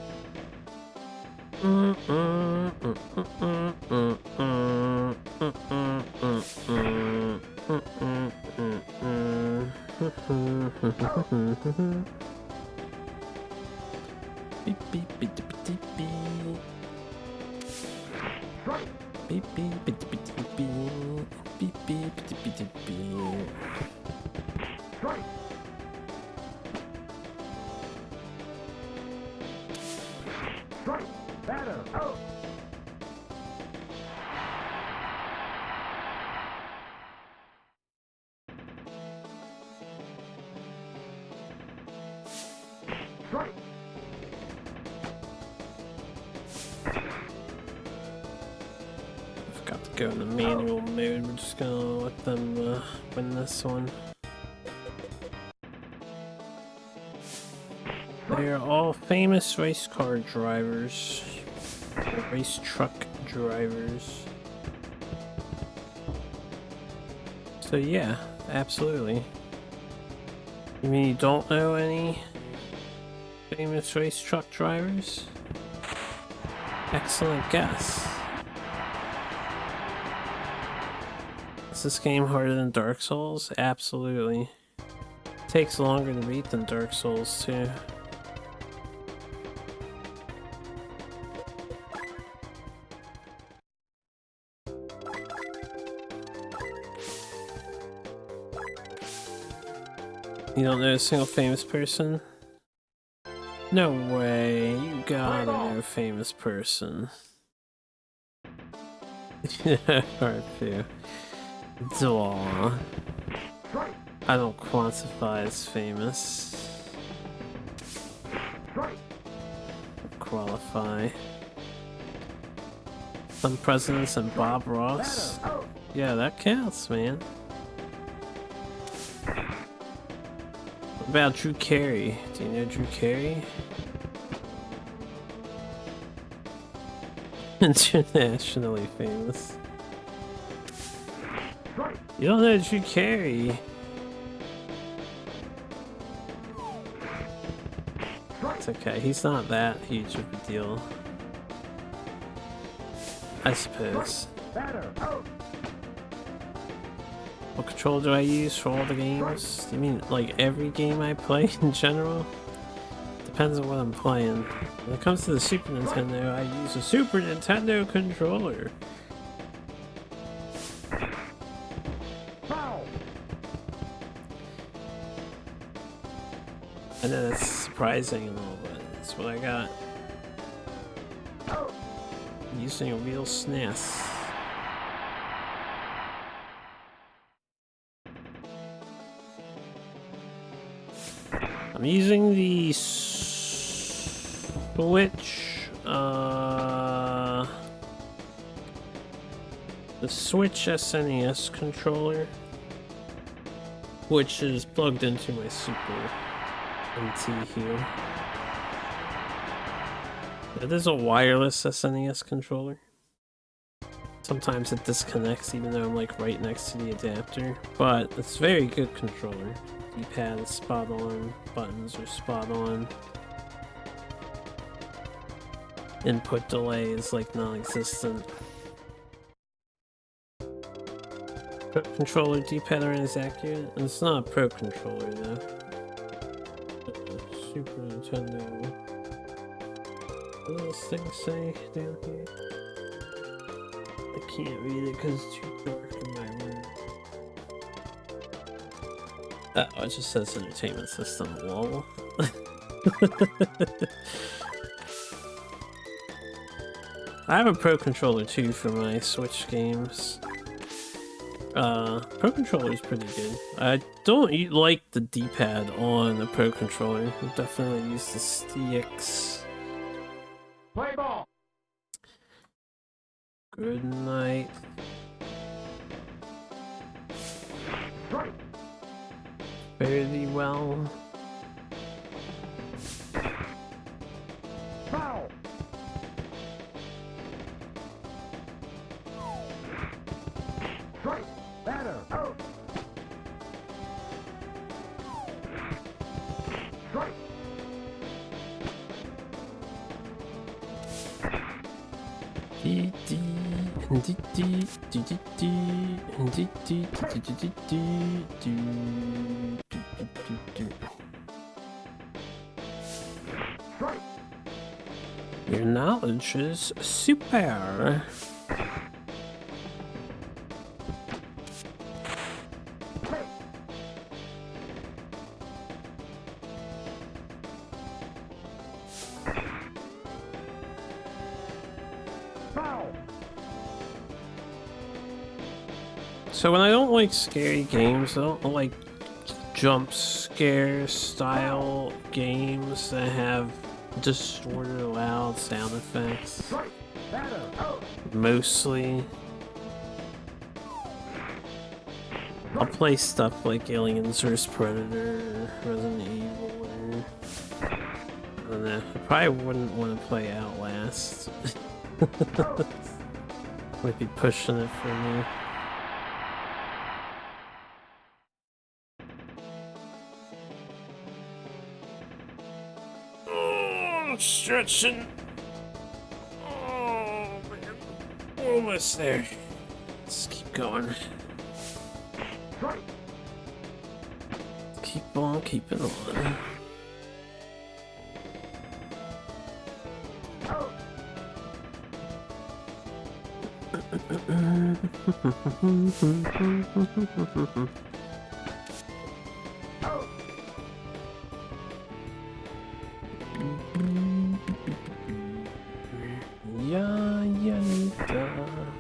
Beep beep beep beep beep beep. Strike. Beep beep beep beep beep beep beep beep beep beep beep. Strike. Strike. Batter. Out. Strike. I forgot to go into manual mode. We're just gonna let them win this one. They are all famous race car drivers, race truck drivers. So yeah, absolutely. You mean you don't know any? Famous race truck drivers? Excellent guess. Is this game harder than Dark Souls? Absolutely. Takes longer to beat than Dark Souls too. You don't know a single famous person? No way, you gotta know a famous person. Hard to. Daw. I don't quantify as famous. Qualify. Some presidents and Bob Ross. Yeah, that counts, man. What about Drew Carey? Do you know Drew Carey? Internationally famous. You don't know Drew Carey? It's okay, he's not that huge of a deal. I suppose. What controller do I use for all the games? You mean like every game I play in general? Depends on what I'm playing. When it comes to the Super Nintendo, I use a Super Nintendo controller. I know that's surprising and all, but that's what I got. Using a real SNES. I'm using the Switch SNES controller, which is plugged into my Super MT here. It is a wireless SNES controller. Sometimes it disconnects even though I'm like right next to the adapter, but it's a very good controller. D-pad is spot on, buttons are spot on. Input delay is like non-existent. Pro controller D-pad is accurate. It's not a Pro controller though. Super Nintendo. What does this thing say down here? I can't read it because it's too dark in my room. Oh, it just says entertainment system, lol. I have a Pro controller too for my Switch games. Pro controller is pretty good. I don't like the D-pad on a Pro controller. I definitely use the sticks. Play ball. Good night. Fairly well. Foul. Strike. Batter. Out. Strike. Your knowledge is super. So when I don't like scary games, I don't like jump scare style games that have distorted loud sound effects. Mostly. I'll play stuff like Aliens vs Predator, Resident Evil, or I don't know. I probably wouldn't want to play Outlast. Might be pushing it for me. stretching. Oh man, almost there. Let's keep going. Strike. Keep on keeping on. Out. Out.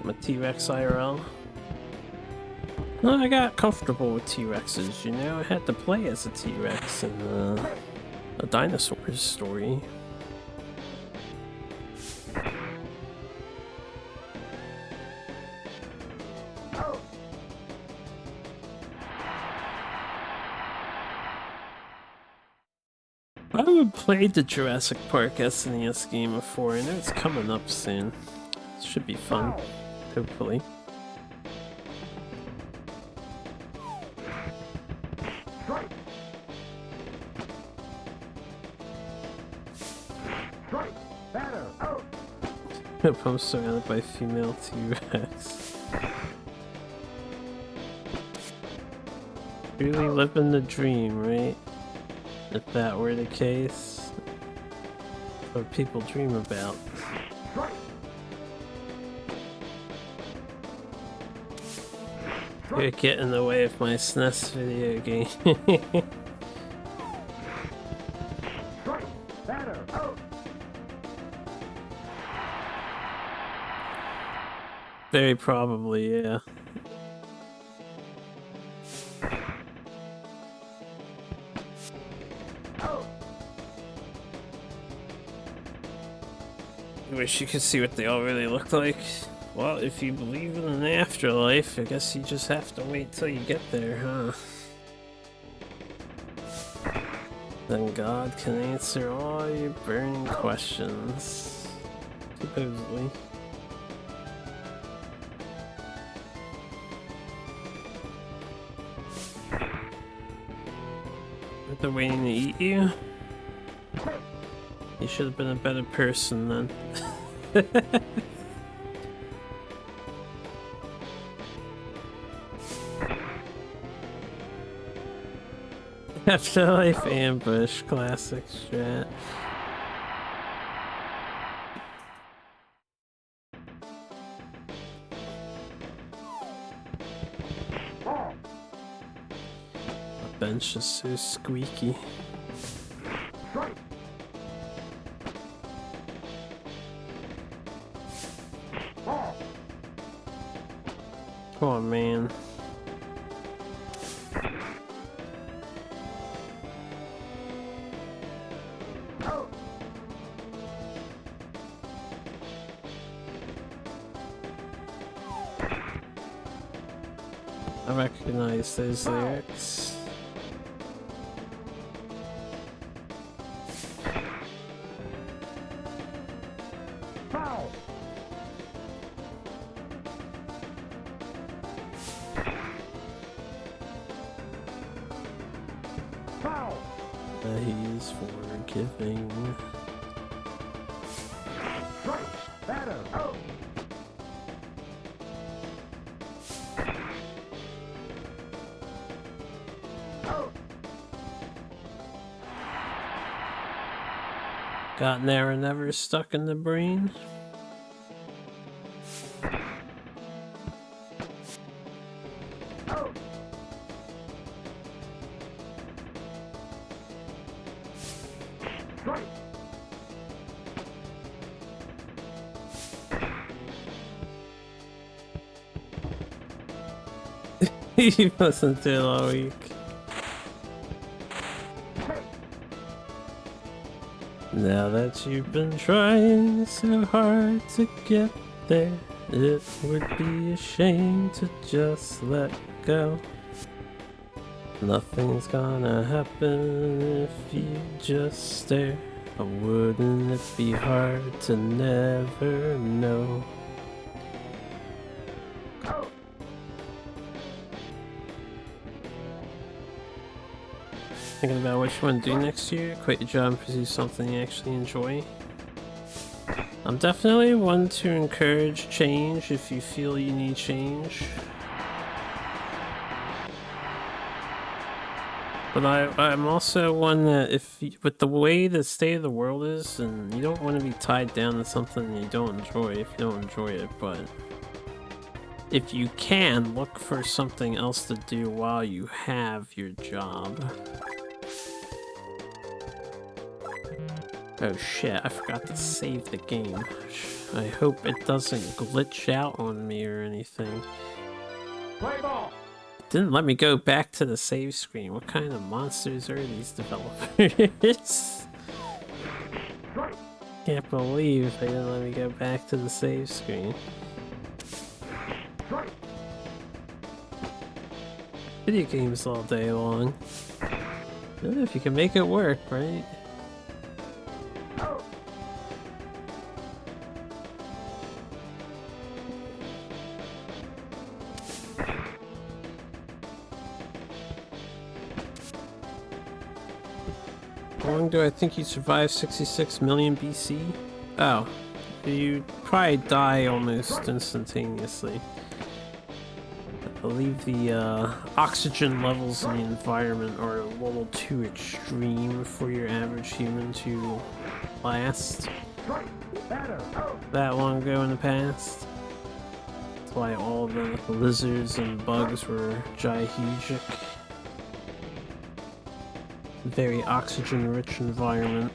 I'm a T-Rex IRL. Well, I got comfortable with T-Rexes, you know? I had to play as a T-Rex in a dinosaur's story. Out. I haven't played the Jurassic Park SNES game before. I know it's coming up soon. It should be fun, hopefully. Strike. Strike. Batter. Out. Hope I'm surrounded by female T-Rex. Really living the dream, right? If that were the case, what people dream about. Strike. You're getting in the way of my SNES video game. Strike. Batter. Out. Very probably, yeah. Out. I wish you could see what they all really look like. Well, if you believe in an afterlife, I guess you just have to wait till you get there, huh? Then God can answer all your burning questions. Supposedly. They're waiting to eat you? You should have been a better person then. Afterlife ambush, classic strat. Ball. The bench is so squeaky. Strike. Ball. Come on, man. Out. I recognize those lyrics. Foul. Foul. He's forgiving. Strike. Batter. Out. Out. Got there and never stuck in the brain. Out. Strike. He wasn't there all week. Now that you've been trying so hard to get there, it would be a shame to just let go. Nothing's gonna happen if you just stare. But wouldn't it be hard to never know? thinking about what you want to do next year? Quit your job and pursue something you actually enjoy? I'm definitely one to encourage change if you feel you need change. But I'm also one that with the way the state of the world is, and you don't want to be tied down to something you don't enjoy if you don't enjoy it, but if you can, look for something else to do while you have your job. Oh shit, I forgot to save the game. I hope it doesn't glitch out on me or anything. Play ball. Didn't let me go back to the save screen. What kind of monsters are these developers? Can't believe they didn't let me go back to the save screen. Video games all day long. If you can make it work, right? How long do I think you survived 66 million BC? Oh, you probably die almost instantaneously. I believe the oxygen levels in the environment are a little too extreme for your average human to last that long ago in the past. That's why all the lizards and bugs were gigantic. Very oxygen-rich environment.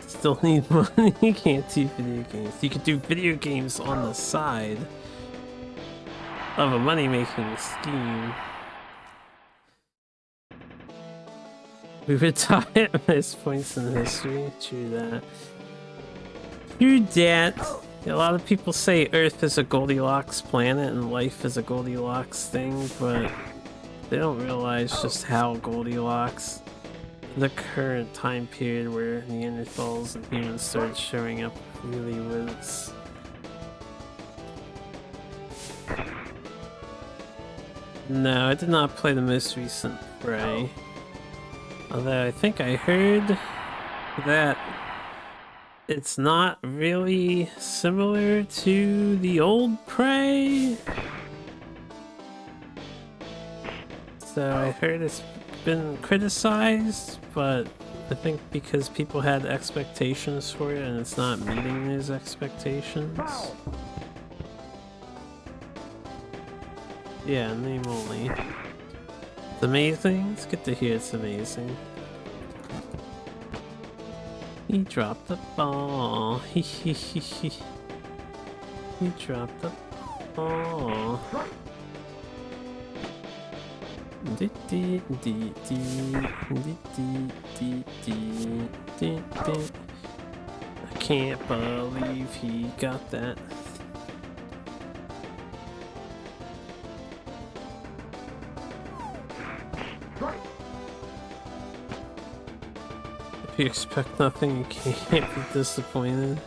Still need money. You can't do video games. You could do video games on the side of a money-making scheme. We would die at most points in history. True that. True that. A lot of people say Earth is a Goldilocks planet and life is a Goldilocks thing, but they don't realize just how Goldilocks, the current time period where Neanderthals and humans started showing up, really was. No, I did not play the most recent Prey. Although I think I heard that it's not really similar to the old Prey. So I heard it's been criticized, but I think because people had expectations for it and it's not meeting those expectations. Yeah, name only. It's amazing. It's good to hear it's amazing. He dropped the ball. He dropped the ball. I can't believe he got that. If you expect nothing, you can't be disappointed.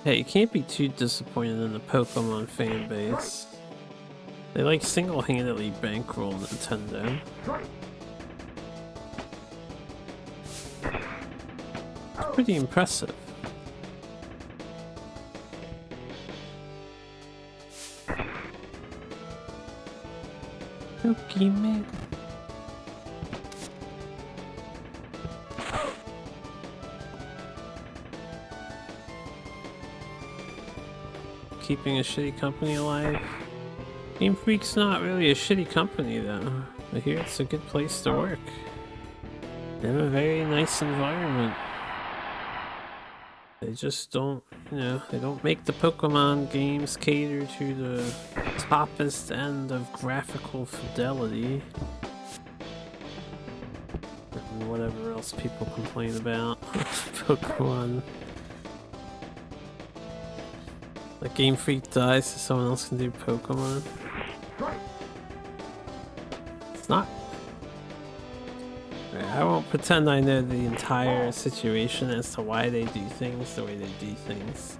Hey, you can't be too disappointed in the Pokemon fan base. They like single-handedly bankroll Nintendo. It's pretty impressive. Pokemon. Keeping a shitty company alive. Game Freak's not really a shitty company though. I hear it's a good place to work. They have a very nice environment. They just don't, you know, they don't make the Pokemon games cater to the toppest end of graphical fidelity. And whatever else people complain about. Pokemon. Like Game Freak dies so someone else can do Pokemon. It's not. I won't pretend I know the entire situation as to why they do things the way they do things.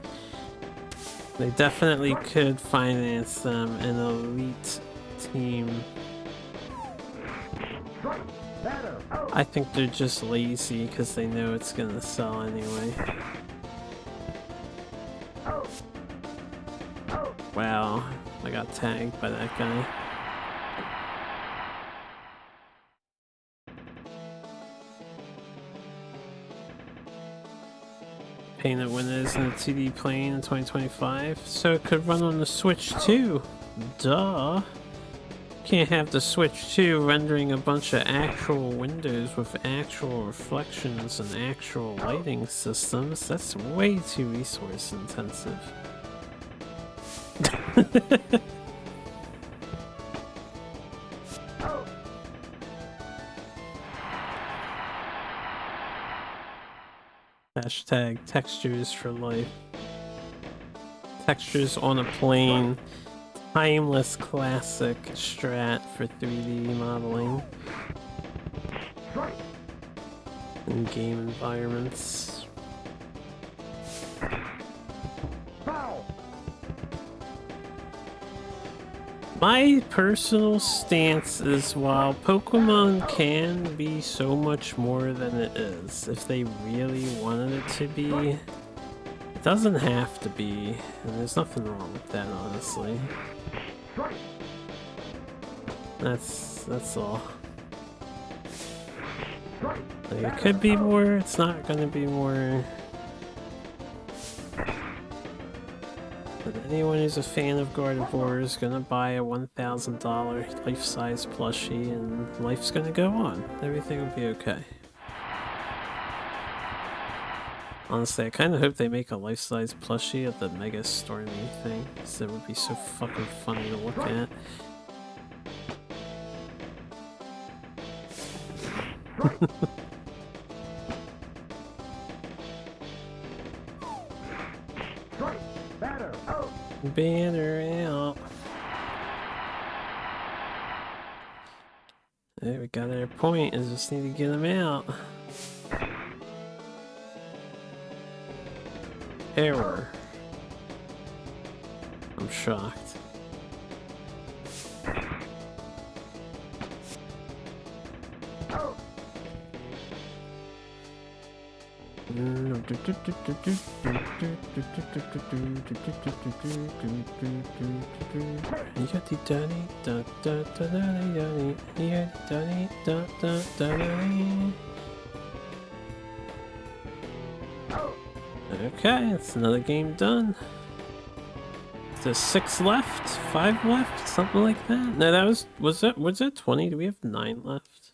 They definitely could finance them an elite team. I think they're just lazy because they know it's gonna sell anyway. Wow, I got tagged by that guy. Painted Windows in the 2D plane in 2025, so it could run on the Switch too. Duh. Can't have the Switch 2 rendering a bunch of actual windows with actual reflections and actual lighting systems. That's way too resource intensive. Hashtag textures for life. Textures on a plane. Timeless classic strat for 3D modeling. In game environments. My personal stance is while Pokemon can be so much more than it is, if they really wanted it to be, it doesn't have to be, and there's nothing wrong with that, honestly. That's all. Like, it could be more, it's not gonna be more. But anyone who's a fan of Gardevoir is gonna buy a $1,000 life-size plushie and life's gonna go on. Everything will be okay. Honestly, I kinda hope they make a life-size plushie of the Mega Stormy thing, because it would be so fucking funny to look at. Banner out. There, we got our point. I just need to get them out. Error. I'm shocked. Okay, that's another game done. There's 6 left? 5 left? Something like that? No, that was that 20? Do we have 9 left?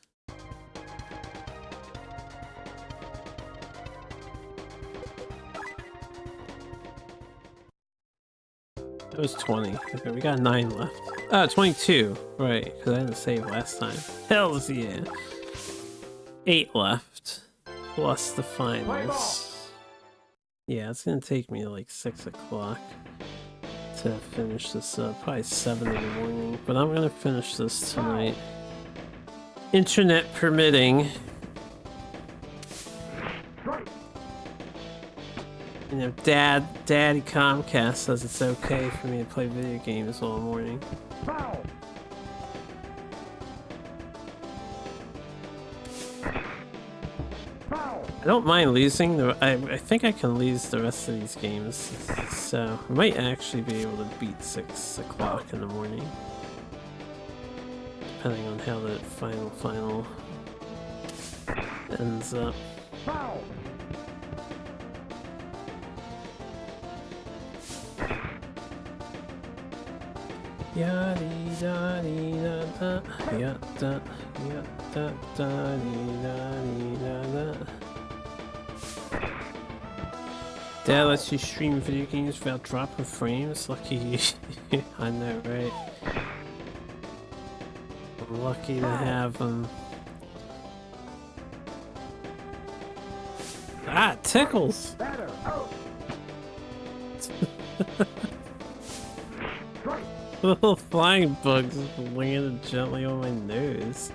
It was 20. Okay, we got 9 left. 22. Right, because I didn't save last time. Hells yeah. 8 left. Plus the finals. Yeah, it's gonna take me like 6 o'clock to finish this up. Probably 7 in the morning. But I'm gonna finish this tonight. Internet permitting. You know, Daddy Comcast says it's okay for me to play video games all morning. I don't mind losing. I think I can lose the rest of these games, so I might actually be able to beat 6 o'clock in the morning, depending on how the final ends up. Yaddy da dee da da, yada yada da dee da da. Dad lets you stream video games without dropping frames. Lucky you. I know, right? I'm lucky to have them. Ah, it tickles! Little flying bugs landed gently on my nose.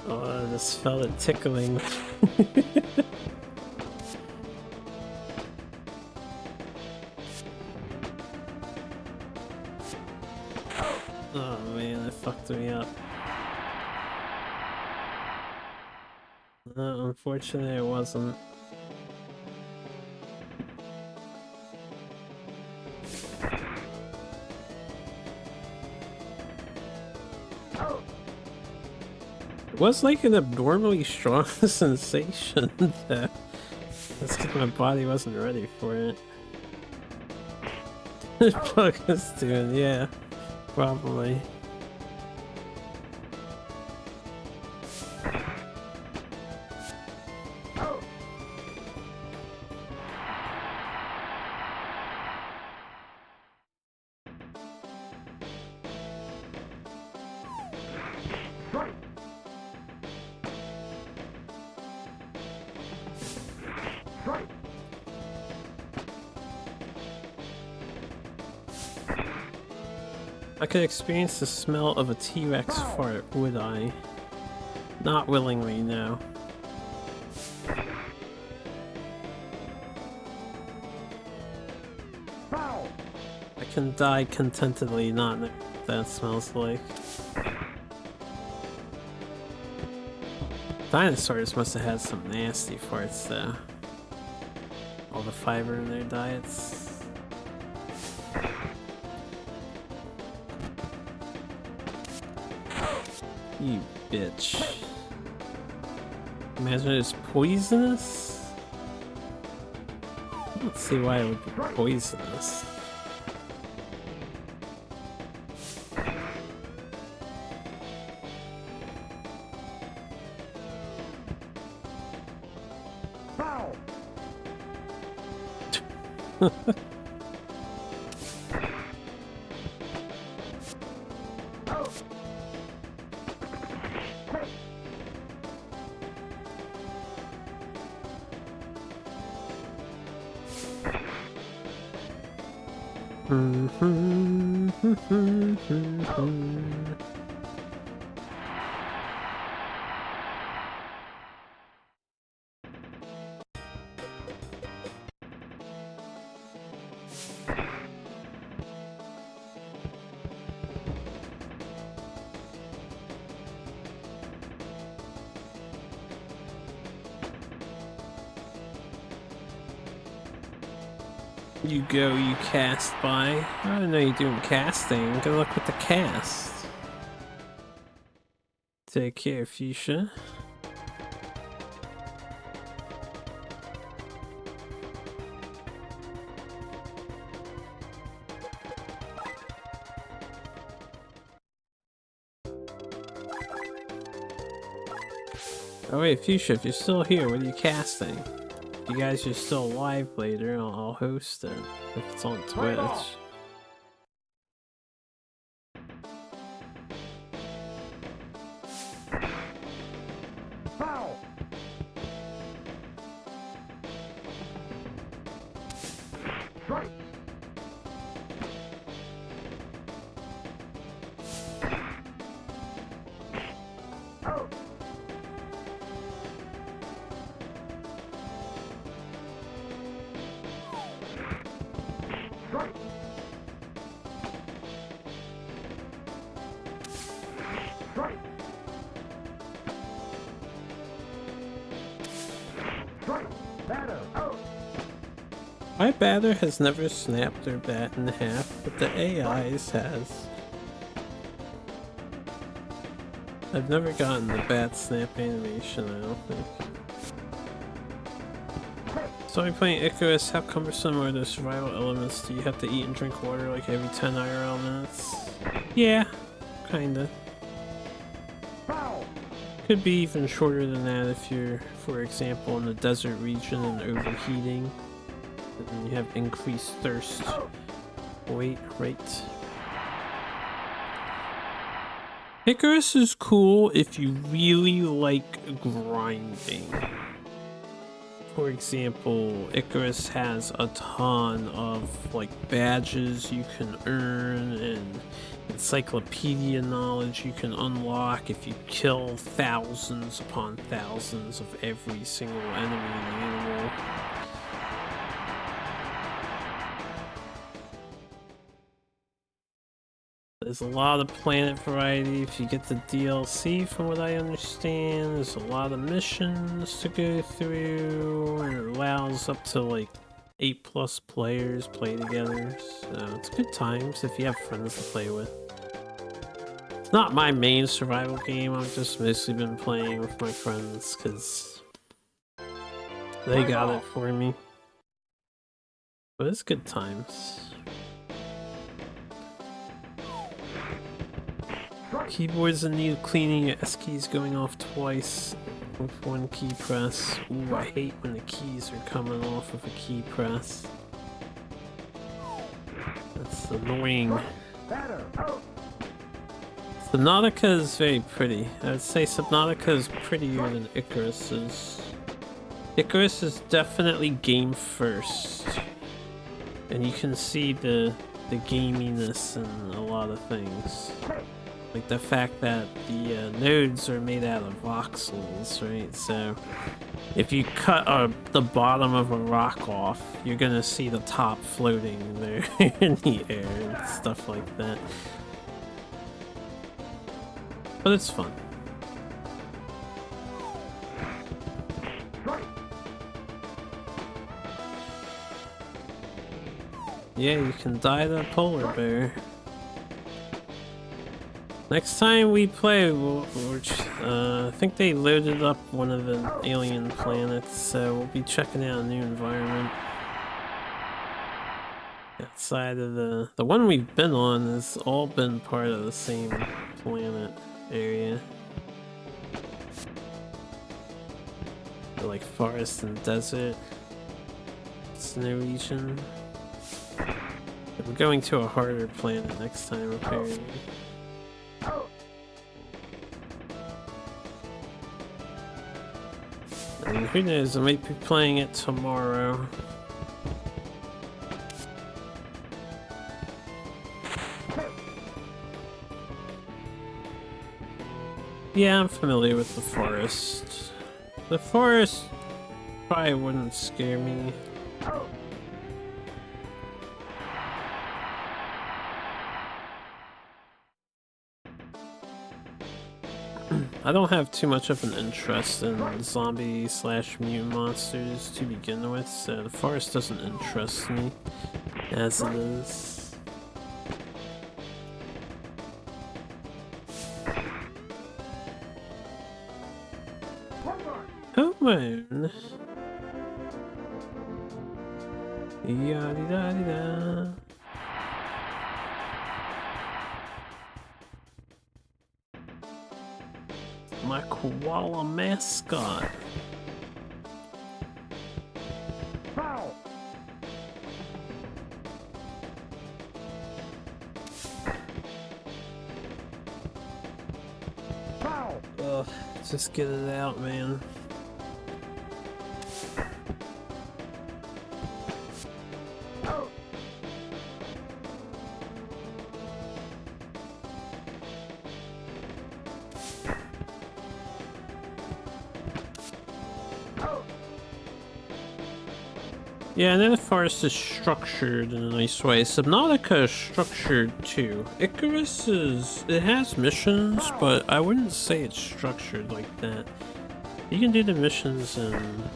Oh, I just felt it tickling. Oh man, that fucked me up. Unfortunately, it wasn't. It was like an abnormally strong sensation that that's because my body wasn't ready for it. Focus doing, yeah, probably. I could experience the smell of a T-Rex fart, would I? Not willingly, no. I can die contentedly not knowing what that smells like. Dinosaurs must have had some nasty farts though. All the fiber in their diets. You bitch. Imagine it's poisonous? Let's see why it would be poisonous. You go, you cast by. I don't know you're doing casting. Good luck with the cast. Take care, Fuchsia. Oh wait, Fuchsia, if you're still here, what are you casting? If you guys are still live later, I'll host it if it's on Twitch. My batter has never snapped their bat in half, but the AI's has. I've never gotten the bat snap animation, I don't think. So I'm playing Icarus. How cumbersome are the survival elements? Do you have to eat and drink water like every 10 IRL minutes? Yeah, kinda. Could be even shorter than that if you're, for example, in the desert region and overheating. And you have increased thirst. Wait, right. Icarus is cool if you really like grinding. For example, Icarus has a ton of like badges you can earn and encyclopedia knowledge you can unlock if you kill thousands upon thousands of every single enemy and animal. There's a lot of planet variety if you get the DLC, from what I understand. There's a lot of missions to go through, and it allows up to like 8+ players play together, so it's good times if you have friends to play with. It's not my main survival game, I've just mostly been playing with my friends because they got it for me. But it's good times. Keyboards in need of cleaning, your S keys going off twice with one key press. Ooh, I hate when the keys are coming off of a key press. That's annoying. Subnautica is very pretty. I would say Subnautica is prettier than Icarus is. Icarus is definitely game first. And you can see the gaminess in a lot of things. Like the fact that the nodes are made out of voxels, right? So if you cut the bottom of a rock off, you're gonna see the top floating there in the air and stuff like that. But it's fun. Yeah, you can dye the polar bear. Next time we play, I think they loaded up one of the alien planets, so we'll be checking out a new environment. Outside of the one we've been on has all been part of the same planet area. Like forest and desert, snow region. We're going to a harder planet next time, apparently. And who knows, I might be playing it tomorrow. Yeah, I'm familiar with the forest. The forest probably wouldn't scare me. I don't have too much of an interest in zombie/mutant monsters to begin with, so the forest doesn't interest me as it is. Homeworn. Yada-da-da-da. My koala mascot. Ugh, just get it out, man. Yeah, and then the forest is structured in a nice way. Subnautica is structured too. Icarus it has missions, but I wouldn't say it's structured like that. You can do the missions and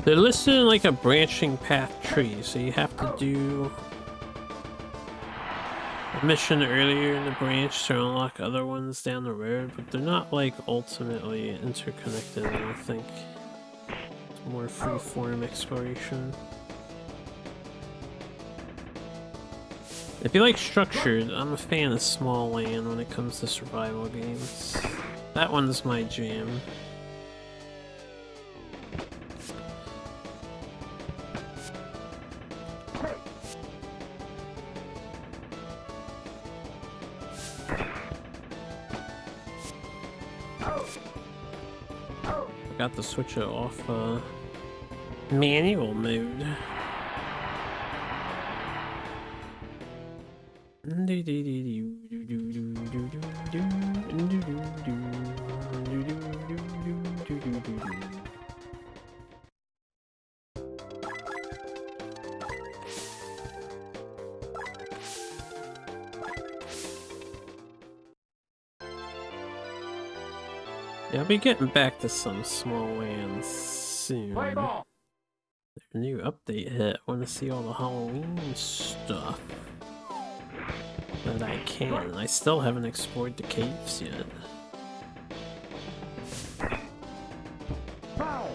they're listed in like a branching path tree, so you have to do a mission earlier in the branch to unlock other ones down the road, but they're not like ultimately interconnected, I don't think. More free-form exploration. If you like structured, I'm a fan of small land when it comes to survival games. That one's my jam. Forgot to switch it off manual mode. Yeah, I'll be getting back to some small lands soon. Play ball. New update hit. I want to see all the Halloween stuff that I can. I still haven't explored the caves yet. Foul.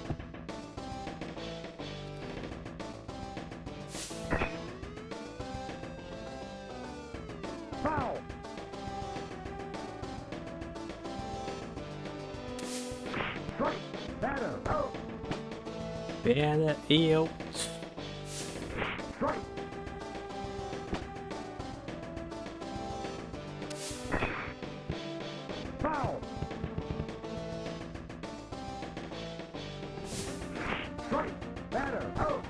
Foul. Strike. Batter. Out. Bad eel. Strike. Foul. Strike. Batter. Out.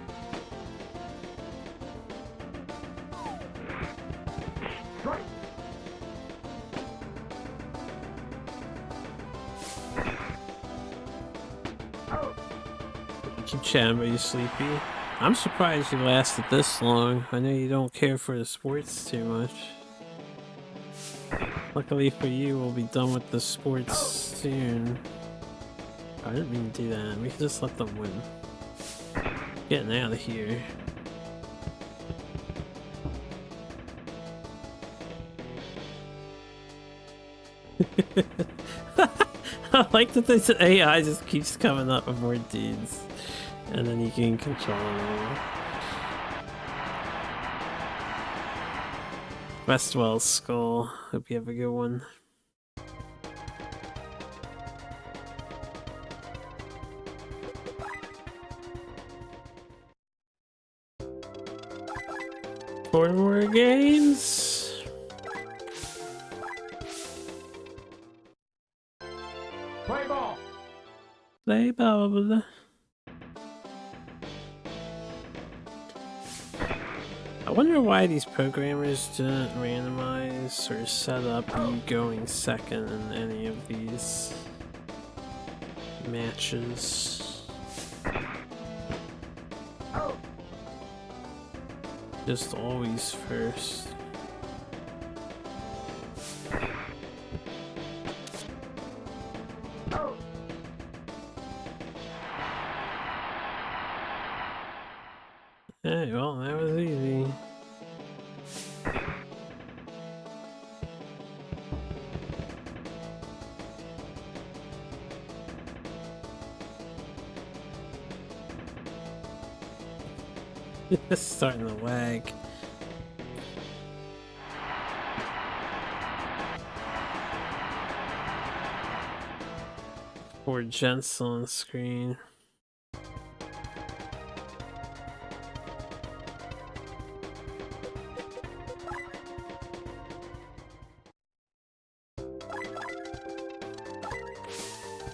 Strike. Out. Keep chatting, but you sleepy? I'm surprised you lasted this long. I know you don't care for the sports too much. Luckily for you, we'll be done with the sports soon. I didn't mean to do that. We can just let them win. Getting out of here. I like that this AI just keeps coming up with more dudes. And then you can control them. Westwell's skull. Hope you have a good one. Four more games. Play ball. Play ball. I wonder why these programmers didn't randomize or set up you going second in any of these matches. Just always first. Hey, well, that was easy. It's starting to lag. Poor gents on the screen.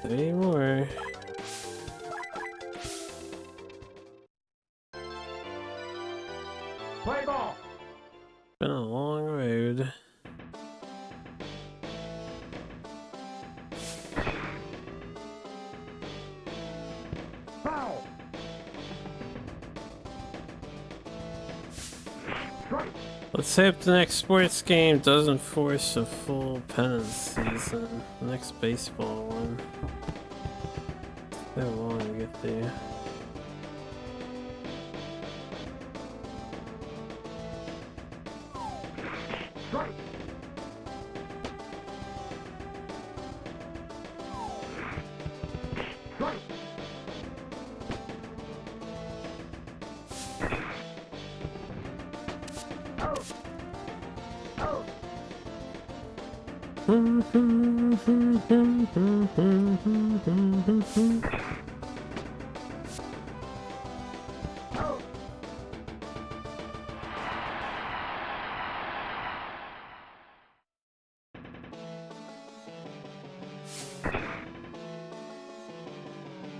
Three more. Play ball. Been a long road. Foul. Strike. Let's hope the next sports game doesn't force a full pennant season. The next baseball one. So long to get there. Strike. Strike. Out. Out. Out.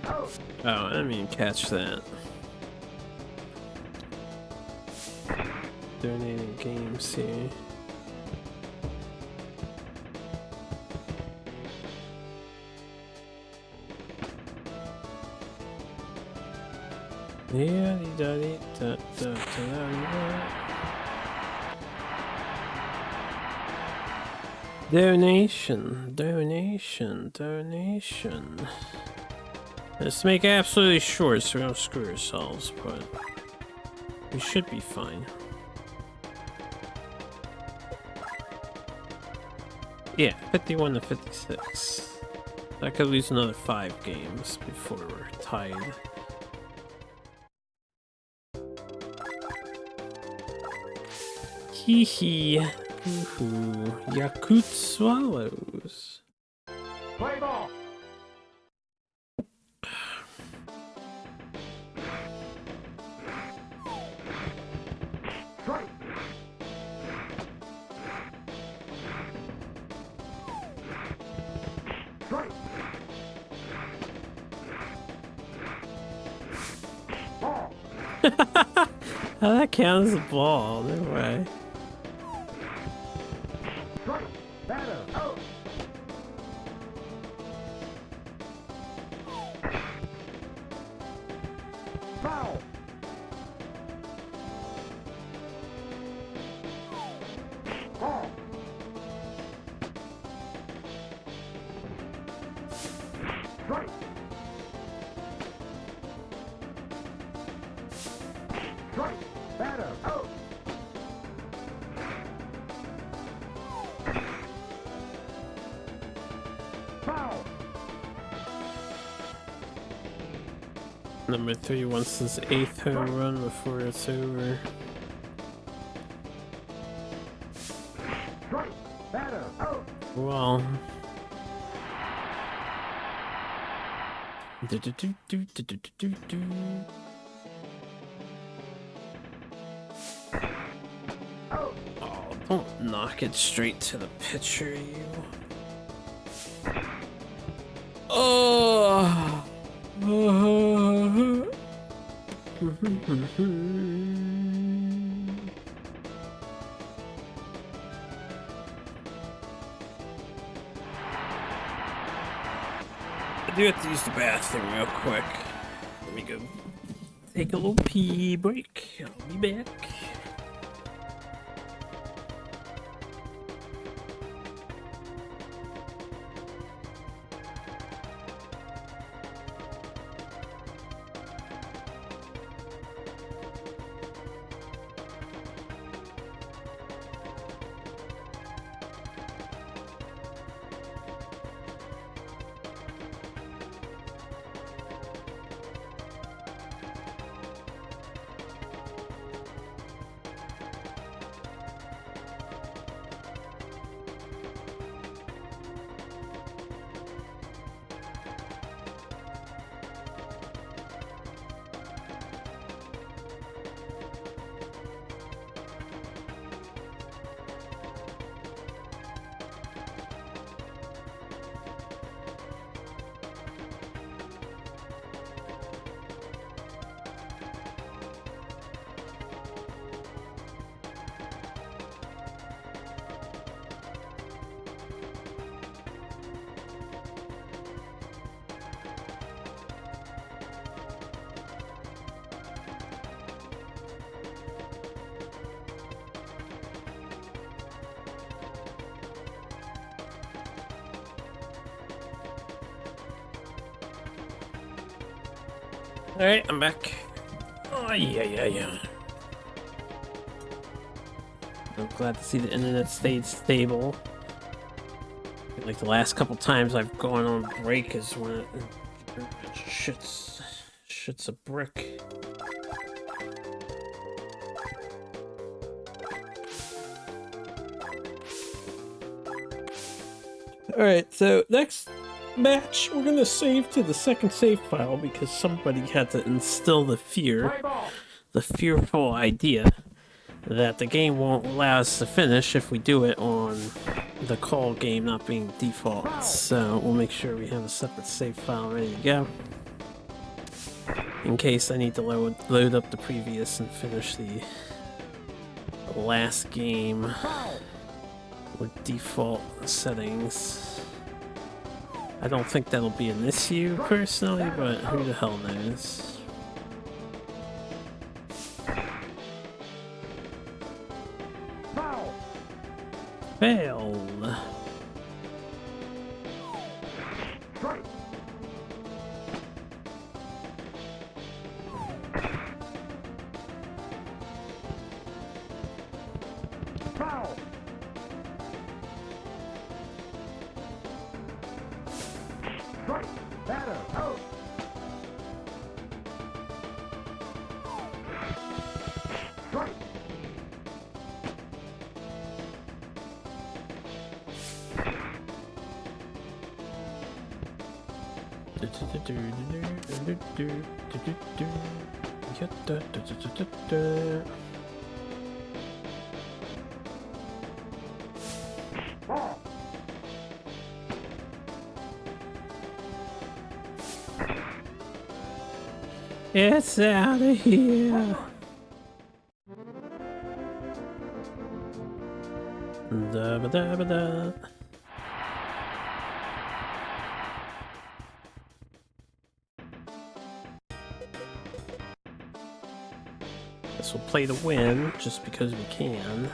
Out. Oh, I didn't even catch that. Donating games here. Yeah, donation. Let's make absolutely sure so we don't screw ourselves, but we should be fine. Yeah, 51 to 56. I could lose another 5 games before we're tied. Hee hee. Woohoo. Yakut swallows. Play ball. Strike. Strike. Ball. How that count as a ball? No way. Strike. Batter. Out. Foul. Ball. Strike. Strike. Batter. Out. Foul. Number 3 wants his 8th home run before it's over. Strike. Batter. Out. Well. Out. Oh, don't knock it straight to the pitcher, you. Oh. I do have to use the bathroom real quick. Let me go take a little pee break. I'll be back. Alright, I'm back. Oh, yeah. I'm glad to see the internet stayed stable. Like the last couple times I've gone on break is when it shits a brick. Alright, so next match we're gonna save to the second save file because somebody had to instill the fearful idea that the game won't allow us to finish if we do it on the call game not being default. So we'll make sure we have a separate save file ready to go. In case I need to load up the previous and finish the last game with default settings. I don't think that'll be an issue personally, but who the hell knows. Failed. Foul. Strike. Batter. Out. Strike. Ball. It's out of here. Da ba da ba da. Guess we'll play to win just because we can.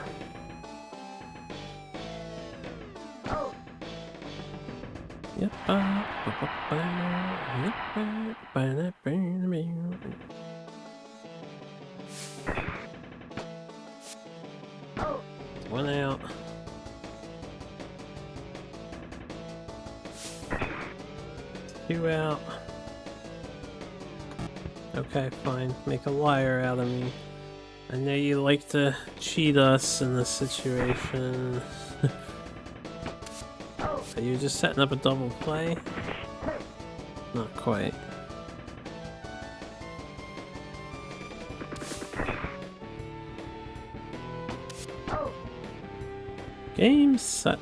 Out. Yep. Out. One out. Two out. Okay, fine. Make a liar out of me. I know you like to cheat us in this situation. Are you just setting up a double play? Not quite. Out. Game set.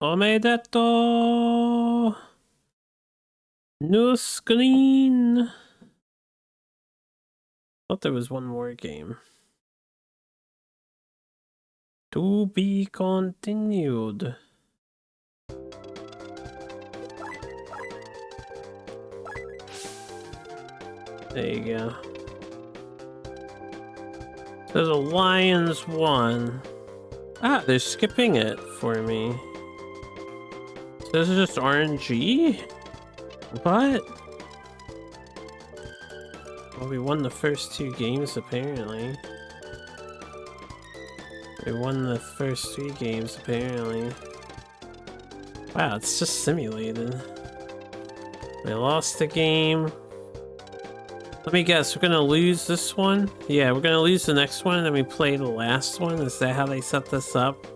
Omedeto! New screen! Thought there was one more game. To be continued. There you go. There's a Lions 1. Ah, they're skipping it for me. So this is just RNG? What? Well, we won the first two games apparently. We won the first 3 games apparently. Wow, it's just simulated. We lost the game. Let me guess, we're gonna lose this one? Yeah, we're gonna lose the next one and then we play the last one? Is that how they set this up?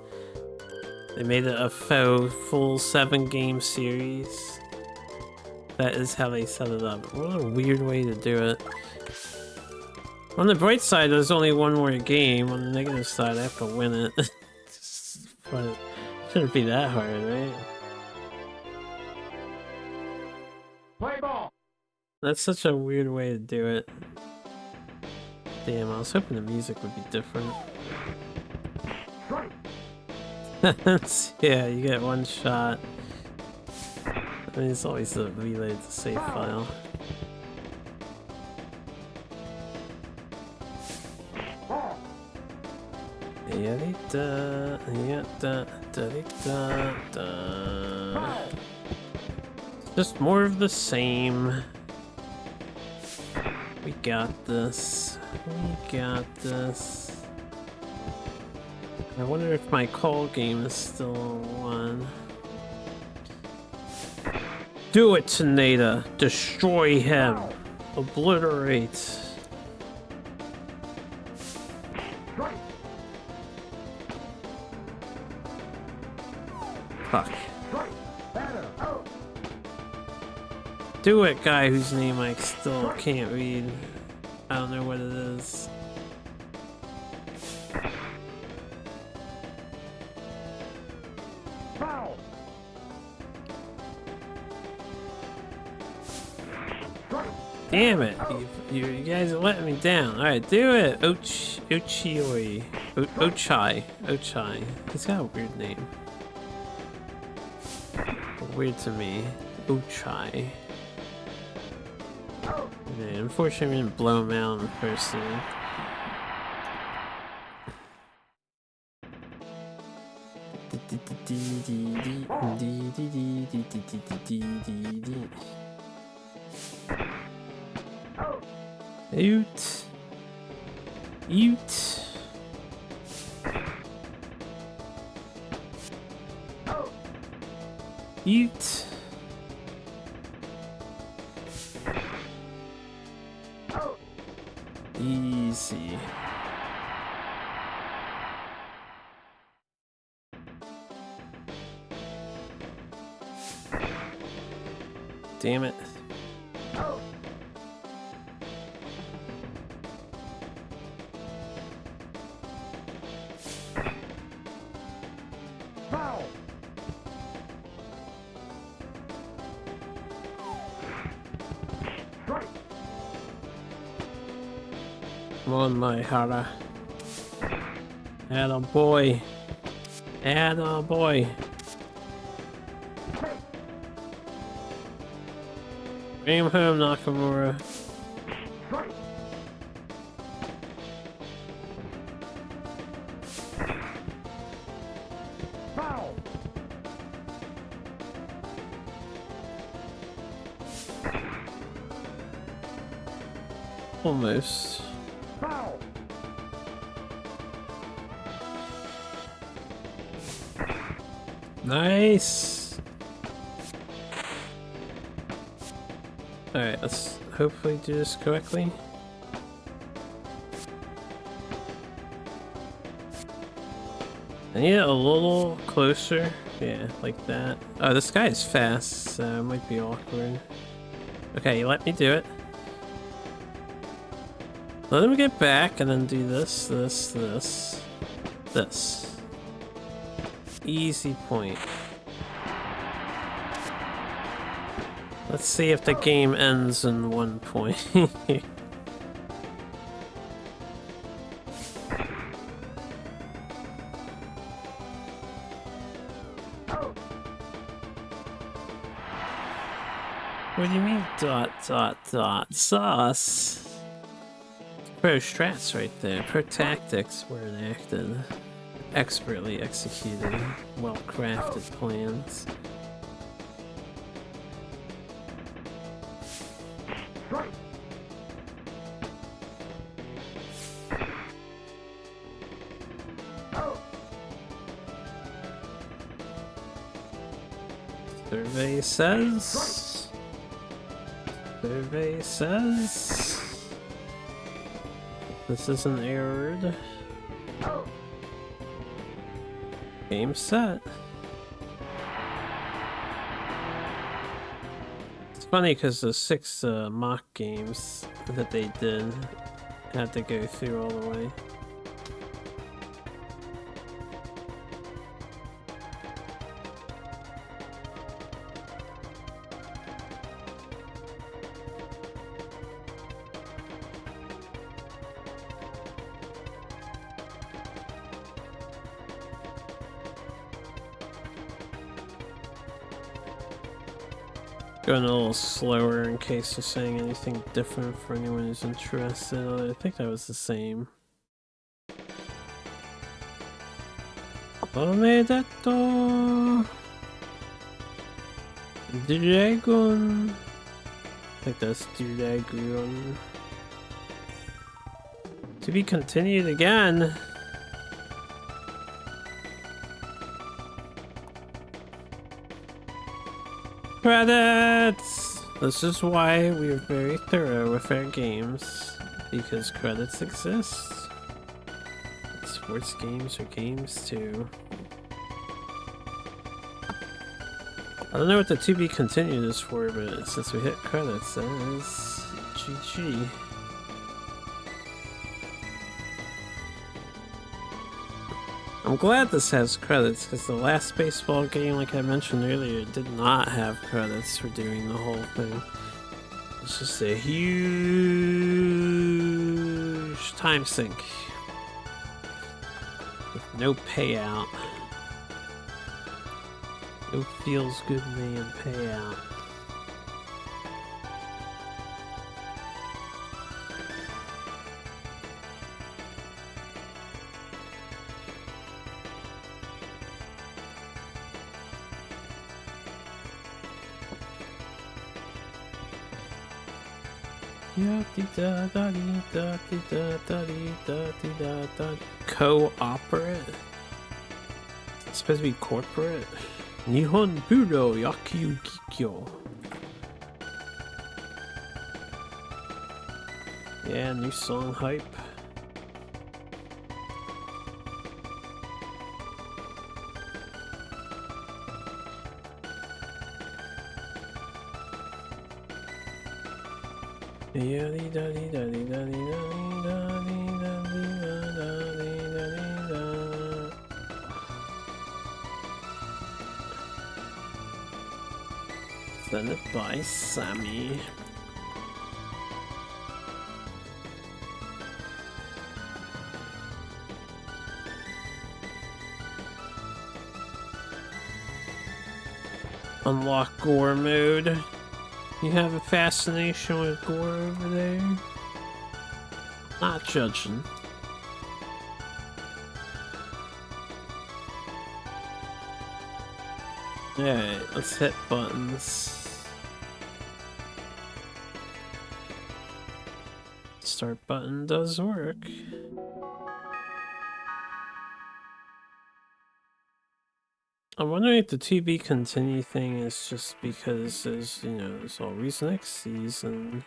They made it a full 7-game series. That is how they set it up. What a weird way to do it. On the bright side, there's only one more game. On the negative side, I have to win it. But it shouldn't be that hard, right? Play ball. That's such a weird way to do it. Damn, I was hoping the music would be different. Strike. Yeah, you get one shot. I mean, it's always a relay to save file. Ball. Just more of the same. We got this. We got this. I wonder if my call game is still on. Do it, Taneda. Destroy him. Obliterate. Strike. Fuck. Strike. Batter. Out. Do it, guy whose name I still can't read. I don't know what it is. Foul. Strike. Damn it! You guys are letting me down. Alright, do it! Ochai. Ochai. He's got a weird name. Weird to me. Ochai. Yeah, unfortunately, we didn't blow him out in person. Oot. Oot. Oot. Easy. Damn it. Foul. Strike. Come on, my Hara. Atta boy. Atta boy. Bring him home, Nakamura. Strike. Foul. Almost. Foul. Nice. Alright, let's hopefully do this correctly. I need it a little closer. Yeah, like that. Oh, this guy is fast, so it might be awkward. Okay, you let me do it. Let him get back and then do this, this, this, this. Easy point. Let's see if the game ends in 1 point. What do you mean dot dot dot sauce? Pro strats right there. Pro tactics were enacted. Expertly executed. Well crafted plans. Strike. Survey says. Survey says. This isn't errored. Game set. It's funny because the 6 mock games that they did had to go through all the way. Going a little slower in case they're saying anything different for anyone who's interested. I think that was the same. Omedeto! Dragon! I think that's Dragon. To be continued again! Credits! This is why we are very thorough with our games, because credits exist. Sports games are games too. I don't know what the to be continued is for, but since we hit credits, that is GG. I'm glad this has credits, because the last baseball game, like I mentioned earlier, did not have credits for doing the whole thing. It's just a huge time sink. With no payout. No feels good man payout. Cooperate? It's supposed to be corporate? Nihon Buro Yakyu Gikyo. Yeah, new song hype. Send it by Sammy. Unlock gore mode. You have a fascination with gore over there? Not judging. Alright, let's hit buttons. Start button does work. I'm wondering if the to be continue thing is just because there's, you know, there's always next season.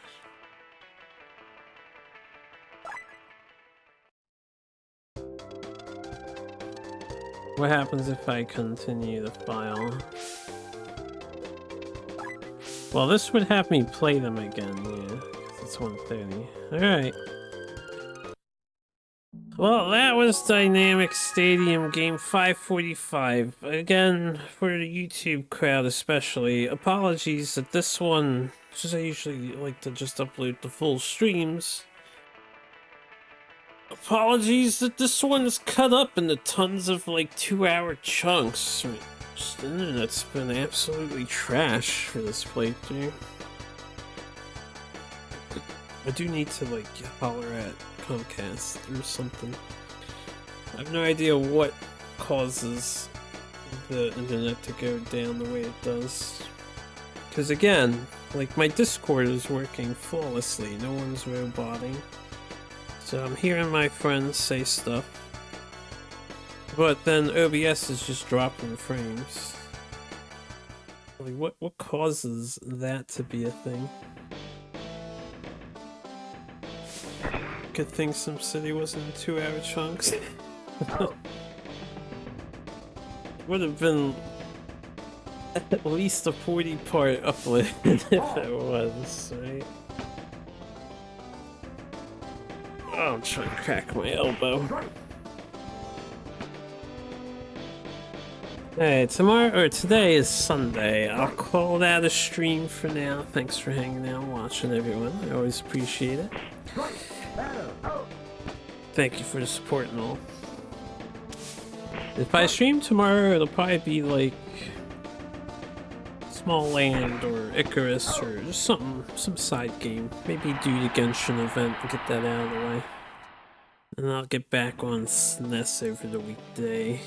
What happens if I continue the file? Well, this would have me play them again, yeah. It's 1:30. Alright. Well, that was Dynamic Stadium Game 545. Again, for the YouTube crowd especially, apologies that this one, since I usually like to just upload the full streams, apologies that this one is cut up into tons of like 2-hour chunks. Just the internet's been absolutely trash for this playthrough. I do need to like holler at comcast or something. I have no idea what causes the internet to go down the way it does. Because again, like my Discord is working flawlessly, no one's roboting. So I'm hearing my friends say stuff. But then OBS is just dropping frames. Like what causes that to be a thing? Good thing SimCity wasn't in 2-hour chunks. Would have been at least a 40-part upload if it was, right? Oh, I'm trying to crack my elbow. Hey, today is Sunday. I'll call that a stream for now. Thanks for hanging out and watching, everyone. I always appreciate it. Thank you for the support and all. If I stream tomorrow, it'll probably be like Small Land or Icarus or just some side game. Maybe do the Genshin event and get that out of the way. And I'll get back on SNES over the weekday.